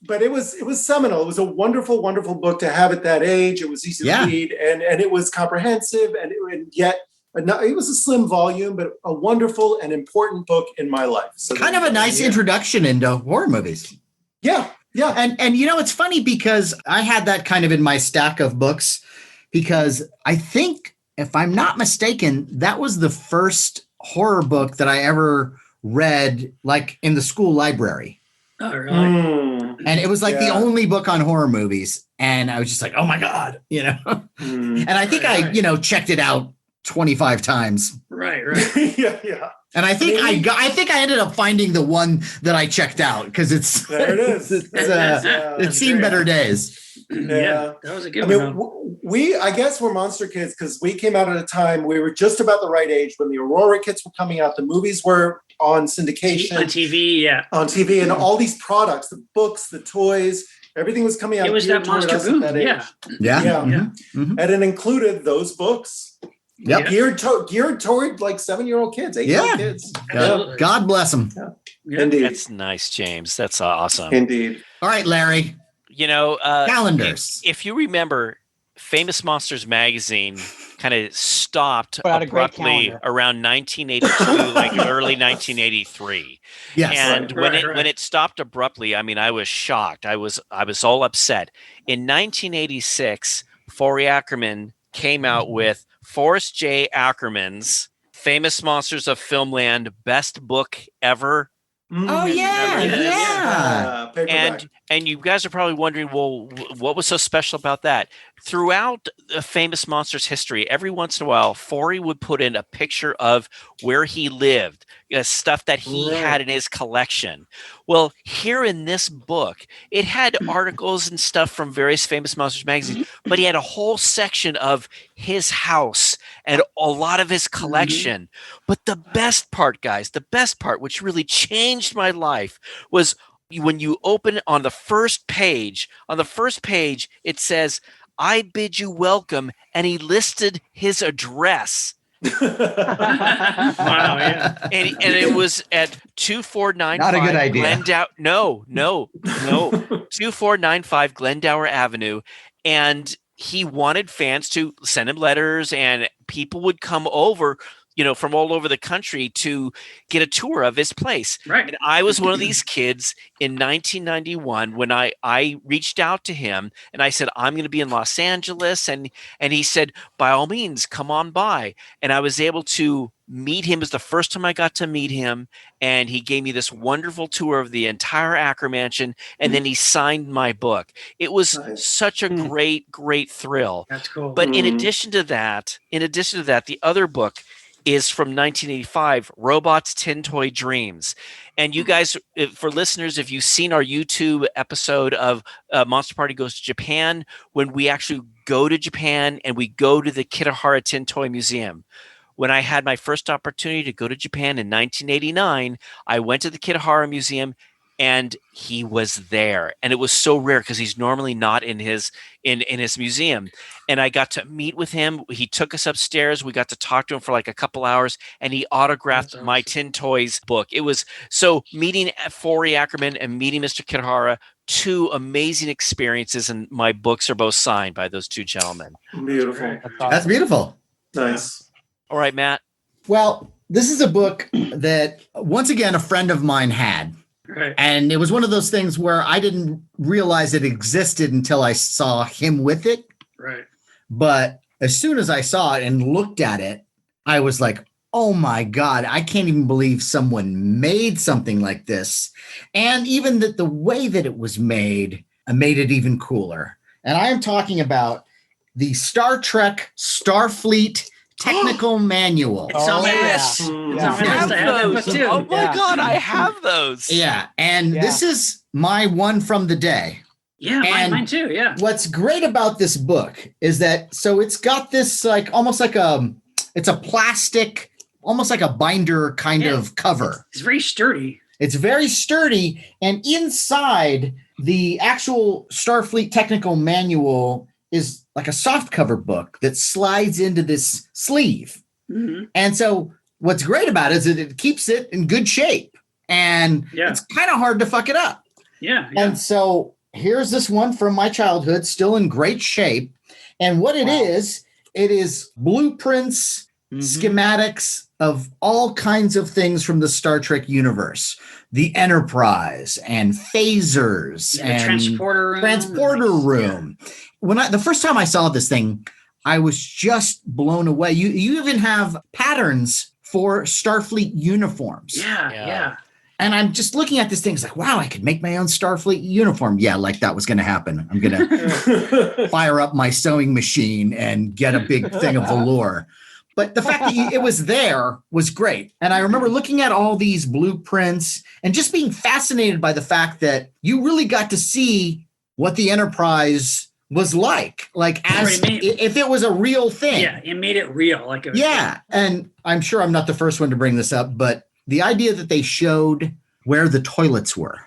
But it was seminal. It was a wonderful, wonderful book to have at that age. It was easy to read, and it was comprehensive, and yet it was a slim volume, but a wonderful and important book in my life. So kind of a nice introduction into horror movies. Yeah. Yeah. And it's funny because I had that kind of in my stack of books because I think, if I'm not mistaken, that was the first horror book that I ever read, like in the school library. Oh, really? And it was like the only book on horror movies. And I was just like, oh my God, And I think I checked it out 25 times. Right. yeah. And I think I ended up finding the one that I checked out because there it is. It's seen better days. Yeah, that was a good one. I guess we're monster kids because we came out at a time we were just about the right age when the Aurora kits were coming out. The movies were on syndication, on TV, and all these products, the books, the toys, everything was coming out. It was that monster boom. Yeah. Mm-hmm. And it included those books. Yep. Geared toward like 7-year-old kids, 8-year-old kids. God bless them. Yeah. Indeed. That's nice, James. That's awesome. Indeed. All right, Larry. Calendars. If you remember, Famous Monsters magazine kind of stopped abruptly around 1982, like early 1983. Yes. And when it stopped abruptly, I mean, I was shocked. I was all upset. In 1986, Forey Ackerman came out with Forrest J. Ackerman's Famous Monsters of Filmland Best Book Ever. Oh yeah. And you guys are probably wondering, well, what was so special about that? Throughout the Famous Monsters history, every once in a while, Forey would put in a picture of where he lived, stuff that he had in his collection. Well, here in this book, it had articles and stuff from various Famous Monsters magazines, but he had a whole section of his house and a lot of his collection. But the best part, guys, which really changed my life, was when you open on the first page, it says, "I bid you welcome," and he listed his address. Wow, yeah. And it was at 2495 Not a good idea. Glendower. No. 2495 Glendower Avenue. And he wanted fans to send him letters, and people would come over, from all over the country to get a tour of his place. Right. And I was one of these kids in 1991 when I reached out to him and I said, I'm going to be in Los Angeles. And he said, by all means, come on by. And I was able to meet him. It was the first time I got to meet him. And he gave me this wonderful tour of the entire Acker Mansion. And then he signed my book. It was such a great, great thrill. That's cool. But in addition to that, the other book is from 1985, Robots, Tin Toy Dreams. And you guys, for listeners, if you've seen our YouTube episode of Monster Party Goes to Japan, when we actually go to Japan and we go to the Kitahara Tin Toy Museum. When I had my first opportunity to go to Japan in 1989, I went to the Kitahara Museum. and he was there, and it was so rare because he's normally not in his museum. And I got to meet with him. He took us upstairs. We got to talk to him for like a couple hours, and he autographed my Tin Toys book. It was so meeting Forey Ackerman and meeting Mr. Kitahara, two amazing experiences, and my books are both signed by those two gentlemen. Beautiful. That's beautiful. Nice. All right, Matt. Well, this is a book that, once again, a friend of mine had. Right. And it was one of those things where I didn't realize it existed until I saw him with it. Right. But as soon as I saw it and looked at it, I was like, oh my God, I can't even believe someone made something like this. And even that the way that it was made it even cooler. And I am talking about the Star Trek Starfleet Technical Manual. It's on my yes. list. It's on Yeah. my list. I have that book too. Oh my Yeah. God, I have those. Yeah. And this is my one from the day. Yeah, And mine too. Yeah. What's great about this book is that, so it's got this like almost like it's a plastic, almost like a binder kind of cover. It's very sturdy. It's very sturdy. And inside the actual Starfleet Technical Manual is like a soft cover book that slides into this sleeve. Mm-hmm. And so what's great about it is that it keeps it in good shape. And it's kind of hard to fuck it up. Yeah. And so here's this one from my childhood, still in great shape. And what it is blueprints, schematics of all kinds of things from the Star Trek universe. The Enterprise and phasers and transporter room. When the first time I saw this thing, I was just blown away. You even have patterns for Starfleet uniforms. Yeah. And I'm just looking at this thing. It's like, wow, I could make my own Starfleet uniform. Yeah, like that was going to happen. I'm going to fire up my sewing machine and get a big thing of velour. But the fact that it was there was great. And I remember looking at all these blueprints and just being fascinated by the fact that you really got to see what the Enterprise was like as if it was a real thing. Yeah, it made it real. Like it was and I'm sure I'm not the first one to bring this up, but the idea that they showed where the toilets were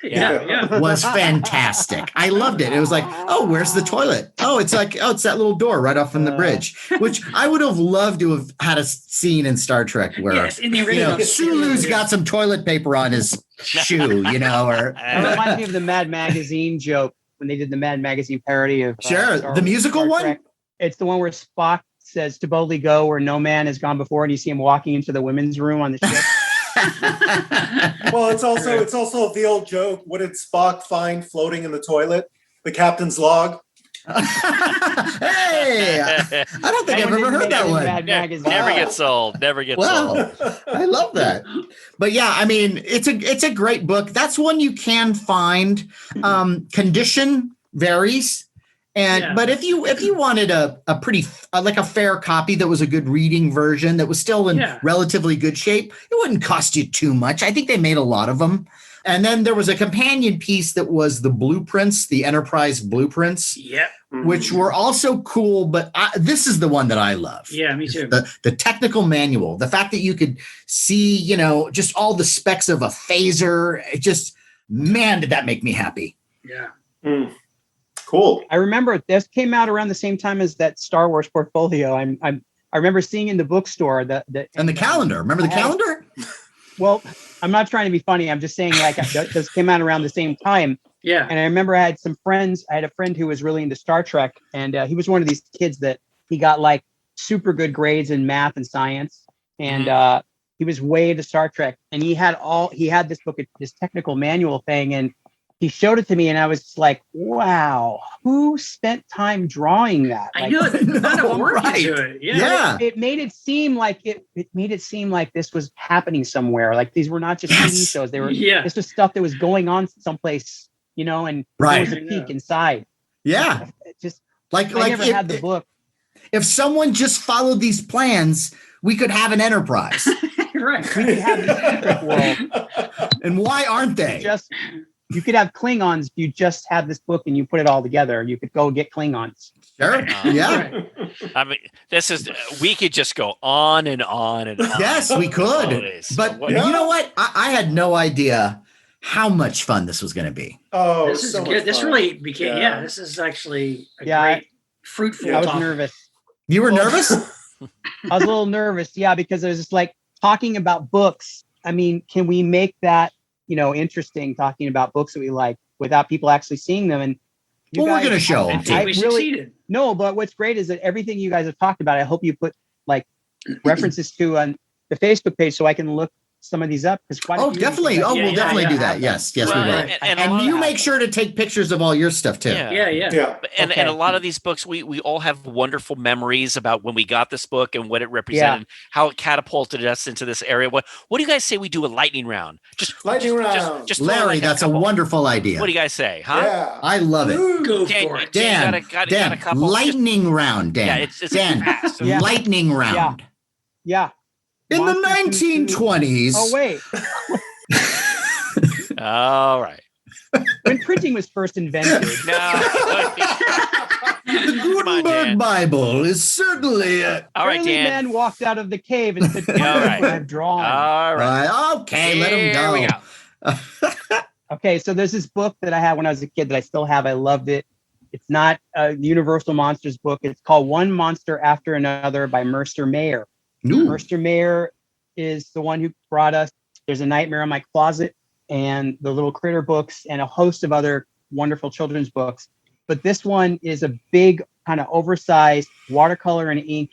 was fantastic. I loved it. It was like, oh, where's the toilet? Oh, it's that little door right off from the bridge, which I would have loved to have had a scene in Star Trek where in the original, Sulu's got some toilet paper on his shoe, or it reminds me of the Mad Magazine joke when they did the Mad Magazine parody of the musical Star one. Trek. It's the one where Spock says to boldly go where no man has gone before, and you see him walking into the women's room on the ship. Well, it's also the old joke. What did Spock find floating in the toilet? The captain's log. Hey, I don't think I've ever heard that one. Never gets old. Never gets old. I love that. But yeah, I mean, it's a great book. That's one you can find. Condition varies. But if you wanted a pretty like a fair copy that was a good reading version that was still in relatively good shape, it wouldn't cost you too much. I think they made a lot of them. And then there was a companion piece that was the blueprints, the Enterprise blueprints, which were also cool. But this is the one that I love. Yeah, me too. The technical manual, the fact that you could see, just all the specs of a phaser. It just, man, did that make me happy. Yeah. Cool. I remember this came out around the same time as that Star Wars portfolio. I remember seeing in the bookstore and the calendar. Remember the calendar? Well, I'm not trying to be funny. I'm just saying those came out around the same time. Yeah. And I remember I had some friends. I had a friend who was really into Star Trek, and he was one of these kids that he got like super good grades in math and science, and he was way into Star Trek. And he had this book, this technical manual thing, and he showed it to me, and I was like, "Wow, who spent time drawing that?" I know the amount of work into it. Yeah. It made it seem like it made it seem like this was happening somewhere. Like these were not just TV shows; they were. This was stuff that was going on someplace, and there was a peek inside. Yeah, just I never had the book. If someone just followed these plans, we could have an Enterprise. Right. We could have the secret world. And why aren't they? You could have Klingons if you just have this book and you put it all together. You could go get Klingons. Sure. Yeah. I mean, we could just go on and on and on. Yes, we could. But you know what? I had no idea how much fun this was going to be. Oh, This is so much good. This fun. really became, Yeah. this is actually a Yeah, great, fruitful I was topic. nervous. You were nervous? I was a little nervous, yeah, because it was just like talking about books. I mean, can we make that, interesting, talking about books that we like without people actually seeing them? And you Well, we're guys, going to show I them. think we really- succeeded. No, but what's great is that everything you guys have talked about, I hope you put like references to on the Facebook page so I can look some of these up. Because Oh, definitely. Oh, Yeah, we'll yeah, definitely yeah, do I that. have Yes, them. yes, Well, we will. and a And lot you of- make sure to take pictures of all your stuff too. Yeah. Yeah. Yeah. And Okay. a lot of these books, we all have wonderful memories about when we got this book and what it represented, how it catapulted us into this area. What do you guys say we do a lightning round? Lightning round. Just throw Larry, like that's a couple. wonderful idea. What do you guys say? Huh? Yeah. I love it. Woo. Go Dan, for it. Dan, got a Dan, couple. Just- lightning round, Dan. Yeah, it's Dan, fast. Yeah. lightning round. Yeah. In the Monsters Who- 1920s. Oh, wait. All right. When printing was first invented, No. The Come on, Gutenberg Dan. Bible is certainly All right, early Dan. man walked out of the cave and said, Yeah, all right. what I've drawn. All right. okay, let him Here we go. go. Okay, so there's this book that I had when I was a kid that I still have. I loved it. It's not a Universal Monsters book. It's called One Monster After Another by Mercer Mayer. Ooh. Mercer Mayer is the one who brought us There's a Nightmare in My Closet and the Little Critter books and a host of other wonderful children's books. But this one is a big kind of oversized watercolor and ink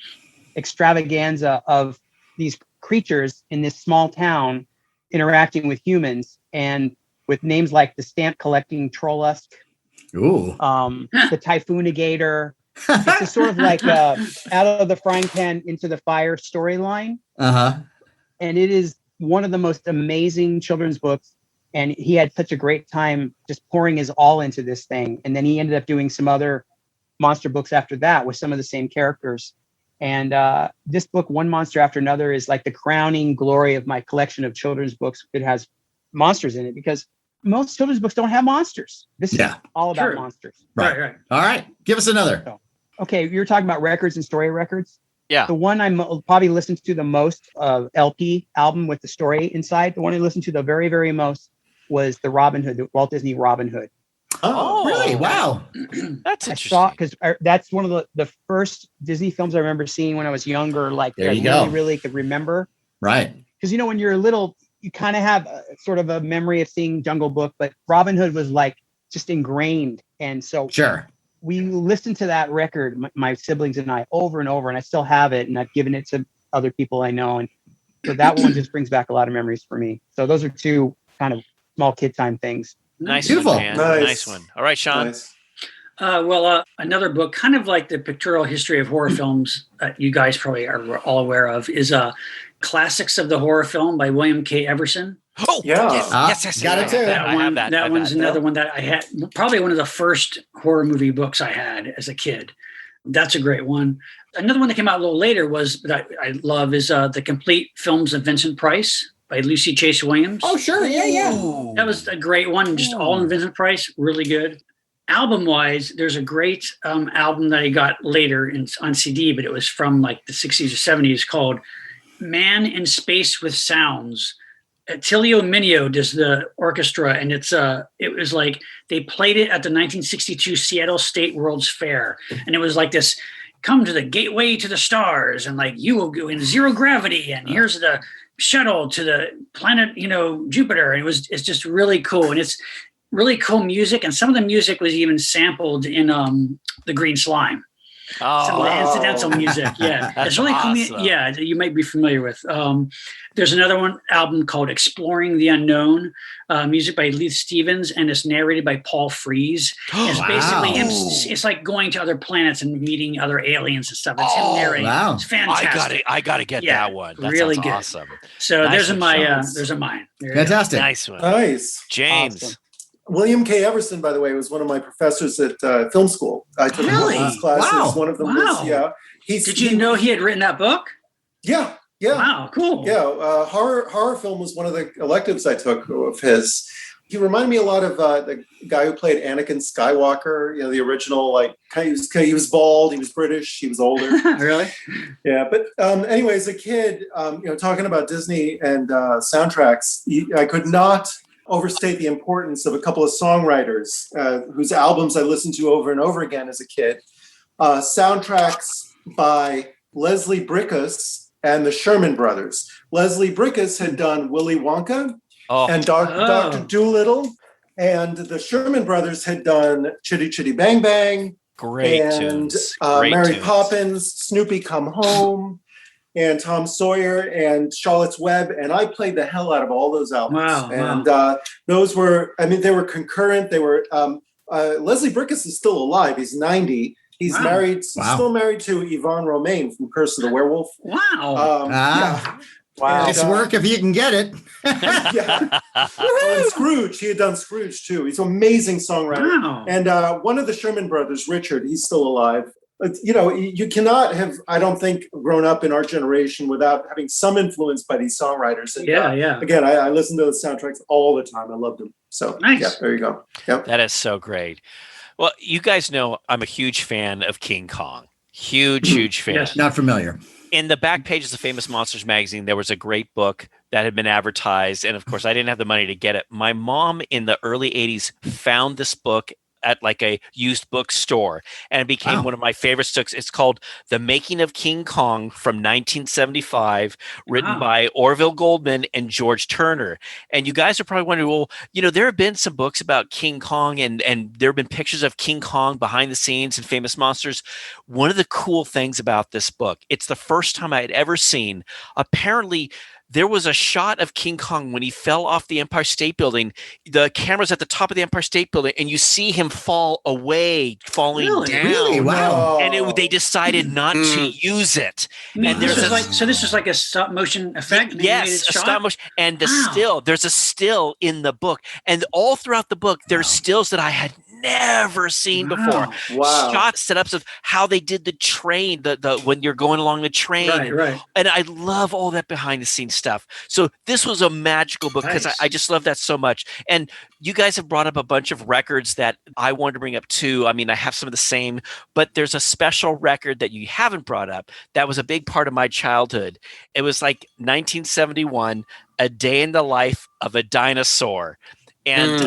extravaganza of these creatures in this small town interacting with humans, and with names like the stamp collecting Trollusk, Ooh. the Typhoonigator. It's a sort of like out of the frying pan into the fire storyline. Uh-huh. And it is one of the most amazing children's books. And he had such a great time just pouring his all into this thing. And then he ended up doing some other monster books after that with some of the same characters. And this book, One Monster After Another, is like the crowning glory of my collection of children's books. It has monsters in it because most children's books don't have monsters. This is all about True. monsters. Right. All right. Give us another. Okay, you're talking about records and story records. Yeah. The one I probably listened to the most, LP album with the story inside, the one I listened to the very, very most was the Robin Hood, the Walt Disney Robin Hood. Oh, really? Wow. That's I interesting. saw because that's one of the first Disney films I remember seeing when I was younger. Like There I you really, go. really could remember. Right. Because when you're little, you kind of have sort of a memory of seeing Jungle Book, but Robin Hood was like just ingrained. And so Sure. we listened to that record, my siblings and I, over and over, and I still have it, and I've given it to other people I know. And so that one just brings back a lot of memories for me. So those are two kind of small kid time things. Nice Beautiful. one, man. Nice. Nice one. All right, Sean. Nice. Another book, kind of like the pictorial history of horror films that you guys probably are all aware of, is Classics of the Horror Film by William K. Everson. Oh, Yeah. yes. Got it too. That I one, have that. that I have one's that. another one that I had, probably one of the first horror movie books I had as a kid. That's a great one. Another one that came out a little later that I love is The Complete Films of Vincent Price by Lucy Chase Williams. Oh, sure. Yeah. Ooh. That was a great one, just all in Vincent Price, really good. Album-wise, there's a great album that I got later on CD, but it was from like the 60s or 70s called Man in Space with Sounds. Attilio Mineo does the orchestra, and it was like they played it at the 1962 Seattle State World's Fair, and it was like this, come to the gateway to the stars, and like you will go in zero gravity, and here's the shuttle to the planet, Jupiter. And it's just really cool, and it's really cool music, and some of the music was even sampled in The Green Slime. Some of the Oh, incidental music, yeah. That's It's really cool. awesome. Yeah, you might be familiar with. There's another album called Exploring the Unknown, music by Leith Stevens, and it's narrated by Paul Frees. It's basically him. It's like going to other planets and meeting other aliens and stuff. It's him narrating. wow. It's fantastic. I got to get that one. That really sounds good. awesome. So Nice one, Sean. there's a mine. There you go. Fantastic. Nice one. Nice. James. Awesome. William K. Everson, by the way, was one of my professors at film school. I took Really? his classes. Wow. One of them Wow. was, Did you know he had written that book? Yeah. Wow, cool. Yeah, horror film was one of the electives I took of his. He reminded me a lot of the guy who played Anakin Skywalker. The original. Like he was bald, he was British, he was older. Really? Yeah, but anyway, as a kid, talking about Disney and soundtracks, I could not overstate the importance of a couple of songwriters whose albums I listened to over and over again as a kid. Soundtracks by Leslie Bricusse and the Sherman Brothers. Leslie Bricusse had done Willy Wonka and Dr. Dolittle, and the Sherman Brothers had done Chitty Chitty Bang Bang, Great and tunes. Great Mary tunes. Poppins, Snoopy Come Home, and Tom Sawyer and Charlotte's Web, and I played the hell out of all those albums. Wow, And those were, I mean, they were concurrent. They were, Leslie Bricusse is still alive. He's 90. He's married, still married to Yvonne Romaine from Curse of the Werewolf. Wow. Yeah. Wow. Nice work if you can get it. Yeah. Oh, and Scrooge. He had done Scrooge too. He's an amazing songwriter. Wow. And one of the Sherman brothers, Richard, he's still alive. But, you know, you cannot have, I don't think, grown up in our generation without having some influence by these songwriters. And, Yeah. Again, I listen to the soundtracks all the time. I love them. So, Nice. yeah, there you go. Yep. That is so great. Well, you guys know I'm a huge fan of King Kong. Huge fan. Yes. Not familiar. In the back pages of Famous Monsters magazine, there was a great book that had been advertised. And of course, I didn't have the money to get it. My mom in the early 80s found this book at like a used bookstore, and it became one of my favorite books. It's called The Making of King Kong from 1975, written by Orville Goldman and George Turner. And you guys are probably wondering, well, you know, there have been some books about King Kong, and there have been pictures of King Kong behind the scenes in Famous Monsters. One of the cool things about this book, it's the first time I had ever seen, apparently, there was a shot of King Kong when he fell off the Empire State Building. The camera's at the top of the Empire State Building, and you see him fall away, falling down. Really? Wow. And they decided not to use it. And there's this is like a stop motion effect. Yes, a stop motion. And there's a still in the book. And all throughout the book, there's stills that I had never seen before. Wow. Shot setups of how they did the train, the when you're going along the train. Right. And I love all that behind the scenes stuff. So this was a magical book because I just love that so much. And you guys have brought up a bunch of records that I wanted to bring up too. I mean, I have some of the same, but there's a special record that you haven't brought up that was a big part of my childhood. It was like 1971, A Day in the Life of a Dinosaur. It's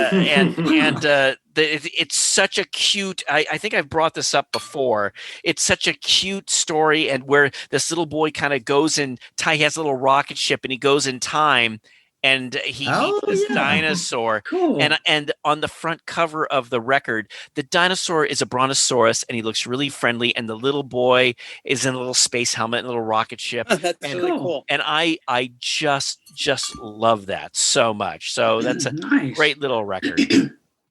such a cute, I think I've brought this up before. It's such a cute story, and where this little boy kind of goes he has a little rocket ship and he goes in time, and he meets this dinosaur. Cool. And on the front cover of the record, the dinosaur is a brontosaurus, and he looks really friendly, and the little boy is in a little space helmet and a little rocket ship. Oh, that's really cool. And I just love that so much. So that's a great little record.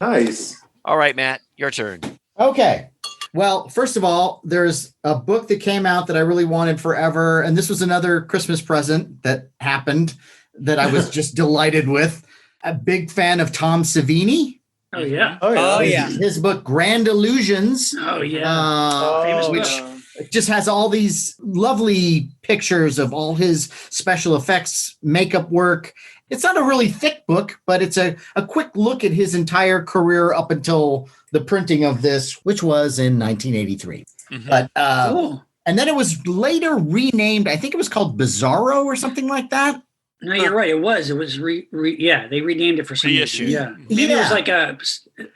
Nice. All right, Matt, your turn. Okay. Well, first of all, there's a book that came out that I really wanted forever. And this was another Christmas present that happened that I was just delighted with. A big fan of Tom Savini. Oh, yeah. Oh, yeah. His book, Grand Illusions. Oh, yeah. Famous Which just has all these lovely pictures of all his special effects, makeup work. It's not a really thick book, but it's a quick look at his entire career up until the printing of this, which was in 1983. Mm-hmm. But Cool. and then it was later renamed. I think it was called Bizarro or something like that. No, you're right. It was. They renamed it for some reason. Reissued. Yeah. Maybe it was like a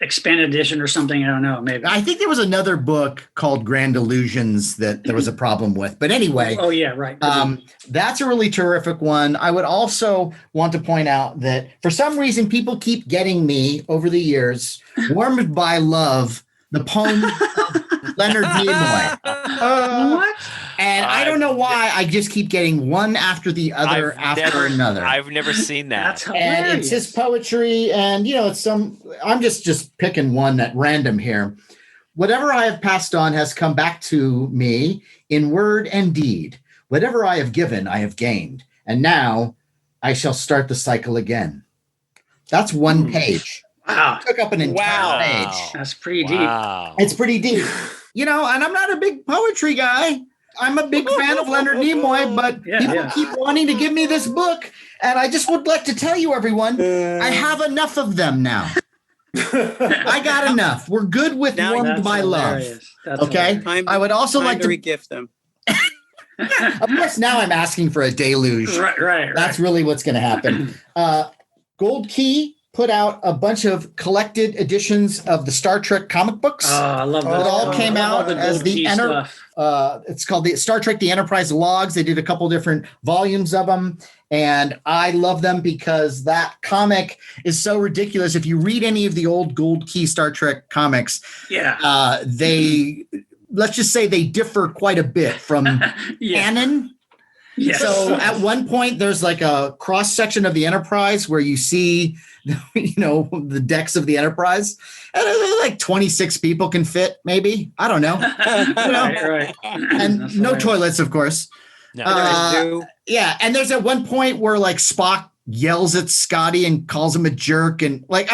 expanded edition or something. I don't know. Maybe. I think there was another book called Grand Illusions that there was a problem with. But anyway. Oh, yeah, right. That's a really terrific one. I would also want to point out that for some reason, people keep getting me over the years, Warmed by Love, the poem of Leonard Nimoy. What? And I don't know why I just keep getting one after the other another. I've never seen that. That's And hilarious. it's his poetry, and it's I'm just picking one at random here. Whatever I have passed on has come back to me in word and deed. Whatever I have given, I have gained. And now I shall start the cycle again. That's one page. Wow. Took up an entire page. That's pretty deep. Wow. It's pretty deep. And I'm not a big poetry guy. I'm a big fan of Leonard Nimoy, but people keep wanting to give me this book. And I just would like to tell you, everyone, I have enough of them now. I got enough. We're good with Warmed by Love. Okay? I would also like to regift them. Of course, now I'm asking for a deluge. Right. That's really what's going to happen. Gold Key put out a bunch of collected editions of the Star Trek comic books. Oh, I love that. It all came out as the stuff. It's called the Star Trek: The Enterprise Logs. They did a couple different volumes of them, and I love them because that comic is so ridiculous. If you read any of the old Gold Key Star Trek comics, let's just say they differ quite a bit from canon. Yes. So at one point, there's like a cross section of the Enterprise where you see, the decks of the Enterprise, and like 26 people can fit, maybe. I don't know. Right. And That's no hilarious. toilets, of course. No. Yeah, and there's at one point where like Spock yells at Scotty and calls him a jerk, and no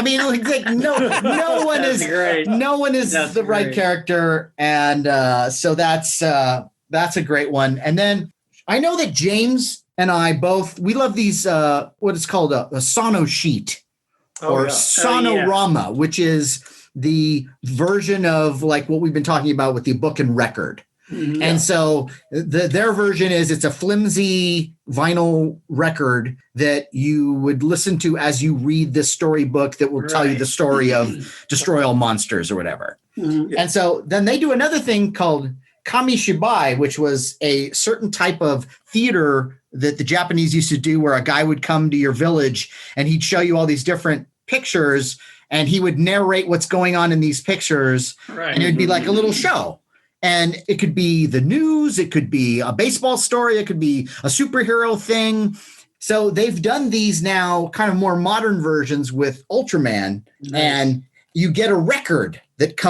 one is great. no one is That's the right great. character, and so that's a great one. And then I know that James and I we love these what is called a sono sheet or sonorama, which is the version of like what we've been talking about with the book and record. Mhm. And so their version is it's a flimsy vinyl record that you would listen to as you read this storybook that will tell you the story of Destroy All Monsters or whatever. Mhm. And so then they do another thing called Kamishibai, which was a certain type of theater that the Japanese used to do where a guy would come to your village and he'd show you all these different pictures and he would narrate what's going on in these pictures. Right. And it would be like a little show. And it could be the news, it could be a baseball story, it could be a superhero thing. So they've done these now kind of more modern versions with Ultraman, and you get a record that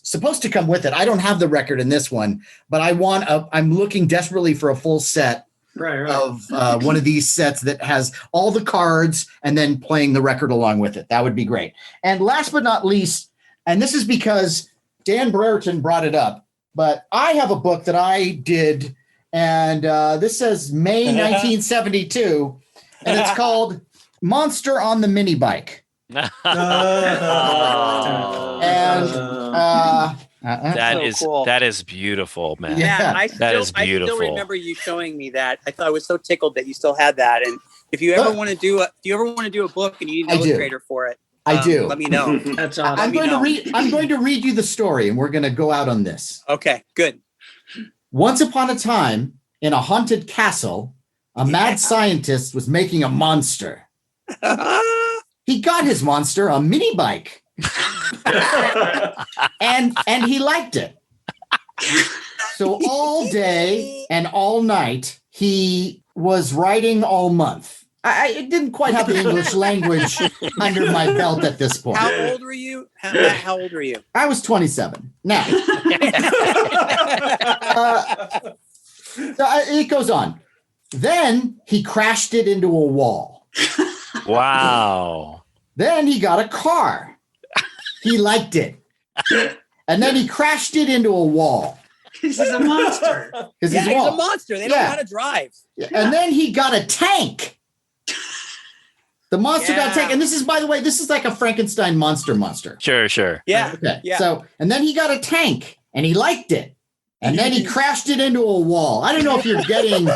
supposed to come with it. I don't have the record in this one, but I'm looking desperately for a full set of one of these sets that has all the cards and then playing the record along with it. That would be great. And last but not least, and this is because Dan Brereton brought it up, but I have a book that I did, and this says May 1972, and it's called Monster on the Mini Bike. That is beautiful, man. Yeah. I still remember you showing me that. I thought I was so tickled that you still had that. And if you ever want to do a book and you need an illustrator for it, I do. Let me know. That's awesome. I'm going to read you the story, and we're going to go out on this. Okay, good. Once upon a time, in a haunted castle, a mad scientist was making a monster. He got his monster a mini bike, and he liked it. So all day and all night, he was writing all month. I didn't quite have the English language under my belt at this point. How old were you? How old were you? I was 27. Now, it goes on. Then he crashed it into a wall. Wow. Then he got a car. He liked it. And then he crashed it into a wall. This is a monster. He's He's a monster. They don't know how to drive. And then he got a tank. The monster got a tank. And this is, by the way, this is like a Frankenstein monster. Sure. Yeah. Okay. Yeah. So, and then he got a tank and he liked it. And then he crashed it into a wall. I don't know if you're getting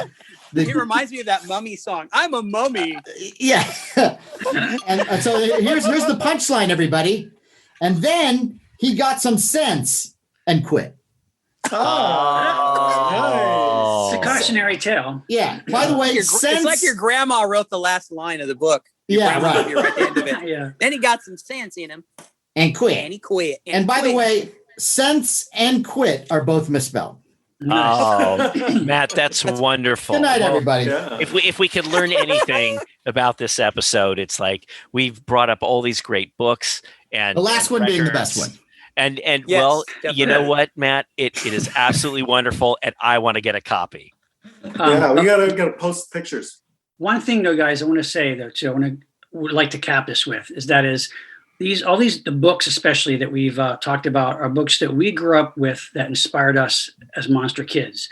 It reminds me of that Mummy song. I'm a mummy. Yeah. and so here's the punchline, everybody. And then he got some sense and quit. It's a cautionary tale. Yeah. By the way, it's like your grandma wrote the last line of the book. Your grandma wrote right at the end of it. Yeah. Then he got some sense in him. And quit. And he quit. And by the way, sense and quit are both misspelled. Oh, Matt, that's wonderful. Good night, everybody. Yeah. If we could learn anything about this episode, it's like we've brought up all these great books, and The last one being the records. best one. And Yes, well, definitely. you know what, Matt? It is absolutely wonderful, and I want to get a copy. Yeah, we gotta post pictures. One thing, though, guys, I want to say though too. Would like to cap this with the books, especially that we've talked about, are books that we grew up with that inspired us as monster kids.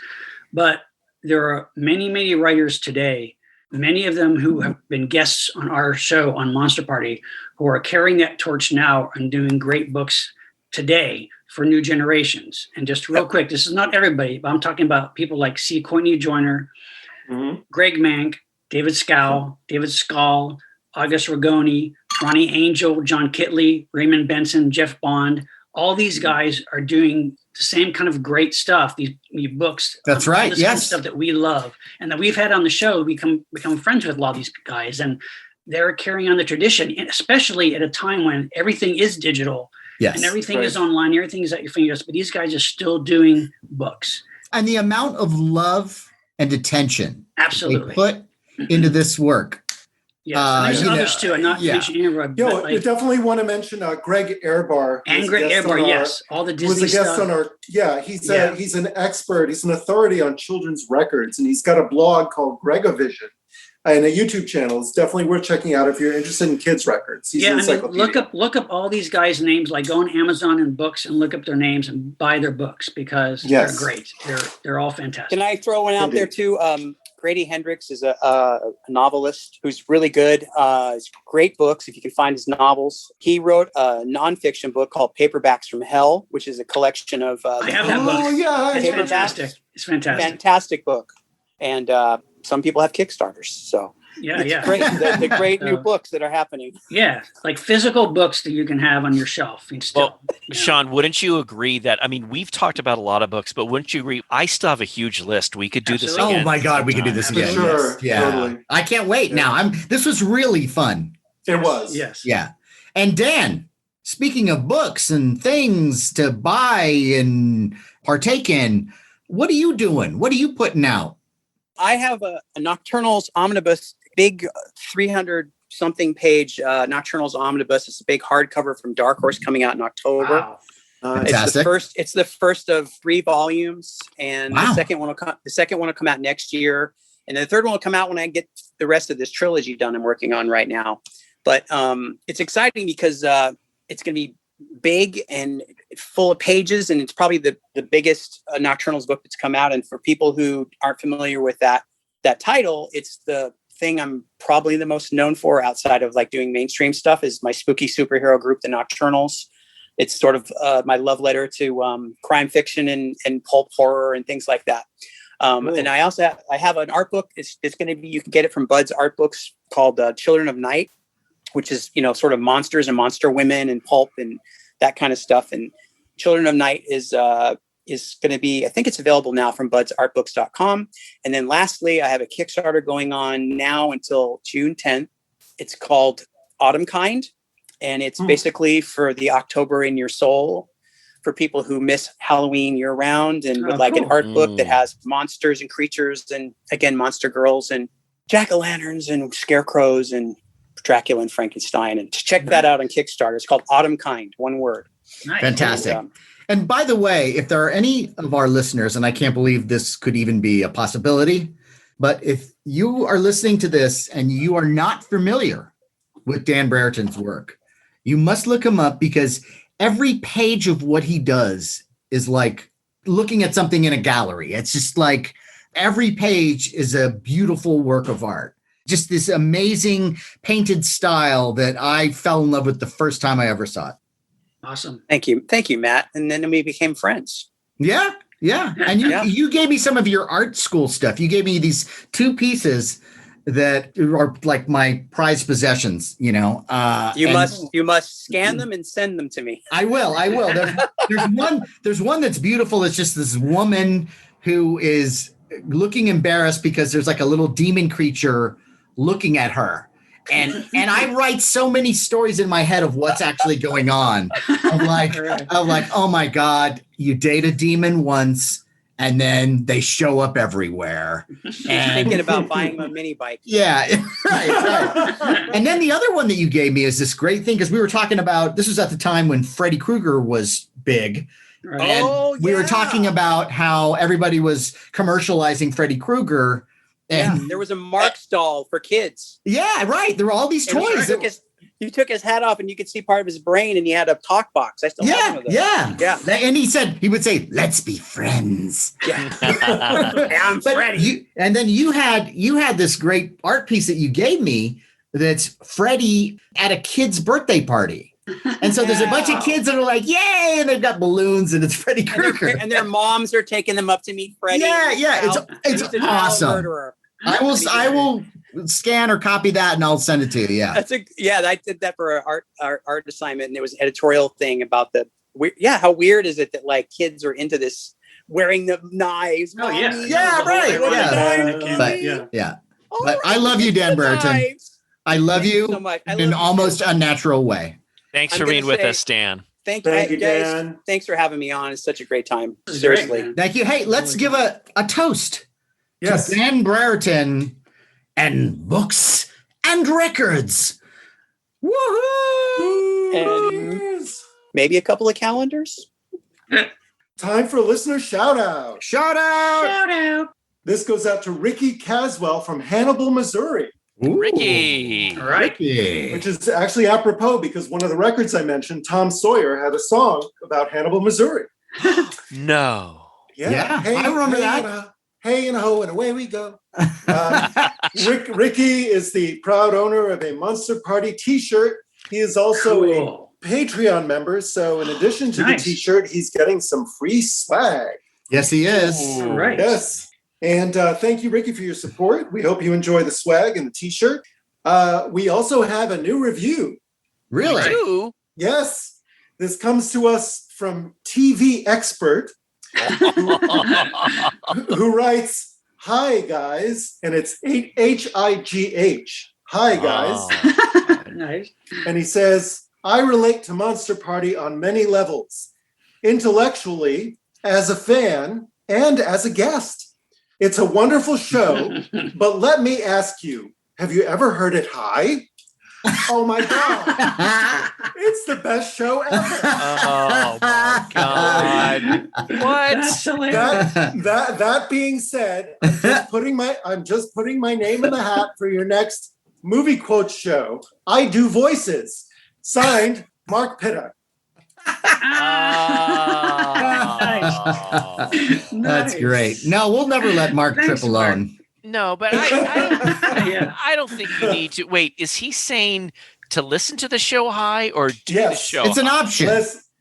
But there are many writers today, many of them who have been guests on our show on Monster Party, who are carrying that torch now and doing great books today for new generations. And just real quick, this is not everybody, but I'm talking about people like C. Courtney Joyner, Mhm. Greg Mank, David Scow, David Skull, August Ragoni, Ronnie Angel, John Kitley, Raymond Benson, Jeff Bond. All these guys are doing the same kind of great stuff. These books. That's right. This kind of Yes. stuff that we love and that we've had on the show. We become friends with a lot of these guys, and they're carrying on the tradition, especially at a time when everything is digital. Yes. And everything is online. Everything is at your fingertips. But these guys are still doing books. And the amount of love and attention Absolutely they put into this work. Yes, and there's you know, others too. I'm not mentioning any, but you definitely want to mention Greg Airbar. and Greg Airbar, yes, all the Disney was a guest stuff. on our. Yeah, he's an expert. He's an authority on children's records, and he's got a blog called Gregovision and a YouTube channel. It's definitely worth checking out if you're interested in kids' records. He's an encyclopedia. Look up all these guys' names. Like go on Amazon and books and look up their names and buy their books because they're great. They're all fantastic. Can I throw one out there too? Grady Hendrix is a novelist who's really good. It's great books if you can find his novels. He wrote a nonfiction book called Paperbacks from Hell, which is a collection of. I have that book. Oh yeah, It's fantastic. It's fantastic. Fantastic book, and some people have Kickstarters. So it's great. The great new books that are happening. Yeah, like physical books that you can have on your shelf. Well, Sean, wouldn't you agree that, I mean, we've talked about a lot of books, but wouldn't you agree? I still have a huge list. We could do this again. Oh my God, we could do this again. Sure, Yes. Yeah. totally. I can't wait now. This was really fun. It was. Yes. Yeah. And Dan, speaking of books and things to buy and partake in, what are you doing? What are you putting out? I have a Nocturnals omnibus, big 300 something page Nocturnals omnibus. It's a big hardcover from Dark Horse coming out in October. Wow. Fantastic. It's the first of 3 volumes, and Wow. the second one will come out next year, and the third one will come out when I get the rest of this trilogy done. I'm working on right now, but it's exciting because it's going to be big and full of pages, and it's probably the biggest Nocturnals book that's come out. And for people who aren't familiar with that title, it's the thing I'm probably the most known for outside of like doing mainstream stuff is my spooky superhero group, the Nocturnals. It's sort of my love letter to crime fiction and pulp horror and things like that. And I also have an art book. It's going to be, you can get it from Bud's Art Books, called Children of Night, which is, sort of monsters and monster women and pulp and that kind of stuff. And Children of Night is going to be, I think it's available now from budsartbooks.com. And then lastly, I have a Kickstarter going on now until June 10th. It's called Autumn Kind. And it's basically for the October in your soul, for people who miss Halloween year round and would like an art book that has monsters and creatures and, again, monster girls and jack-o'-lanterns and scarecrows and Dracula and Frankenstein. And check that out on Kickstarter. It's called Autumn Kind, one word. Nice. Fantastic. And by the way, if there are any of our listeners, and I can't believe this could even be a possibility, but if you are listening to this and you are not familiar with Dan Brereton's work, you must look him up, because every page of what he does is like looking at something in a gallery. It's just like every page is a beautiful work of art. Just this amazing painted style that I fell in love with the first time I ever saw it. Awesome. Thank you, Matt. And then we became friends. Yeah. And you gave me some of your art school stuff. You gave me these 2 pieces that are like my prized possessions, You must scan them and send them to me. I will. There's one that's beautiful. It's just this woman who is looking embarrassed because there's like a little demon creature looking at her. And I write so many stories in my head of what's actually going on. I'm like, oh my God, you date a demon once and then they show up everywhere. And thinking about buying a mini bike. Yeah, right. And then the other one that you gave me is this great thing, because we were talking about, this was at the time when Freddy Krueger was big. Right. And we were talking about how everybody was commercializing Freddy Krueger. And there was a Marx doll for kids. Yeah, right. There were all these toys. You took his hat off and you could see part of his brain, and he had a talk box. I still have one of those. Yeah. And he would say, "Let's be friends." Yeah. I'm Freddy. And then you had this great art piece that you gave me that's Freddy at a kid's birthday party. And so there's a bunch of kids that are like, yay, and they've got balloons and it's Freddy Krueger. And their moms are taking them up to meet Freddy. Yeah. It's awesome. scan or copy that and I'll send it to you. Yeah. I did that for our art assignment, and there was an editorial thing about how weird is it that like kids are into this wearing the knives? Oh, yeah. Mommy, Yeah, right. Yeah. But I love you, Dan Brereton. I love you so much. in an almost unnatural way. Thanks I'm for being gonna with say- us, Dan. Thank Thank you, you, guys. Dan. Thanks for having me on. It's such a great time. This is great, Seriously. man. Thank you. Hey, let's give a toast Yes. to Dan Brereton and books and records. Woohoo! And maybe a couple of calendars. Time for a listener shout out. Shout out! Shout out. This goes out to Ricky Caswell from Hannibal, Missouri, Ooh, Ricky. All right. Ricky. which is actually apropos because one of the records I mentioned, Tom Sawyer, had a song about Hannibal, Missouri. No. Yeah, I remember that. Hey and a ho, and away we go. Ricky is the proud owner of a Monster Party t-shirt. He is also a Cool. Patreon member. So in addition to Nice. the t-shirt, he's getting some free swag. Yes, he is. All right. Yes. And thank you, Ricky, for your support. We hope you enjoy the swag and the t-shirt. We also have a new review. Really? Two? Yes. This comes to us from TV Expert, who writes, "Hi, guys." And it's H-I-G-H. Hi, guys. Oh. Nice. And he says, "I relate to Monster Party on many levels, intellectually, as a fan, and as a guest. It's a wonderful show, but let me ask you, have you ever heard it high? Oh my God, it's the best show ever." Oh my God. What? That's hilarious. That being said, I'm just putting my name in the hat for your next movie quote show. I do voices. Signed, Mark Pitta. Oh. That's Nice. great. No, we'll never let Mark Thanks, trip alone. No, but Yeah. I don't think you need to. Wait, is he saying to listen to the show high or do the Yes. show It's an high? option.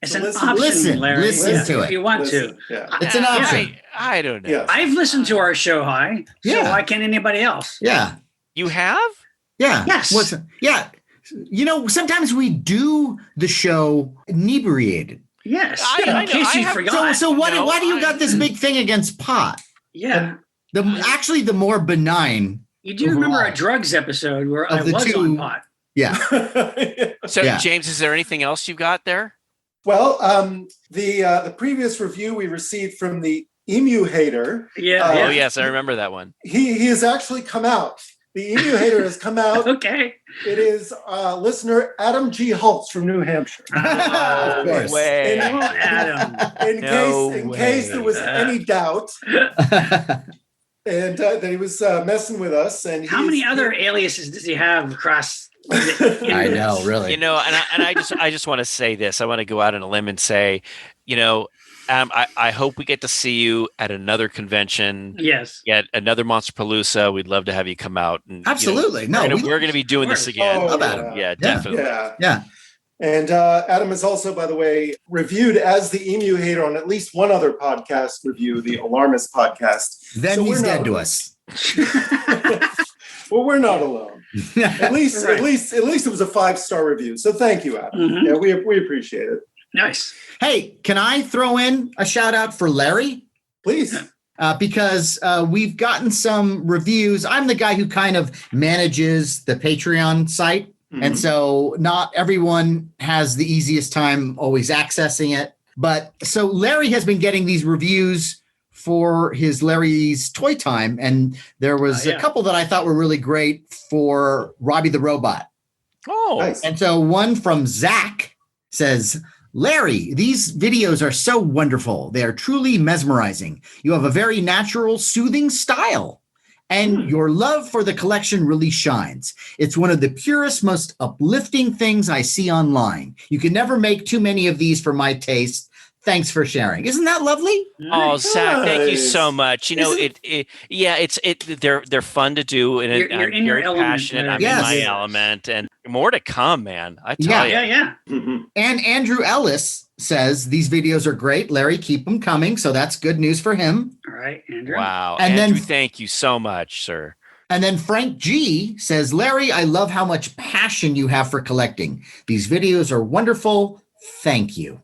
It's an Listen- option, listen, Larry. listen Yeah, to if it. you want Listen, to. yeah. It's an option. I don't know. Yes. I've listened to our show high, so Yeah. why can't anybody else? Yeah. You have? Yeah. Yes. Yeah. You know, sometimes we do the show inebriated. Yes. I In know, case I you have- forgot. So why No, do you got this big thing against pot? Yeah. Actually the more benign. You do remember Overall. a drugs episode where I Of the was two- on pot. Yeah. So, Yeah. James, is there anything else you've got there? Well, the previous review we received from the Emu Hater, Yeah. Oh, yeah. yes, I remember that one. he has actually come out. The Emu Hater has come out. Okay. It is listener Adam G. Holtz from New Hampshire. Of course. Way. Oh, Adam. In No case there was way. any doubt, and that he was messing with us. And How many other aliases does he have across? I know, really. You know, and I just want to say this. I want to go out on a limb and say, you know, I hope we get to see you at another convention, Yes. at another Monsterpalooza. We'd love to have you come out. And, Absolutely. You know, No, we're going to be doing this again. Oh, about Yeah, definitely. Yeah. Yeah. And Adam is also, by the way, reviewed as the Emu Hater on at least one other podcast review, the Alarmist podcast. Then So he's we're dead not- to us. Well, we're not alone. At least it was a 5-star review. So thank you, Adam. Mhm. Yeah, we appreciate it. Nice. Hey, can I throw in a shout out for Larry? Please. Because we've gotten some reviews. I'm the guy who kind of manages the Patreon site. And so not everyone has the easiest time always accessing it. But so Larry has been getting these reviews for his Larry's Toy Time. And there was a couple that I thought were really great for Robbie the Robot. Oh, Nice. And so one from Zach says, Larry, these videos are so wonderful. They are truly mesmerizing. You have a very natural, soothing style. And your love for the collection really shines. It's one of the purest, most uplifting things I see online. You can never make too many of these for my taste. Thanks for sharing. Isn't that lovely? Oh, Zach, thank you Nice. so much. You know, they're fun to do, and You're I'm in your very element, passionate. I'm Yes. in my element, and more to come, man. I tell Yeah. you. Yeah. And Andrew Ellis says, these videos are great. Larry, keep them coming. So that's good news for him. All right, Andrew. Wow, And Andrew, then- thank you so much, sir. And then Frank G says, Larry, I love how much passion you have for collecting. These videos are wonderful. Thank you.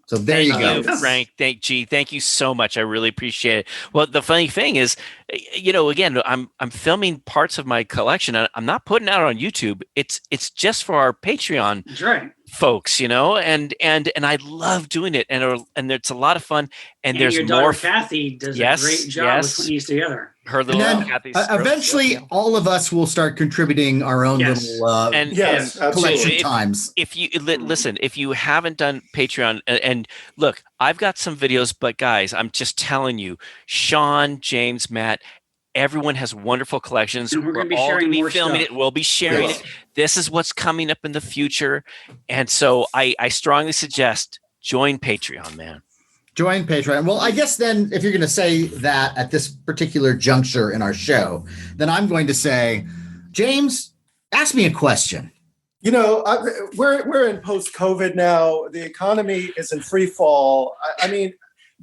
So there you go. Frank. Thank you so much. I really appreciate it. Well, the funny thing is, again, I'm filming parts of my collection. I'm not putting it out on YouTube. It's just for our Patreon That's right. folks, and I love doing it, and it's a lot of fun. And there's your more. daughter Kathy does a great job with putting these together. Her little Kathy's eventually, all of us will start contributing our own little collection times. If you listen, if you haven't done Patreon, and look, I've got some videos, but guys, I'm just telling you, Sean, James, Matt, everyone has wonderful collections. And we're going to be sharing more filming stuff. it. We'll be sharing it. This is what's coming up in the future, and so I strongly suggest join Patreon, man. Join Patreon. Well, I guess then if you're going to say that at this particular juncture in our show, then I'm going to say, James, ask me a question. We're in post-COVID now. The economy is in free fall. I mean,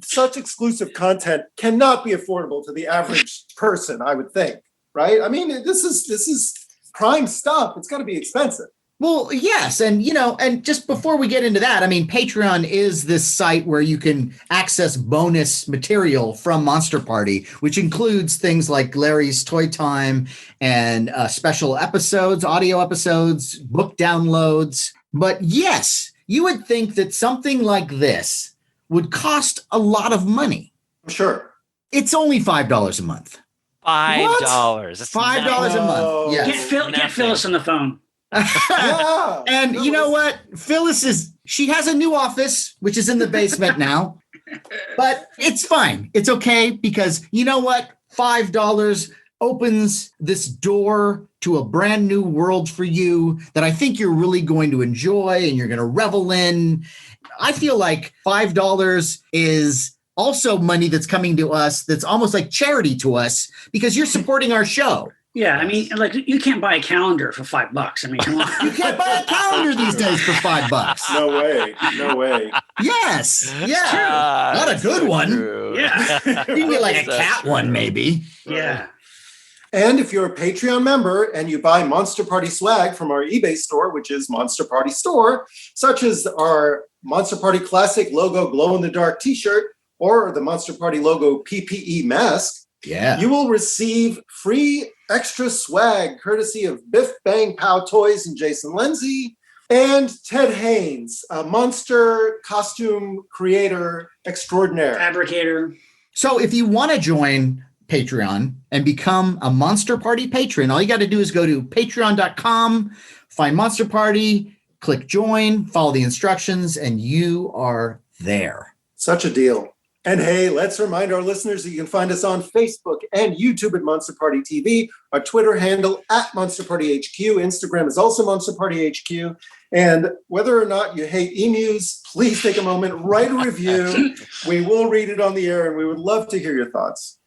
such exclusive content cannot be affordable to the average person, I would think, right? I mean, this is prime stuff. It's got to be expensive. Well, yes. And, and just before we get into that, I mean, Patreon is this site where you can access bonus material from Monster Party, which includes things like Larry's Toy Time and special episodes, audio episodes, book downloads. But yes, you would think that something like this would cost a lot of money. Sure. It's only $5 a month. $5. That's $5 a month. Yes. Get Phyllis on the phone. And you know what? Phyllis she has a new office, which is in the basement now, but it's fine. It's okay because you know what? $5 opens this door to a brand new world for you that I think you're really going to enjoy and you're going to revel in. I feel like $5 is also money that's coming to us that's almost like charity to us because you're supporting our show. Yeah, I mean, like you can't buy a calendar for $5. I mean, come on. You can't buy a calendar these days for $5. No way. Yes. Yeah. Not a good one. Yeah. You can get like a cat one, maybe. Yeah. And if you're a Patreon member and you buy Monster Party swag from our eBay store, which is Monster Party Store, such as our Monster Party Classic logo glow-in-the-dark t-shirt or the Monster Party logo PPE mask, you will receive free extra swag courtesy of Biff Bang Pow Toys and Jason Lindsay and Ted Haynes, a monster costume creator extraordinaire. Fabricator. So if you want to join Patreon and become a Monster Party patron, all you got to do is go to patreon.com, find Monster Party, click join, follow the instructions, and you are there. Such a deal. And hey, let's remind our listeners that you can find us on Facebook and YouTube at Monster Party TV, our Twitter handle at Monster Party HQ, Instagram is also Monster Party HQ. And whether or not you hate emus, please take a moment, write a review. We will read it on the air and we would love to hear your thoughts.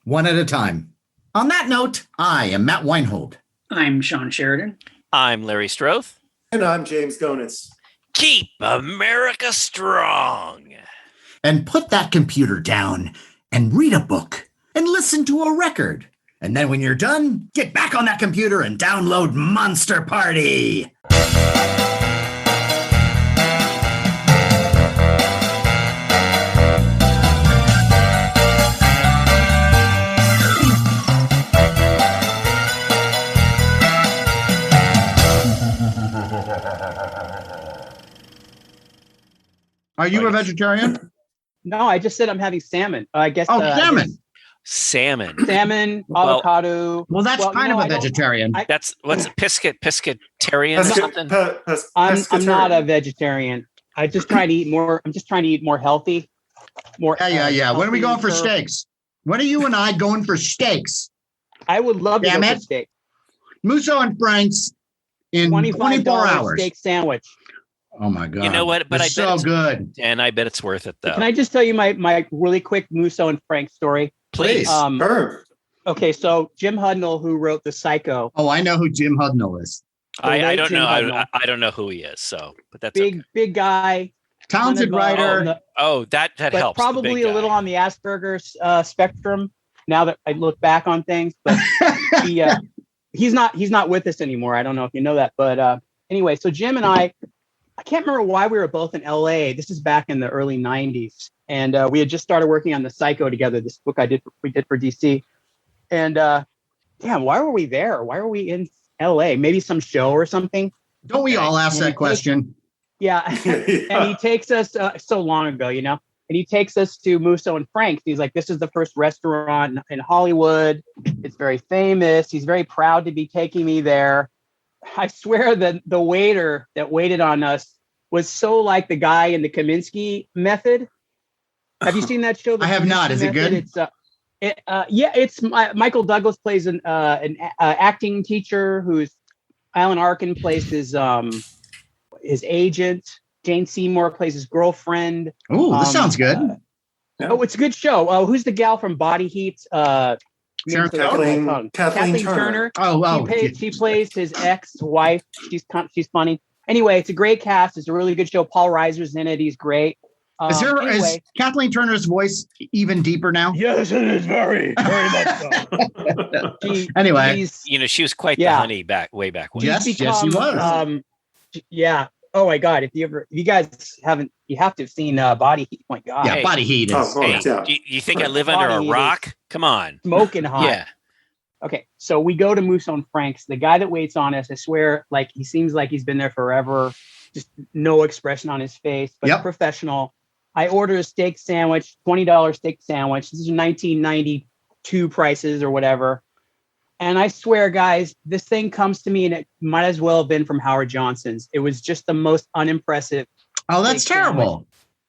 One at a time. On that note, I am Matt Weinhold. I'm Shawn Sheridan. I'm Larry Strothe. And I'm James Gonis. Keep America strong. And put that computer down and read a book and listen to a record. And then when you're done, get back on that computer and download Monster Party. Are you a vegetarian? No, I just said I'm having salmon. I guess. Salmon. Salmon, avocado. Well, that's kind of a vegetarian. That's what's pescatarian or something. I'm not a vegetarian. I just try to eat more. I'm just trying to eat more healthy. Yeah. When are we going for steaks? When are you and I going for steaks? I would love to go for steak. Musso and Frank's in 24 hours. Steak sandwich. Oh my God. You know what? But it's so good. And I bet it's worth it though. Can I just tell you my really quick Musso and Frank story? Please. Okay, so Jim Hudnall, who wrote The Psycho. Oh, I know who Jim Hudnall is. I don't know. I don't know who he is. So, but that's big guy, talented writer. That helps. Probably a little on the Asperger's spectrum. now that I look back on things, but he's not with us anymore. I don't know if you know that, but anyway, so Jim and I can't remember why we were both in LA. This is back in the early 90s. And we had just started working on the Psycho together, this book we did for DC. And damn, why were we there? Why were we in LA? Maybe some show or something. Don't we all ask that question? Yeah. And he takes us so long ago, you know, and he takes us to Musso and Frank's. He's like, this is the first restaurant in Hollywood. It's very famous. He's very proud to be taking me there. I swear that the waiter that waited on us was so like the guy in the Kaminsky Method. Have you seen that show? I have not. Is it good? It's Michael Douglas plays an acting teacher who's Alan Arkin plays his agent. Jane Seymour plays his girlfriend. Oh, this sounds good. Oh, it's a good show. Who's the gal from Body Heat? Kathleen Turner. She plays his ex-wife. She's funny. Anyway, it's a great cast. It's a really good show. Paul Reiser's in it. He's great. Is Kathleen Turner's voice even deeper now? Yes, it is very much so. Anyway, she was quite the honey way back when. Yes, she was. Yeah. Oh my God! If you guys haven't, you have to have seen Body Heat. Oh my God! Yeah, Body Heat is. You think I live under a rock? Come on, smoking hot. Yeah. Okay, so we go to Musso and Frank's. The guy that waits on us, I swear, like he seems like he's been there forever. Just no expression on his face, but professional. I order a steak sandwich, $20 steak sandwich. This is 1992 prices or whatever. And I swear, guys, this thing comes to me and it might as well have been from Howard Johnson's. It was just the most unimpressive. Oh, that's terrible. Sandwich.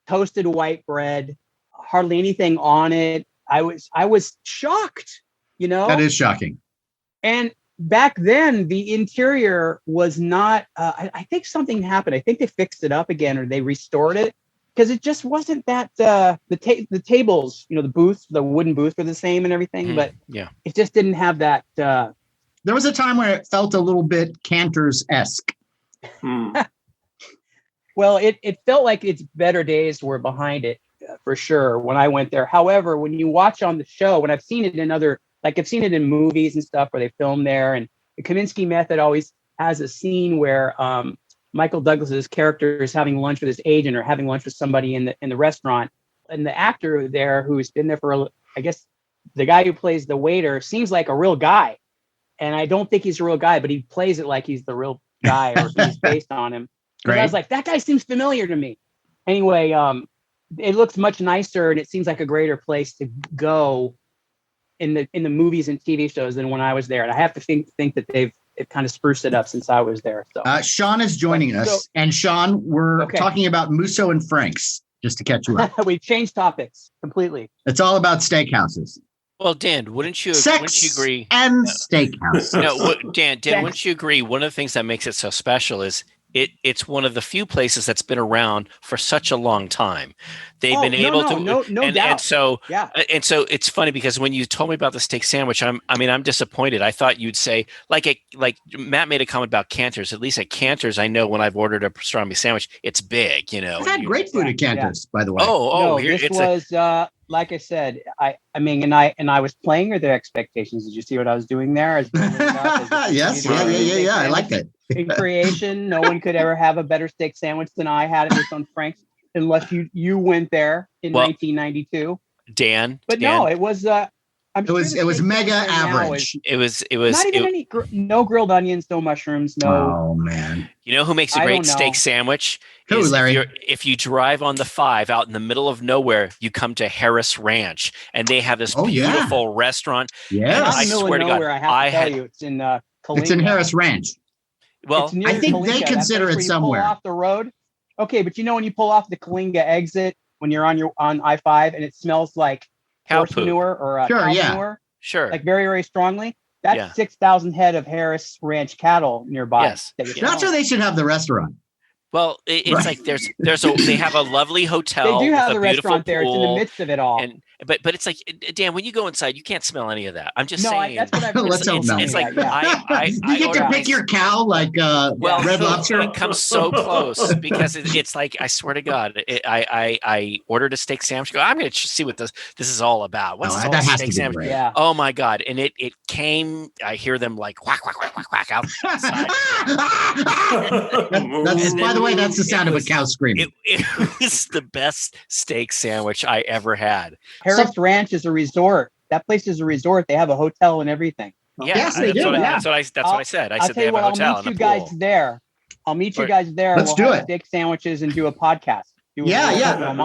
Toasted white bread, hardly anything on it. I was shocked, you know? That is shocking. And back then, the interior was not, I think something happened. I think they fixed it up again or they restored it. Because it just wasn't that the tables, you know, the booths, the wooden booths were the same and everything, but it just didn't have that. There was a time where it felt a little bit Cantor's-esque. Well, it felt like its better days were behind it for sure when I went there. However, when you watch on the show, when I've seen it in I've seen it in movies and stuff where they film there, and the Kaminsky Method always has a scene where Michael Douglas's character is having lunch with his agent or having lunch with somebody in the restaurant. And the actor there who's been there for, I guess, the guy who plays the waiter seems like a real guy. And I don't think he's a real guy, but he plays it like he's the real guy or he's based on him. And I was like, that guy seems familiar to me. Anyway, it looks much nicer and it seems like a greater place to go in the movies and TV shows than when I was there. And I have to think that it kind of spruced it up since I was there. So Sean is joining us. And Sean, we're talking about Musso and Frank's, just to catch you up. We've changed topics completely. It's all about steakhouses. Well, Dan, wouldn't you agree? And steakhouse. Dan, wouldn't you agree? One of the things that makes it so special is it's one of the few places that's been around for such a long time. They've been able to, no doubt. And so it's funny because when you told me about the steak sandwich, I'm disappointed. I thought you'd say like Matt made a comment about Cantor's. At least at Cantor's, I know when I've ordered a pastrami sandwich, it's big. You know, I've had great food at Cantor's, by the way. Like I said, I was playing with their expectations. Did you see what I was doing there? Yes, yeah. I like that. In creation, no one could ever have a better steak sandwich than I had at Musso and Frank's, unless you went there in 1992. Dan, no, it was. It was mega average. It was not even no grilled onions, no mushrooms, no. Oh man! You know who makes a great steak sandwich? Who, Larry? If you drive on the 5 out in the middle of nowhere, you come to Harris Ranch, and they have this beautiful restaurant. Yeah, I swear to God, I have to tell you, it's in Kalinga. It's in Harris Ranch. Well, I think Kalinga. They consider it somewhere off the road. Okay, but you know when you pull off the Kalinga exit when you're on I-5 and it smells like horse manure or cow manure, like very, very strongly. That's 6,000 head of Harris Ranch cattle nearby. Yes, that's where they should have the restaurant. Well, it's like they have a lovely hotel. They do have the restaurant there. It's in the midst of it all. but it's like, Dan, when you go inside, you can't smell any of that. I'm just No, saying. that's what I've Let's hope not. It's like you get to pick your cow like Red Lobster. It comes so close because it's like, I swear to God, I ordered a steak sandwich. Go, I'm going to see what this is all about. What's this whole that has steak to be sandwich? great. Yeah. Oh my God! And it came. I hear them like whack whack whack whack whack outside. By the way, that's the sound of a cow screaming. It was the best steak sandwich I ever had. Harris Ranch is a resort. That place is a resort. They have a hotel and everything. Yeah, Yes, they do. That's what I said. I I'll said tell they you have a what, hotel I'll and meet a you guys pool. there. I'll meet you guys there. Let's do have it. steak sandwiches and do a podcast. Yeah.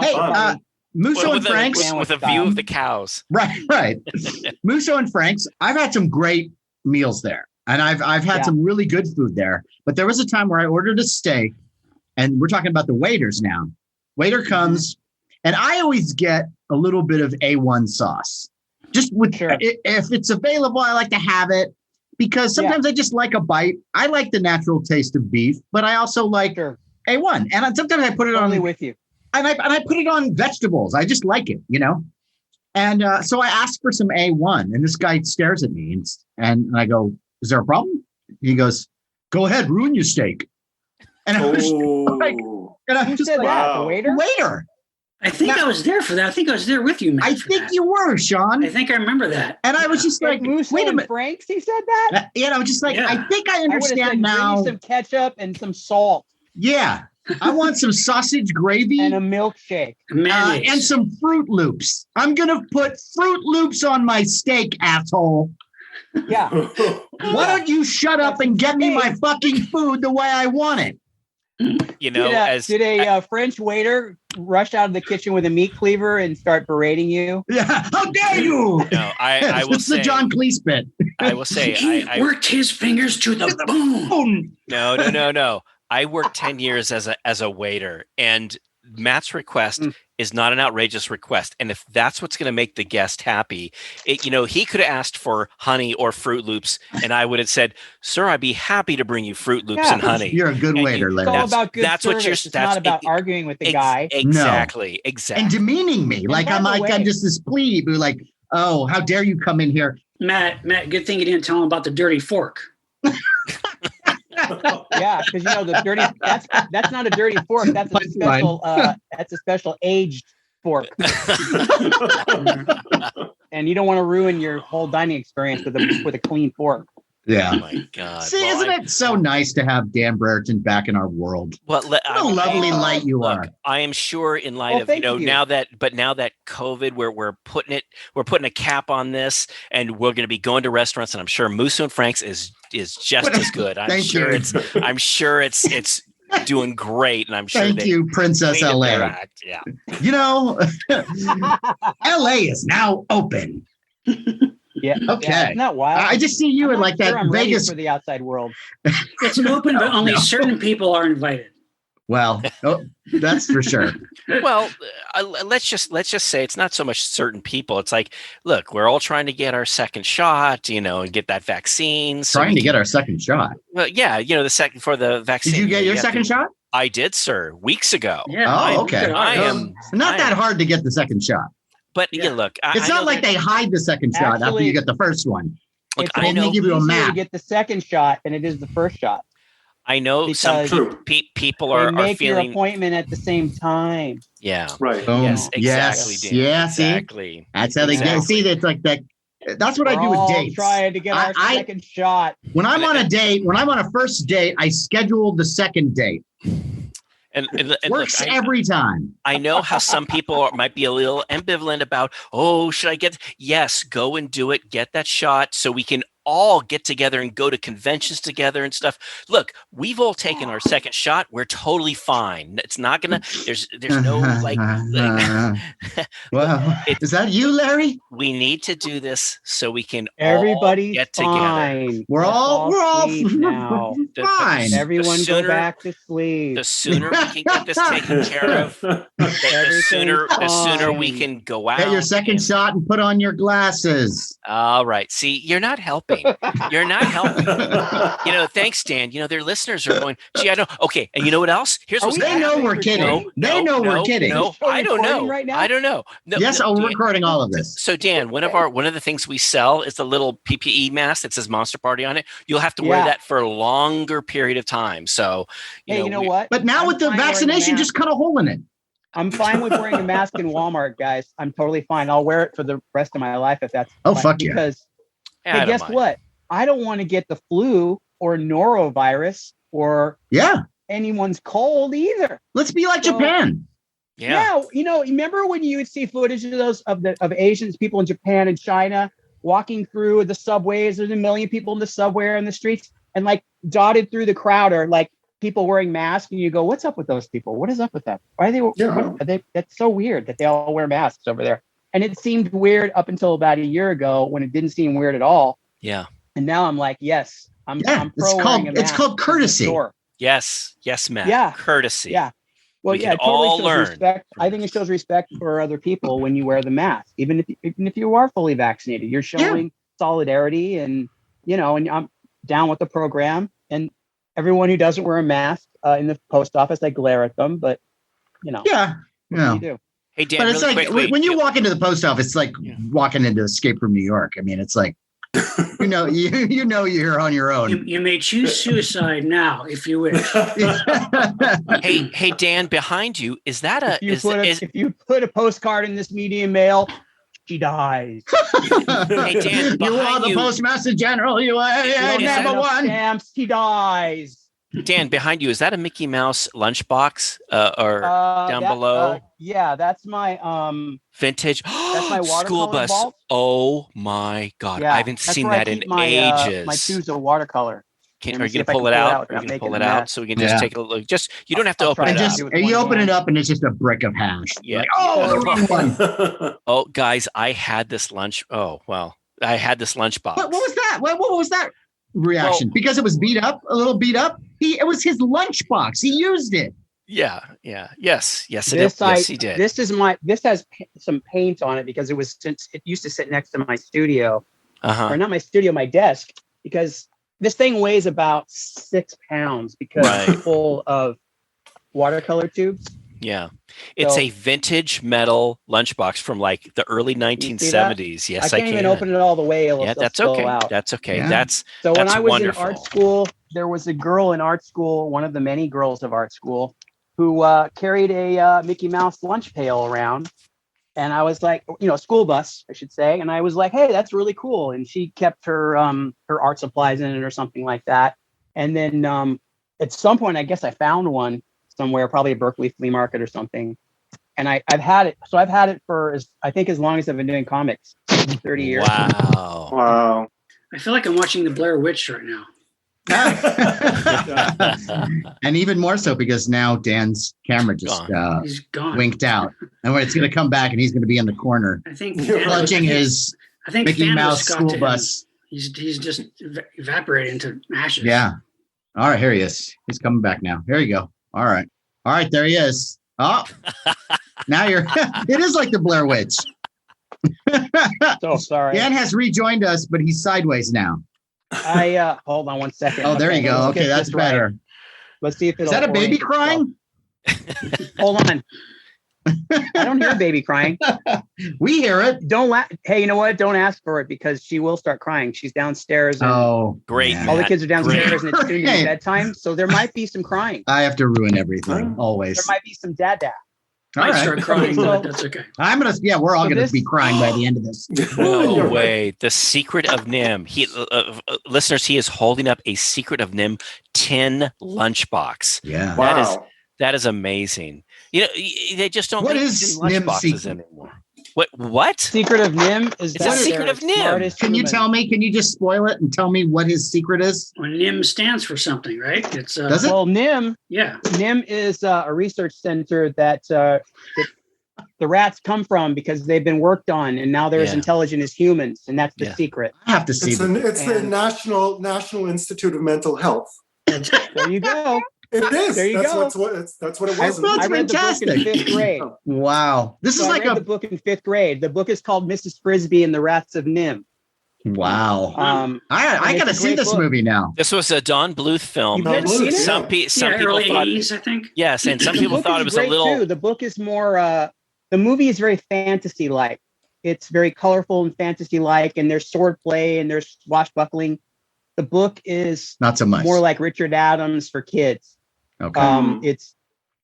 Hey, Musso and Frank's with a view of the cows. Right. Musso and Frank's. I've had some great meals there, and I've had some really good food there. But there was a time where I ordered a steak, and we're talking about the waiters now. Waiter comes, and I always get a little bit of A1 sauce. Just with if it's available, I like to have it because sometimes I just like a bite. I like the natural taste of beef, but I also like A1, and sometimes I put it on with you. And I put it on vegetables. I just like it, And so I asked for some A1, and this guy stares at me, and I go, "Is there a problem?" He goes, "Go ahead, ruin your steak." And I was like, who said that? The waiter? Waiter. I think I was there for that. I think I was there with you, Matt. I think you were, Sean. I think I remember that. And I was just like, Musso wait a and minute. Frank's, he said that? Just like, I think I I would have understand said, now. bring me some ketchup and some salt. Yeah. I want some sausage gravy. And a milkshake. And some Fruit Loops. I'm going to put Fruit Loops on my steak, asshole. Yeah. Why don't you shut up and get me my fucking food the way I want it? Did a French waiter rush out of the kitchen with a meat cleaver and start berating you? Yeah, how dare you? No, I will say the John Cleese bit. I will say he worked his fingers to the bone. No. I worked 10 years as a waiter, and Matt's request is not an outrageous request. And if that's what's going to make the guest happy, he could have asked for honey or Fruit Loops, and I would have said, "Sir, I'd be happy to bring you Fruit Loops and honey." You're a good waiter, Larry. It's all about good that's service. What you're. It's not about arguing with the guy. Exactly. And demeaning me, and I'm just this plebe who like, "Oh, how dare you come in here?" Matt, good thing you didn't tell him about the dirty fork. Yeah, because the dirty that's not a dirty fork. That's a special special aged fork. And you don't want to ruin your whole dining experience with a clean fork. Yeah. Oh my God. See, isn't it so nice to have Dan Brereton back in our world? Well, what a lovely light you are. I am sure in light of now that COVID, we're putting a cap on this, and we're going to be going to restaurants, and I'm sure Musso and Frank's is just as good. I'm sure it's doing great, and I'm sure. Thank you, Princess LA. Yeah. LA is now open. Yeah. Okay. Yeah, isn't that wild? I just see you in like that I'm Vegas ready for the outside world. It's open, but only certain people are invited. Well, that's for sure. Well, let's just say it's not so much certain people. It's like, look, we're all trying to get our second shot, and get that vaccine. Trying to get our second shot. Well, yeah, the second for the vaccine. Did you get your second shot? I did, sir, weeks ago. Yeah. Okay. I am not that hard to get the second shot. But look, it's not like they hide the second shot after you get the first one. Look, I know. They give you a map to get the second shot than it is the first shot. I know some people are make feeling your appointment at the same time. Yeah. Right. Yes. Exactly. Yes. Dan. Yeah. Exactly. That's how they get. See, it's like that. That's what I do with dates. Trying to get our second shot. When I'm on a date, when I'm on a first date, I schedule the second date. And works every time. I know how some people might be a little ambivalent about, should I get? Yes, go and do it. Get that shot so we can all get together and go to conventions together and stuff. Look, we've all taken our second shot. We're totally fine. It's not gonna. There's no like. Well, is that you, Larry? We need to do this so we can Everybody's all get fine. together. We're all now. Fine. Everyone go back to sleep. The sooner we can get this taken care of, the sooner we can go out. Get your second shot and put on your glasses. All right. See, you're not helping helping. You're not helping. Thanks, Dan. Their listeners are going, gee, I don't. Okay, and you know what else? Here's what's They know we're kidding. They know we're kidding. No, I don't know. Right now? I don't know. No, yes, no, we're Dan, recording all of this. So Dan, one of the things we sell is the little PPE mask that says Monster Party on it. You'll have to wear that for a longer period of time. So, you know what? But now with the vaccination, just cut a hole in it. I'm fine with wearing a mask in Walmart, guys. I'm totally fine. I'll wear it for the rest of my life if that's fine. Fuck yeah. Because hey, guess what? I don't want to get the flu or norovirus or anyone's cold either. Let's be like Japan. Yeah. Remember when you would see footage of those of Asians, people in Japan and China walking through the subways? There's a million people in the subway or in the streets, and like dotted through the crowd are like people wearing masks, and you go, what's up with those people? What is up with that? Why are they? That's so weird that they all wear masks over there. And it seemed weird up until about a year ago when it didn't seem weird at all. Yeah. And now I'm like, yes, I'm pro it's called courtesy. Yes, Matt. Yeah. Courtesy. Yeah. Well, it totally shows respect. I think it shows respect for other people when you wear the mask, even if you are fully vaccinated. You're showing solidarity, and and I'm down with the program. And everyone who doesn't wear a mask in the post office, I glare at them. But what do you do? Hey Dan, but it's really like quick, when you walk into the post office, it's like walking into Escape from New York. I mean, it's like you're on your own. You may choose suicide now if you wish. Hey Dan, behind you, is that a? If you put a postcard in this medium mail, she dies. Hey Dan, you are the postmaster general. You are number one. Stamps, he dies. Dan, behind you, is that a Mickey Mouse lunchbox or down below? Yeah, that's my vintage. That's my watercolor school bus. vault. Oh my God, Yeah, I haven't seen that in my, ages. My tubes of watercolor. Are you gonna pull it out? Are you gonna pull it out so we can just take a look? You don't have to open it up. You open it up and it's just a brick of hash. Yeah. The wrong one. Oh, guys, I had this lunch. Oh well, I had this lunchbox. What was that? What was that reaction? Because it was a little beat up. It was his lunchbox. He used it. Yeah. Yes, he did. This has some paint on it because it used to sit next to my studio, or not my studio, my desk, because this thing weighs about 6 pounds because it's full of watercolor tubes. Yeah. It's a vintage metal lunchbox from like the early 1970s. Yes, I can. Even open it all the way. That's okay. That's okay. Yeah. So when I was wonderful. in art school, there was a girl in art school, one of the many girls of art school, who carried a Mickey Mouse lunch pail around. And I was like, school bus, I should say. And I was like, hey, that's really cool. And she kept her art supplies in it or something like that. And then at some point, I guess I found one somewhere, probably a Berkeley flea market or something. And I've had it. So I've had it for, I think, as long as I've been doing comics, 30 years. Wow. I feel like I'm watching the Blair Witch right now. And even more so because now Dan's camera just he's gone. Winked out, and it's going to come back, and he's going to be in the corner, I think clutching his Mickey Mouse school bus. He's just evaporating into ashes. Yeah. All right, here he is. He's coming back now. Here you go. All right, there he is. Oh, now it is like the Blair Witch. So sorry. Dan has rejoined us, but he's sideways now. Hold on one second. Oh, there you go. Okay, that's better. Right. Let's see if it's. Is that a baby crying? Hold on. I don't hear a baby crying. We hear it. Hey, you know what? Don't ask for it because she will start crying. She's downstairs. And great. All the kids are downstairs and it's soon to be bedtime. So there might be some crying. I have to ruin everything always. There might be some dada. I start crying, but that's okay. We're all gonna be crying by the end of this. No way. The Secret of Nim. Listeners, he is holding up a Secret of Nim tin lunchbox. Yeah. Wow. That is amazing. They just don't what make is lunchboxes anymore. What? Secret of Nim is the Secret of Nim. Can you tell me? Can you just spoil it and tell me what his secret is? Well, NIM stands for something, right? It's does it? Well, NIM. Yeah. NIM is a research center that the rats come from because they've been worked on, and now they're as intelligent as humans, and that's the secret. I have to see. It's the National Institute of Mental Health. There you go. It is. There you go. That's what it was. I read the book in 5th grade. Wow. This is like the book in 5th grade. The book is called Mrs. Frisbee and the Rats of NIM. Wow. I and got to it's a see great this book. movie now. This was a Don Bluth film. You've never seen it? Some people early thought 80s, I think. yes, and some people book thought is it was a great, little. too. The book is more. The movie is very fantasy-like. It's very colorful and fantasy-like, and there's swordplay and there's swashbuckling. The book is Not so much. more like Richard Adams for kids. Okay. It's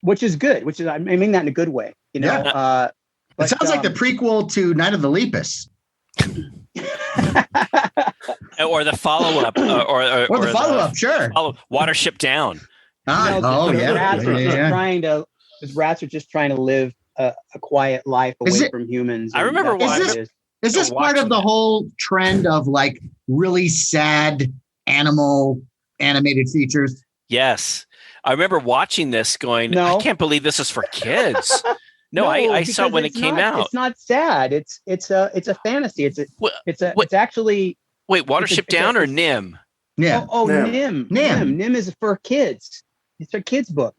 which is good. Which is I mean that in a good way. You know. Yeah. It sounds like the prequel to Night of the Lepus. Or the follow-up, or the follow-up, sure. Watership Down. Ah, Those rats are just trying to live a quiet life away from humans. I remember Is this part of the whole trend of like really sad animal animated features? Yes. I remember watching this going, I can't believe this is for kids. No, I saw it when it came out. It's not sad. It's a fantasy. It's actually. Wait, Watership Down or Nim? Yeah. Nim. Nim is for kids. It's a kids book.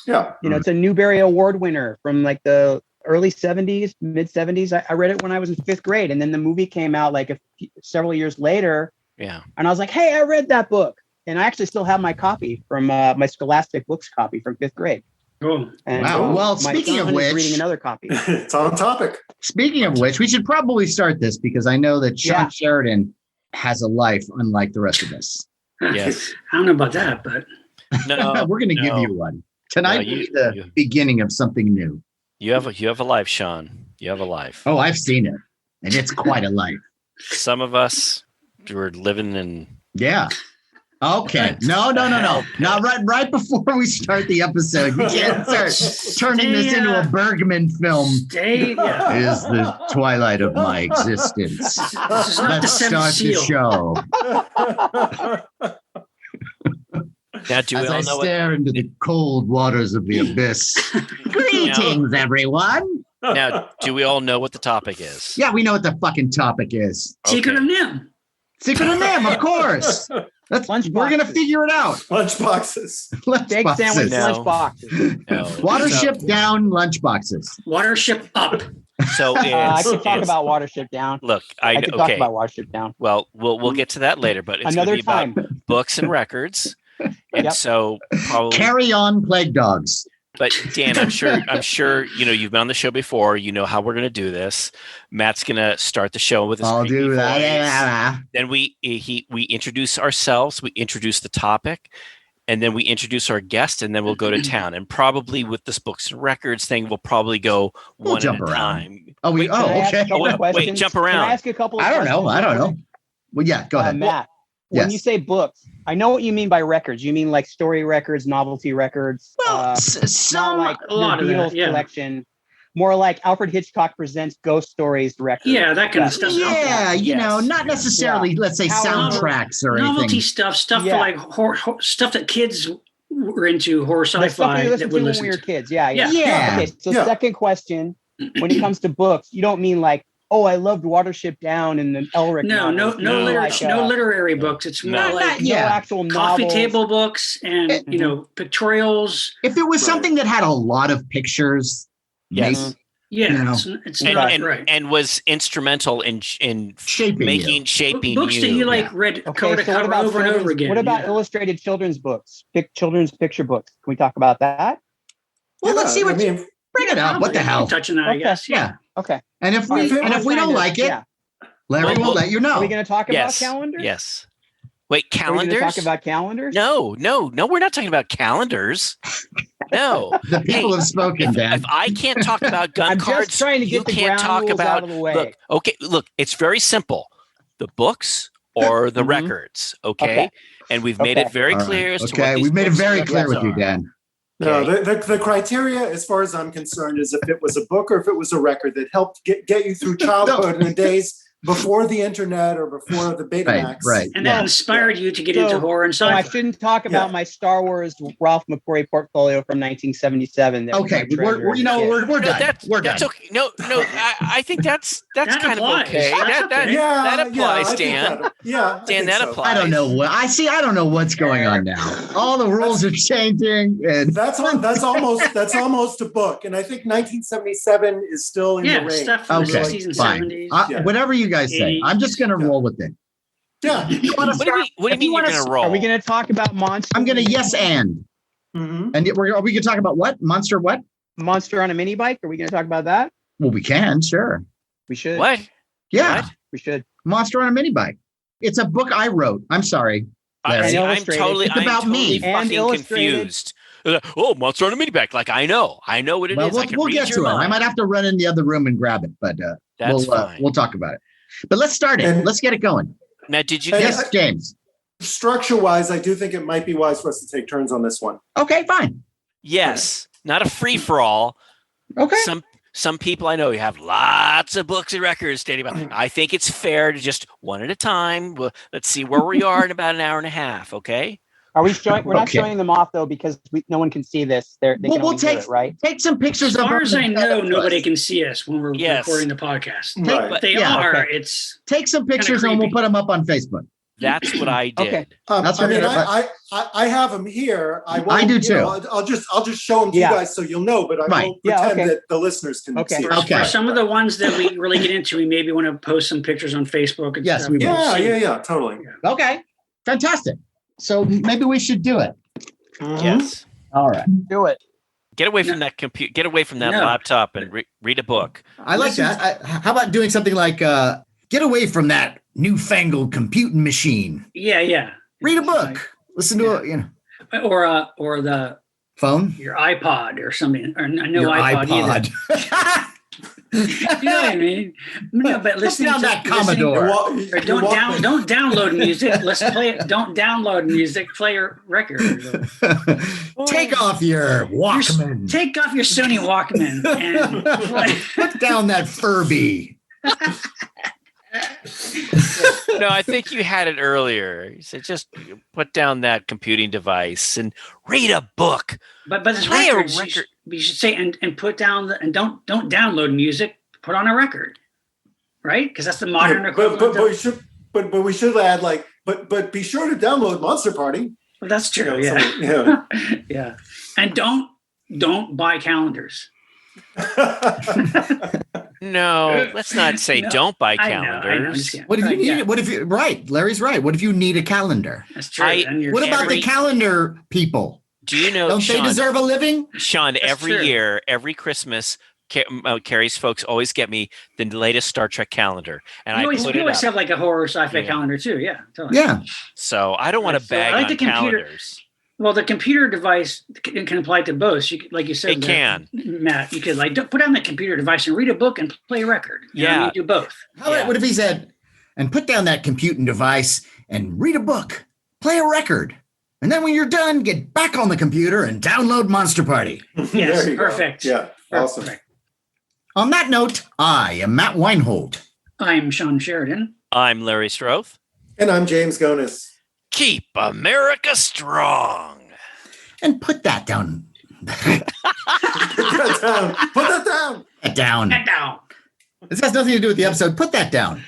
Yeah. You know, it's a Newbery Award winner from like the early 70s, mid 70s. I read it when I was in 5th grade. And then the movie came out like several years later. Yeah. And I was like, hey, I read that book. And I actually still have my copy from my Scholastic Books copy from 5th grade. Oh, and wow. Well, speaking of which, reading another copy. It's on topic. Speaking of which, we should probably start this because I know that Shawn Sheridan has a life unlike the rest of us. Yes. I don't know about that, but no, we're going to give you one. Tonight will be the beginning of something new. You have a life, Shawn. You have a life. Oh, I've seen it. And it's quite a life. Some of us were living in. Yeah. Okay. No. Not right before we start the episode. You can't start turning this into a Bergman film. Is the twilight of my existence. Let's start the show. Now, do we all know stare into the cold waters of the abyss. Greetings, everyone. Now, do we all know what the topic is? Yeah, we know what the fucking topic is. Secret of Nim. Secret of Nim, of course. We're going to figure it out. Lunchboxes. Big sandwich lunchboxes. No. Watership Down lunchboxes. Watership Up. So I can talk about Watership Down. Look, I can talk about Watership Down. Well, we'll get to that later, but it's another time. About books and records. And so probably carry on, plague dogs. But Dan, I'm sure you've been on the show before. You know how we're going to do this. Matt's going to start the show with his I'll do that. Then we introduce ourselves, we introduce the topic, and then we introduce our guest, and then we'll go to town. And probably with this books and records thing, we'll probably go one at a time. Okay. Wait, jump around. Can I ask you a couple of I don't know. Well, yeah, go ahead. Matt, when you say books, I know what you mean by records. You mean like story records, novelty records. Well, some like a lot of Beatles that, yeah. collection. More like Alfred Hitchcock presents Ghost Stories records. Yeah, that kind of stuff. Yeah, not necessarily, let's say, soundtracks or anything. Novelty stuff for like stuff that kids were into, horror sci-fi. The stuff you listened to when we were kids. Yeah. Okay, so second question, when it comes to books, you don't mean like, oh, I loved Watership Down and the Elric. No literary books. It's more like actual coffee novels. table books and pictorials. If it was something that had a lot of pictures, yes. It's not right. And was instrumental in shaping books that you read cover to cover over and over again. What about illustrated children's books, children's picture books? Can we talk about that? Well, let's see what. Bring it up. What the hell? Touching that, I guess. Yeah. Okay. And if we don't like it, Larry will let you know. Are we going to talk about calendars? Yes. Wait, calendars? Are we going to talk about calendars? No, we're not talking about calendars. No. The people have spoken, Dan. If I can't talk about gun cards, just trying to get the ground rules out of the way. Look, it's very simple. The books or the records, okay? And we've made it very clear as to what these we've made it books very and clear with records you, are. Dan. No, the criteria, as far as I'm concerned, is if it was a book or if it was a record that helped get you through childhood and the days before the internet or before the Betamax. Right. And that inspired you to get into horror and sci-fi. I shouldn't talk about my Star Wars Ralph McQuarrie portfolio from 1977. Okay, we're done. We're done. That's okay. No, I think that's kind of okay. That applies, Dan. Dan, that applies. I don't know I don't know what's going on now. All the rules are changing, and that's almost a book. And I think 1977 is still in the range. Stuff from the 60s and 70s. Whatever you guys say? I'm just going to roll with it. Yeah. What do you mean you're going to roll? Are we going to talk about monsters? I'm going to yes and. Mhm. And are we going to talk about what? Monster what? Monster on a mini bike? Are we going to talk about that? Well, we can, sure. We should. What? Yeah. What? We should. Monster on a mini bike. It's a book I wrote. I'm sorry. Larry. I'm illustrated. totally, It's I'm about totally me. And fucking illustrated. confused. Oh, Monster on a mini bike. Like, I know what it is. I can We'll read get your to it. mind. I might have to run in the other room and grab it, but That's fine. we'll talk about it. But let's start it. And- Let's get it going. Now, did you And- guess? Yes, James. Structure-wise, I do think it might be wise for us to take turns on this one. Okay, fine. Yes. Not a free for all. Okay. Some people I know you have lots of books and records stating about. I think it's fair to just one at a time. Let's see where we are in about an hour and a half. Okay. Are we showing? We're not Okay. showing them off though because no one can see this. They We'll can only hear take- it, right? Take some pictures As of far them as I and know, send them to nobody us. can see us when we're Yes. recording the podcast. Right. If they Yeah, are, okay. it's Take some pictures and we'll creepy. put them up on Facebook. That's what I did. Okay. That's I mean, okay, I have them here. I won't, I do you too. know, I'll just show them to Yeah. you guys so you'll know, but I Right. won't Yeah, pretend okay. that the listeners can Okay. see. for, Okay. for some of the ones that we really get into, we maybe want to post some pictures on Facebook. And Yes, stuff. we will. Yeah, totally. Okay. Fantastic. So maybe we should do it. Mhm. Yes. All right. Do it. Get away from that computer. Get away from that No. laptop and read a book. I like that. How about doing something like get away from that newfangled computing machine. Yeah. Read a book. Listen to Or the phone. your iPod or something. Or no Your iPod either. iPod. You know what I mean? No, but listening down to that listening- Commodore. Or don't download music. Let's play it. Don't download music. Play your record. Take off your Walkman. Take off your Sony Walkman and play. Put down that Furby. No, I think you had it earlier. You said just put down that computing device and read a book. But it's Play a records. record. You should say and put down and don't download music. Put on a record, right? Because that's the modern Yeah, equivalent. but we should add but be sure to download Monster Party. Well, that's You true. know, Yeah. so, Yeah. And don't buy calendars. No, let's not say No, don't buy I know, calendars. just kidding. What if you need Yeah, it? What if you right? Larry's right. What if you need a calendar? That's true. And you're- What about Every- the calendar people? Do you know, Don't Sean, they deserve a living? Sean, every true. year, every Christmas, Carrie's folks always get me the latest Star Trek calendar, and you I always, put you it always up. have like a horror sci-fi Yeah. calendar too. Yeah, totally. Yeah. So I don't want Right, to so bag I like on the computer- calendars. Well, the computer device can apply to both. So you could, like you said, It can. Matt. You could put down the computer device and read a book and play a record. You know, Yeah. you do both. How about, Yeah. what if he said, and put down that computing device and read a book, play a record, and then when you're done, get back on the computer and download Monster Party. Yes, There you go. perfect. Yeah, awesome. Perfect. On that note, I am Matt Weinhold. I'm Shawn Sheridan. I'm Larry Stroth. And I'm James Gonis. Keep America strong. And put that down. Put that down. Put that down. That down. Head down. This has nothing to do with the episode. Put that down.